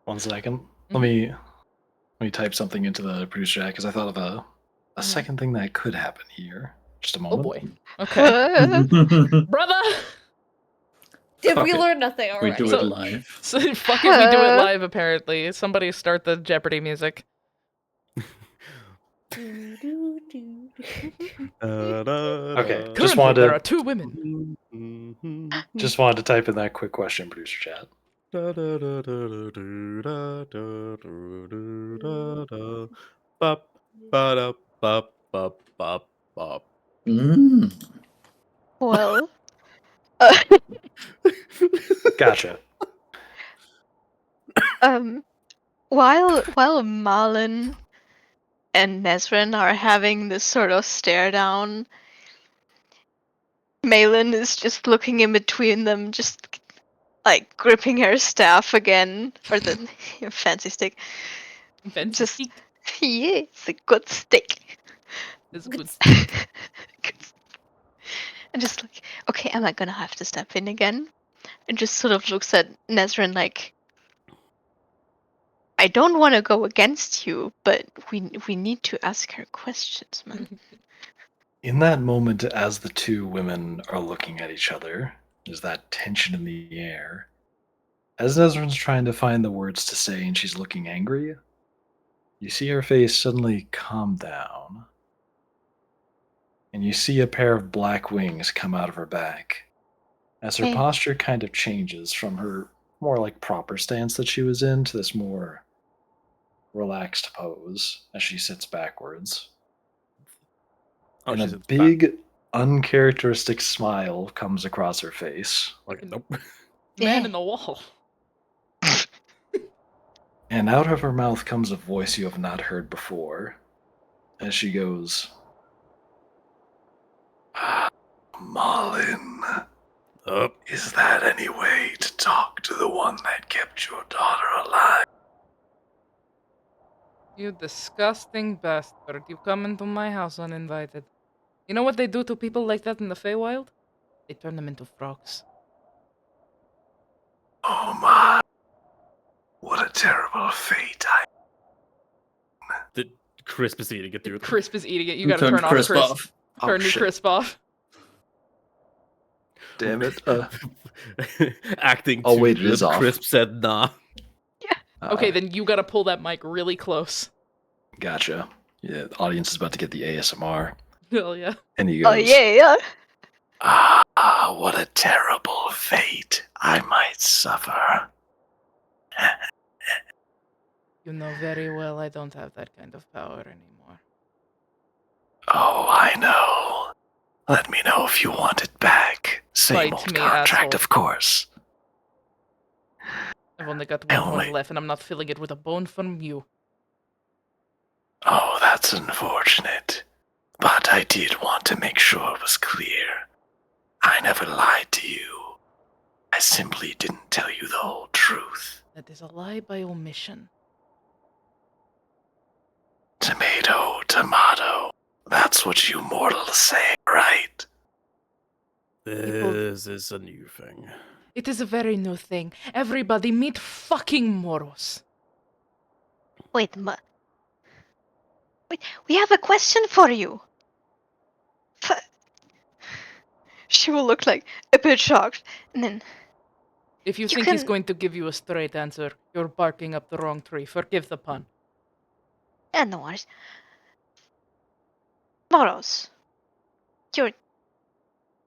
One second. Mhm. Let me type something into the producer chat because I thought of a Mhm. second thing that could happen here. Just a Oh moment. boy. Okay. Brother! Did Fuck we it. learn nothing We already? do So- it live. So fuck it, we do it live apparently. Somebody start the Jeopardy music. Okay, Currently, just wanted there to are two women. just wanted to type in that quick question, producer chat. Bop, ba-da, bop, bop, bop, bop. Mm. Well, Gotcha. while Marlin and Nezrin are having this sort of stare down, Malin is just looking in between them, just like gripping her staff again, or the fancy stick. Fancy Just stick. yeah, it's a good stick. It's good. And just like, okay, am I gonna have to step in again? And just sort of looks at Nezrin like, I don't want to go against you, but we need to ask her questions, man. In that moment, as the two women are looking at each other, there's that tension in the air. As Nezrin's trying to find the words to say and she's looking angry, you see her face suddenly calm down. And you see a pair of black wings come out of her back. As her Hey. posture kind of changes from her more like proper stance that she was in to this more relaxed pose as she sits backwards. Oh, And she's a at the back. big, uncharacteristic smile comes across her face. Like, nope. Man Yeah. in the wall. And out of her mouth comes a voice you have not heard before as she goes, Malin, Up. is that any way to talk to the one that kept your daughter alive? You disgusting bastard. You come into my house uninvited. You know what they do to people like that in the Feywild? They turn them into frogs. Oh my, what a terrible fate. The crisp is eating it, dude. Crisp is eating it. You Who gotta turned turn off Crisp Crisp. off? Turn me Crisp off. Damn it. Acting Oh, too wait, it good. is off. Crisp said nah. Okay, then you gotta pull that mic really close. Gotcha. Yeah, the audience is about to get the ASMR. Hell yeah. And he goes, Oh yeah. Ah, what a terrible fate I might suffer. You know very well I don't have that kind of power anymore. Oh, I know. Let me know if you want it back. Same Bite old me, contract, asshole. of course. I've only got I one horn only- left and I'm not filling it with a bone from you. Oh, that's unfortunate. But I did want to make sure it was clear. I never lied to you. I simply didn't tell you the whole truth. That is a lie by omission. Tomato, tomato. That's what you mortals say, right? This is a new thing. It is a very new thing. Everybody meet fucking Moros. Wait, wait, we have a question for you. She will look like a bit shocked, and then If you You think he's can- going to give you a straight answer, you're barking up the wrong tree. Forgive the pun. no worries. Moros, you're.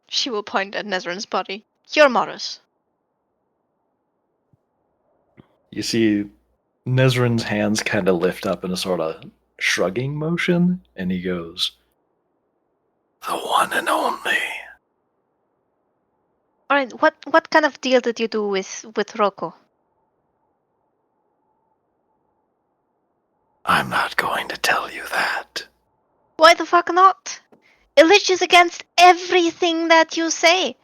She will point at Nezran's body. You're Moros. You see Nezran's hands kind of lift up in a sort of shrugging motion, and he goes, "The one and only." All right, what kind of deal did you do with Rocco? I'm not going to tell you that. Why the fuck not? Illich is against everything that you say.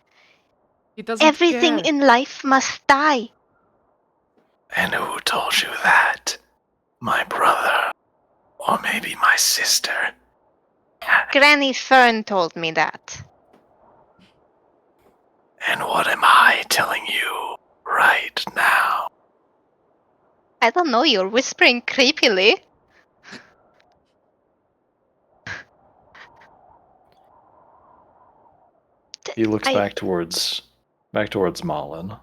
He doesn't Everything care. in life must die. And who told you that? My brother. Or maybe my sister. Granny Fern told me that. And what am I telling you right now? I don't know, you're whispering creepily. He looks I- back towards Malin.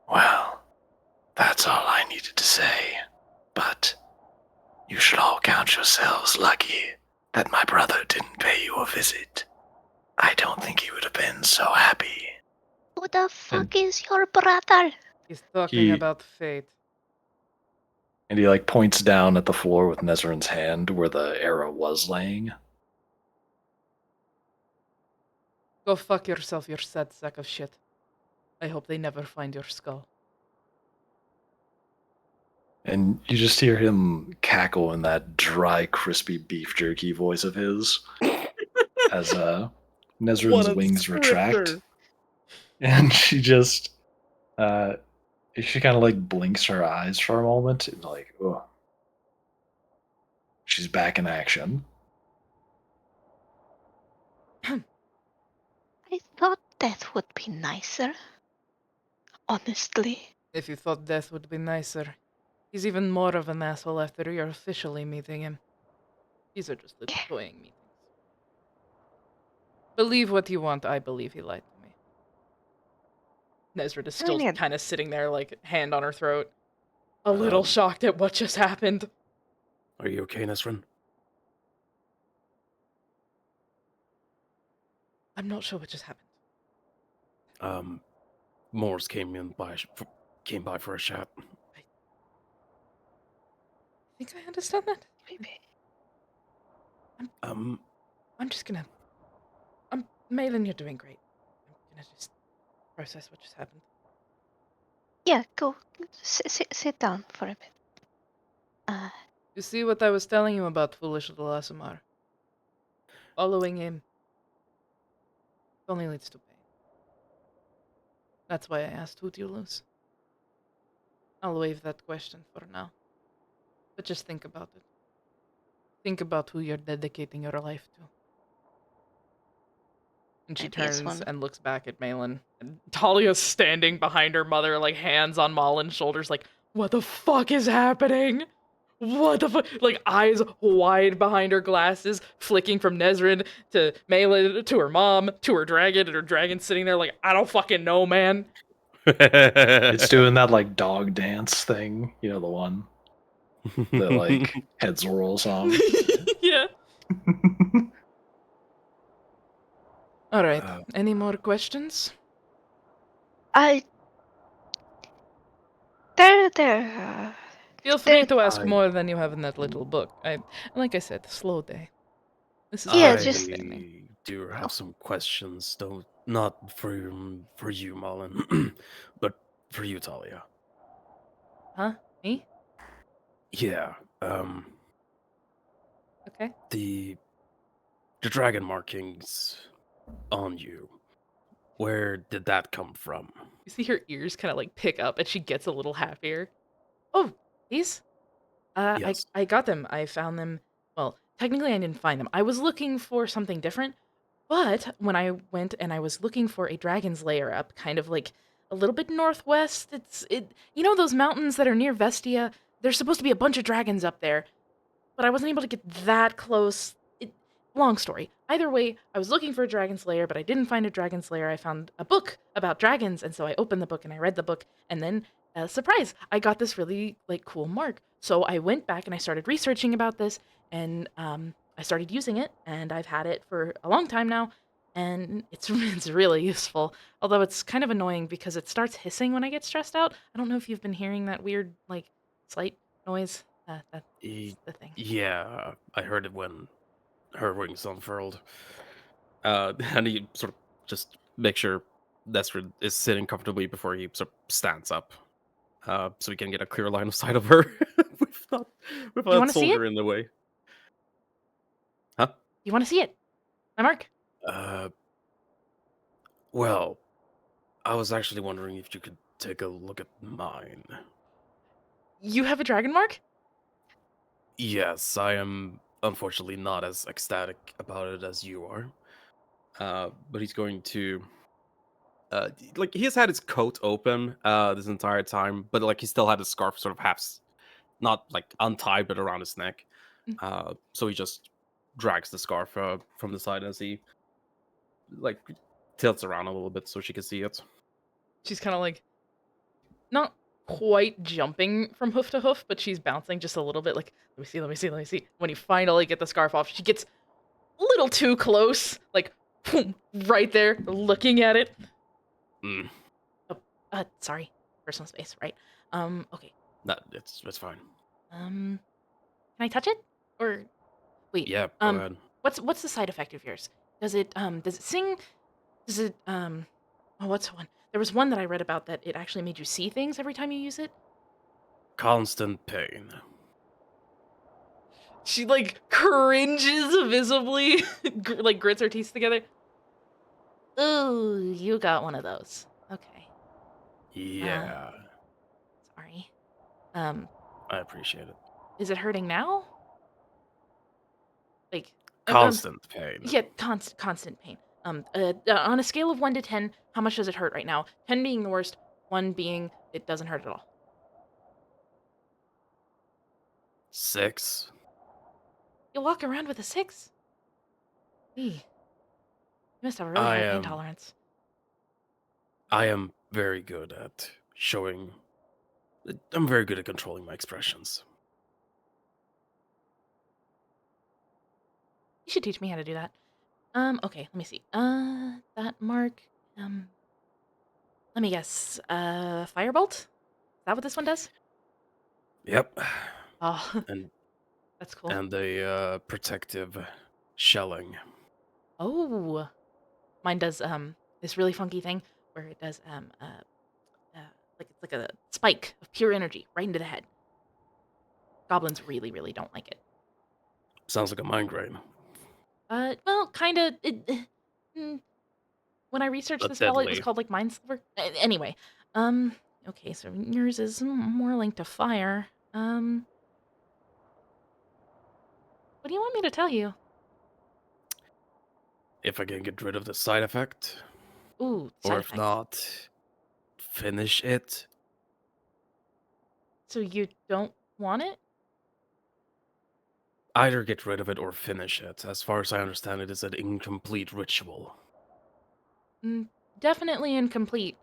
Well, that's all I needed to say. But you should all count yourselves lucky that my brother didn't pay you a visit. I don't think he would have been so happy. Who the fuck is your brother? He's talking He- about fate. And he points down at the floor with Nezran's hand where the arrow was laying. Go fuck yourself, you sad sack of shit. I hope they never find your skull. And you just hear him cackle in that dry, crispy beef jerky voice of his as Nezran's wings retract. And she just she kind of blinks her eyes for a moment and oh. She's back in action. I thought death would be nicer. Honestly. If you thought death would be nicer, he's even more of an asshole after you're officially meeting him. These are just little toying meetings. Believe what you want, I believe he lied to me. Nezra is still Really? kind of sitting there, hand on her throat. A little shocked at what just happened. Are you okay, Nesrin? I'm not sure what just happened. Morse came by for a chat. I think I understand that. Maybe. I'm just gonna... Malin, you're doing great. I'm gonna just process what just happened. Yeah, go. Sit down for a bit. You see what I was telling you about foolish little Asimar? Following him only leads to pain. That's why I asked, who do you lose? I'll waive that question for now. But just think about it. Think about who you're dedicating your life to. And she Maybe it's turns one. and looks back at Malin. And Talia's standing behind her mother, hands on Malin's shoulders, what the fuck is happening? What the fuck? Eyes wide behind her glasses, flicking from Nezrin to Malin to her mom to her dragon, and her dragon sitting there I don't fucking know, man. It's doing that dog dance thing, the one, the heads roll song. Yeah. All right. Uh, Any more questions? There. Feel free there- to ask I- more than you have in that little book. Like I said, slow day. This is Yeah, my just- understanding. I do have some questions, though not for you, Malin, but for you, Talia. Huh? Me? Yeah. Okay. The dragon markings on you. Where did that come from? You see her ears kind of pick up, and she gets a little happier. Oh, these? Yes. I got them. I found them. Well, technically, I didn't find them. I was looking for something different, But when I went and I was looking for a dragon's lair up kind of like a little bit northwest, you know those mountains that are near Vestia? There's supposed to be a bunch of dragons up there, but I wasn't able to get that close. Long story. Either way, I was looking for a dragon's lair, but I didn't find a dragon's lair. I found a book about dragons, and so I opened the book and I read the book, and then surprise, I got this really like cool mark. So I went back and I started researching about this, and I started using it, and I've had it for a long time now, and it's it's really useful. Although it's kind of annoying because it starts hissing when I get stressed out. I don't know if you've been hearing that weird like slight noise. That's the thing. Yeah, I heard it when her wings unfurled. And he sort of just make sure Desred is sitting comfortably before he sort of stands up, so we can get a clear line of sight of her with not with You that want to see it? soldier in the way. Huh? You want to see it? My mark. Uh, well, I was actually wondering if you could take a look at mine. You have a dragon mark? Yes, I am unfortunately not as ecstatic about it as you are. But he's going to like he has had his coat open this entire time, but like he still had his scarf sort of not like untied but around his neck. So he just drags the scarf from the side as he like tilts around a little bit so she can see it. She's kind of like not quite jumping from hoof to hoof, but she's bouncing just a little bit. Like, let me see, let me see, let me see. When you finally get the scarf off, she gets a little too close, like boom, right there, looking at it. Mm, Oh, sorry, personal space, right? Okay. it's fine. Can I touch it? Or wait, Yeah, go ahead. what's the side effect of yours? Does it sing? Does it oh, what's one? There was one that I read about that it actually made you see things every time you use it. Constant pain. She like cringes visibly, like grits her teeth together. Ooh, you got one of those. Okay. Yeah, Sorry. Um, I appreciate it. is it hurting now? Like, Constant pain. yeah, constant pain. On a scale of 1 to 10, how much does it hurt right now? 10 being the worst, 1 being it doesn't hurt at all. 6. You walk around with a 6? Eee. You must have a really I high pain am tolerance. I am very good at showing. I'm very good at controlling my expressions. You should teach me how to do that. Okay, let me see. That mark, let me guess. Firebolt? Is that what this one does? Yep. Oh, And that's cool. and a protective shelling. Oh, mine does this really funky thing where it does like it's like a spike of pure energy right into the head. Goblins really, really don't like it. Sounds like a migraine. Well, kind of. When I researched But the spell, it was deadly. called like Mind Sliver. Anyway, okay, so yours is more linked to fire. What do you want me to tell you? If I can get rid of the side effect, Ooh, or side if effect. not, finish it. So you don't want it? Either get rid of it or finish it. As far as I understand, it is an incomplete ritual. Definitely incomplete.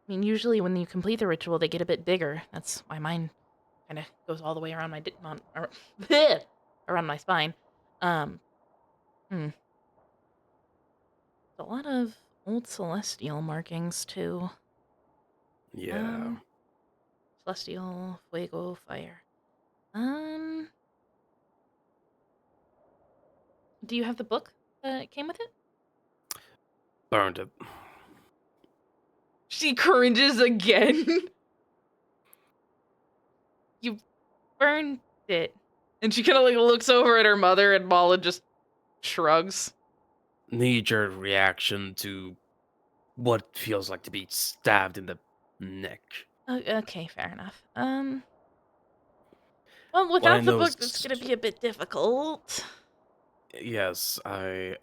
I mean, usually when you complete the ritual, they get a bit bigger. That's why mine kind of goes all the way around my around my spine. Um, hmm. A lot of old celestial markings too. Yeah. Celestial, fuego, fire. Do you have the book that came with it? Burned it. She cringes again. You burned it. And she kind of like looks over at her mother, and Mala just shrugs. Knee-jerk reaction to what feels like to be stabbed in the neck. Okay, fair enough. Well, What I without the know book, is, it's gonna be a bit difficult. yes, I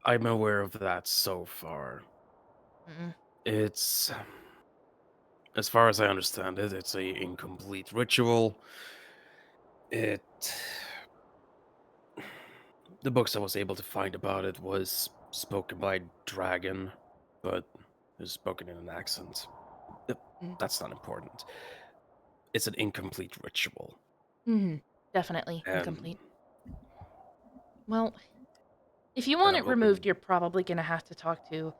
I'm aware of that so far. Mm. It's, as far as I understand it, it's a incomplete ritual. It, the books I was able to find about it was spoken by dragon, but it was spoken in an accent. Uh, Mm. That's not important. It's an incomplete ritual, Definitely and incomplete. Well, if you and want I'm it removed, hoping. you're probably gonna have to talk to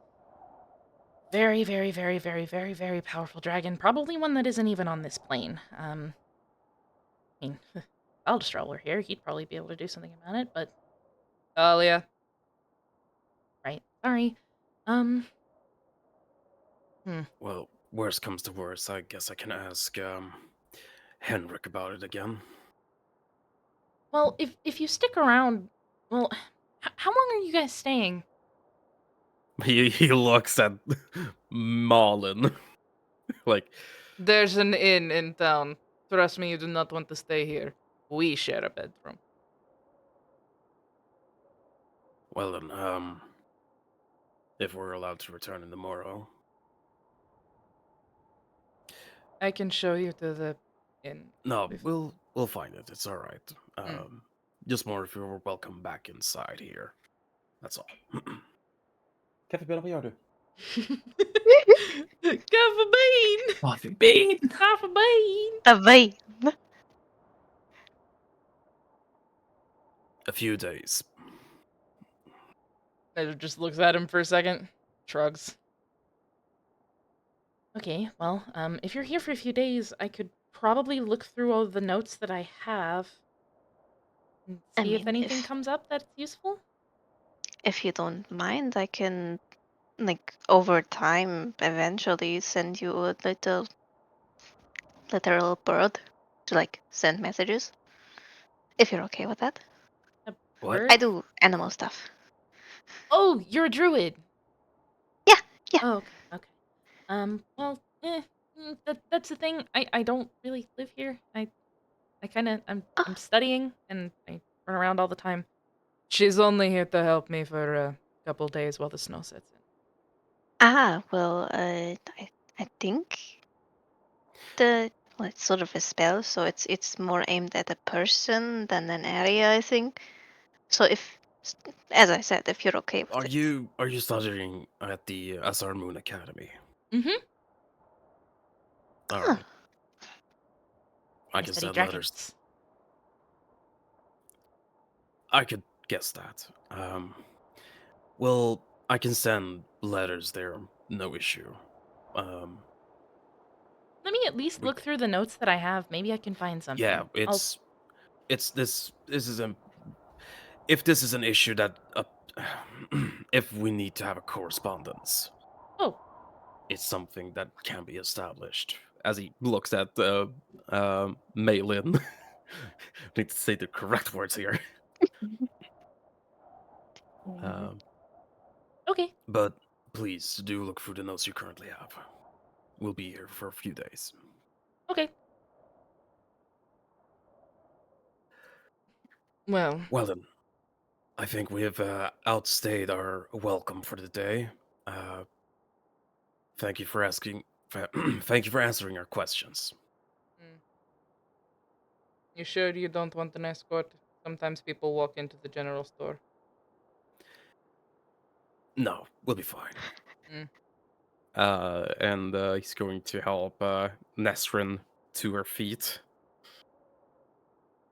very, very, very, very, very, very powerful dragon. Probably one that isn't even on this plane. I mean, Aldestrel were here, he'd probably be able to do something about it. But Talia, right? Sorry. Um. Well, worst comes to worst, I guess I can ask Henrik about it again. Well, if you stick around, well, how long are you guys staying? He looks at Malin like, There's an inn in town. Trust me, you do not want to stay here. We share a bedroom. well then, if we're allowed to return in the morrow. I can show you to the inn. No, If- we'll find it. It's all right. Mm. Just more if you're welcome back inside here. That's all. Kaffebill, vad gör du? Kaffebean! Coffee bean. Kaffebean! Away. A few days. Ned just looks at him for a second, shrugs. Okay, well, if you're here for a few days, I could probably look through all the notes that I have and I see if mean, anything comes up that's useful. if you don't mind, I can, like, over time, eventually send you a little literal bird to, like, send messages. If you're okay with that. A What? bird? I do animal stuff. Oh, you're a druid. Yeah, yeah. Oh, okay, okay. Well, that's the thing. I don't really live here. I kind of I'm Oh, studying and I run around all the time. She's only here to help me for a couple days while the snow sets in. well, I think well, it's sort of a spell, so it's more aimed at a person than an area, I think. So if, as I said, if you're okay with Are it. you studying at the Azar Moon Academy? Mm-hmm. All Huh. right. I I can study send letters. dragons. I could guess that. Well, I can send letters there, no issue. Um, Let me at least we, look through the notes that I have. Maybe I can find yeah, something. it's this is a if this is an issue that if we need to have a correspondence, Oh, it's something that can be established. As he looks at Malin, I need to say the correct words here. Um, okay. but please do look through the notes you currently have. We'll be here for a few days. Okay. Well, Well then, I think we have outstayed our welcome for the day. Uh, thank you for asking. Thank you for answering our questions. mm, you sure you don't want an escort? Sometimes people walk into the general store. No, we'll be fine. Mm. And he's going to help Nesrin to her feet.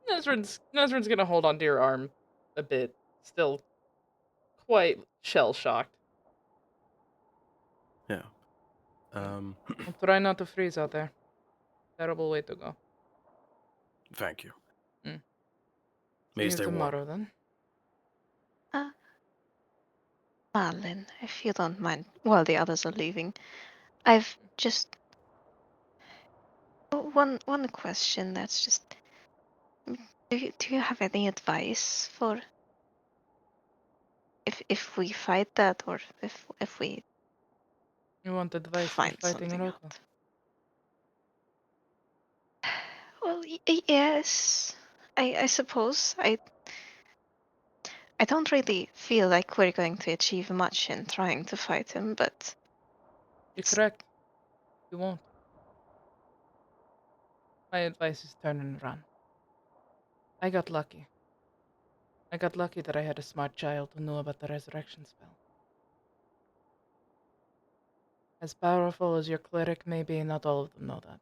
Nesrin's gonna hold onto your arm a bit, still quite shell shocked. Yeah. Well, try not to freeze out there. Terrible way to go. Thank you. Mm. May See you you stay warm. tomorrow then. Uh, Marlin, if you don't mind, while the others are leaving, I've just one question. That's just, do you have any advice for if we fight that, or if we You want advice for find fighting something Roko? out? Well, yes, I suppose. I don't really feel like we're going to achieve much in trying to fight him, but You're correct. You won't. My advice is turn and run. I got lucky. I got lucky that I had a smart child who knew about the resurrection spell. As powerful as your cleric may be, not all of them know that.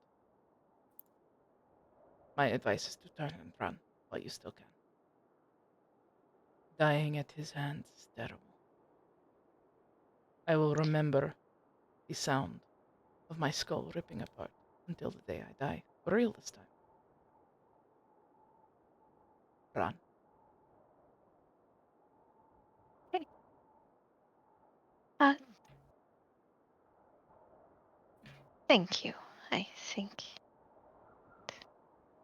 My advice is to turn and run while you still can. Dying at his hands is terrible. I will remember the sound of my skull ripping apart until the day I die. For real this time. Run. uh, thank you. I think.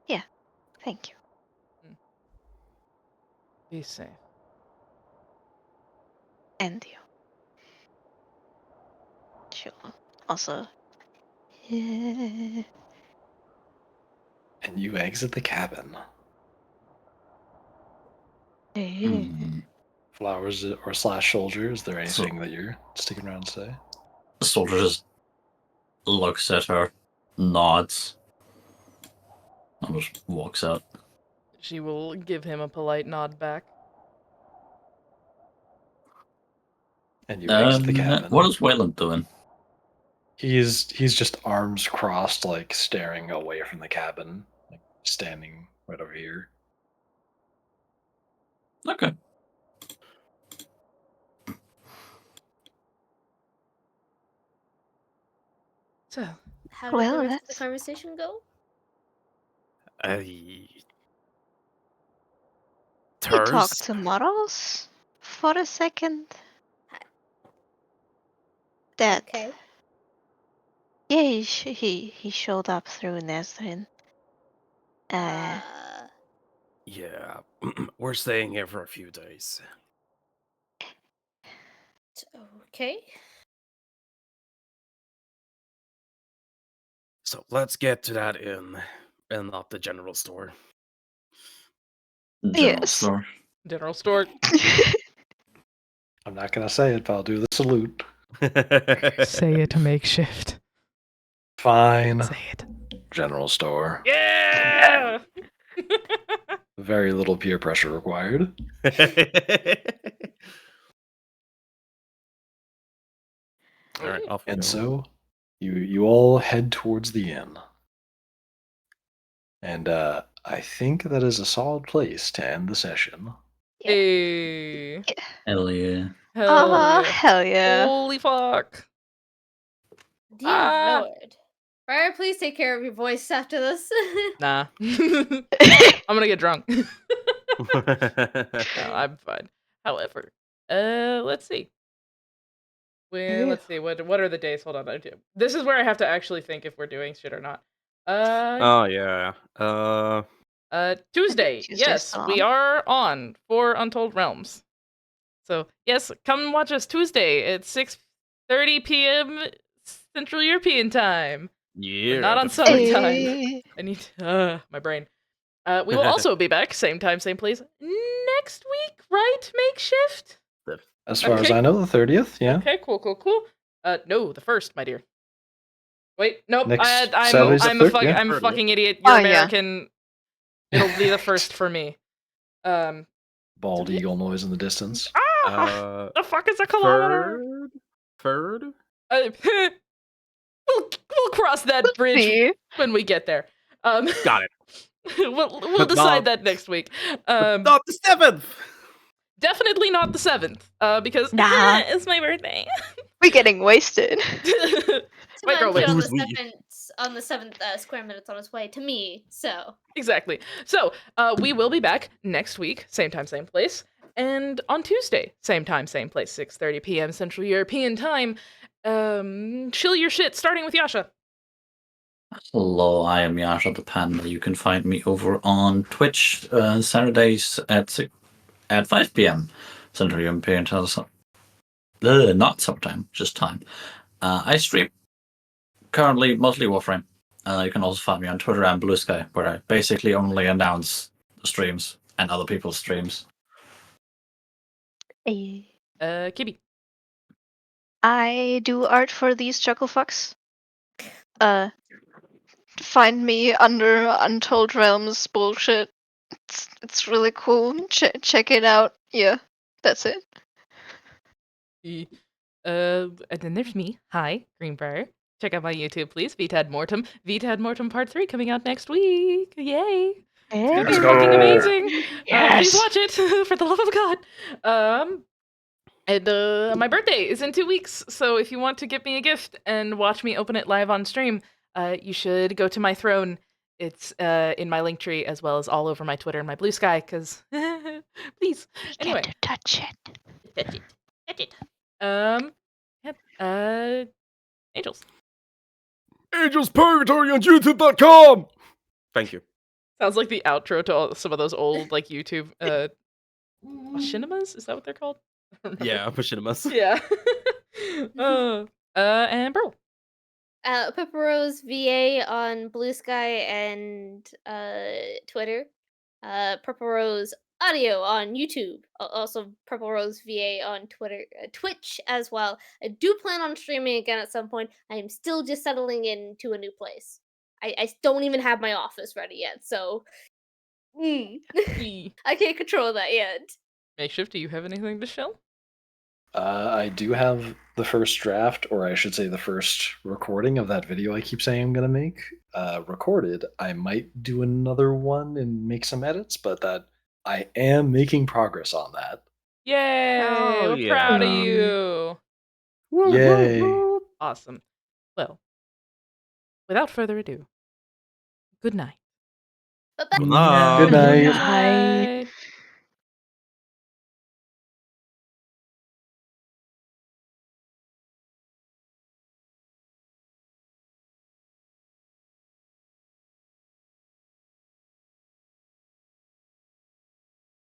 Yeah, thank you. Be safe. And you. She'll also. Yeah. And you exit the cabin. Hmm. Flowers or slash soldier, is there So- anything that you're sticking around to say? The soldier just looks at her, nods, and just walks out. She will give him a polite nod back. And you exit the cabin. What is Wayland doing? He's just arms crossed, like staring away from the cabin, like standing right over here. Okay. So, How did Well, the rest of the that's- conversation go? We Terse. talked to models for a second. That Okay. yeah, he showed up through Nazarene. Yeah, we're staying here for a few days. Okay. So let's get to that inn and not the general store. General Yes. store. general store. I'm not gonna say it, but I'll do the salute. Say it, makeshift. Fine. Say it. General store. Yeah! Very little peer pressure required. All right, off we And go. so you all head towards the inn. And I think that is a solid place to end the session. Hey. Hell yeah. Hell yeah. Hell yeah. Holy fuck. Dear Ah. Lord. Briar, please take care of your voice after this. Nah. I'm gonna get drunk. No, I'm fine. However, let's see. Well, let's see. What are the days? Hold on. This is where I have to actually think if we're doing shit or not. Oh yeah. Tuesday. Tuesday's Yes, still we on. are on for Untold Realms. So yes, come watch us Tuesday at 6:30 p.m. Central European time. Yeah. But not on the summertime. Hey. I need my brain. We will also be back, same time, same place, next week, right? Makeshift? As far as Okay. I know, the 30th, yeah. Okay, cool. No, the 1st, my dear. Wait, nope. Next Saturday's the I'm a 3rd, yeah. I'm a 30th. fucking idiot. You're Oh, yeah. American. It'll be the 1st for me. Bald eagle noise in the distance. The fuck is a kilometer? Third? We'll cross that bridge See? when we get there. Got it. we'll But decide not- that next week. Not the 7th! Definitely not the 7th, because Nah. it's my birthday. We're getting wasted. My girl Samantha on wins. the 7th square minutes on his way to me, so. Exactly. So, we will be back next week, same time, same place, and on Tuesday, same time, same place, 6:30 p.m. Central European time. Chill your shit, starting with Yasha. Hello, I am Yasha the Panda. You can find me over on Twitch Saturdays at 5 p.m. Central European time. Not summertime, just time. I stream currently mostly Warframe. You can also find me on Twitter and Blue Sky, where I basically only announce the streams and other people's streams. Kibby. I do art for these chuckle fucks. Find me under Untold Realms bullshit. It's really cool. Check it out. Yeah, that's it. And then there's me. Hi, Greenbrier. Check out my YouTube, please. VTAD Mortem. VTAD Mortem Part 3 coming out next week. Yay! It's gonna be Let's fucking go. amazing. Please Yes. watch it for the love of God. And my birthday is in 2 weeks, so if you want to give me a gift and watch me open it live on stream, you should go to my throne. It's in my link tree as well as all over my Twitter and my Blue Sky. Cause please. Anyway, Get to touch it. touch it, touch it. Yep. Angels. Angels Purgatory on YouTube.com. Thank you. Sounds like the outro to some of those old like YouTube machinimas. Is that what they're called? I don't remember. Yeah, machinimas. Yeah. And Pearl. Pepperose VA on Blue Sky and Twitter. Purple Rose Audio on YouTube. Also Purple Rose VA on Twitter, Twitch as well. I do plan on streaming again at some point. I am still just settling into a new place. I don't even have my office ready yet, so I can't control that yet. Makeshift, do you have anything to show? I do have the first draft, or I should say the first recording of that video I keep saying I'm going to make recorded. I might do another one and make some edits, but that I am making progress on that. Yay! Oh, We're proud of yeah. you. Yay. Awesome. Well, without further ado, good night. Bye-bye. Good night. Good night. Hi.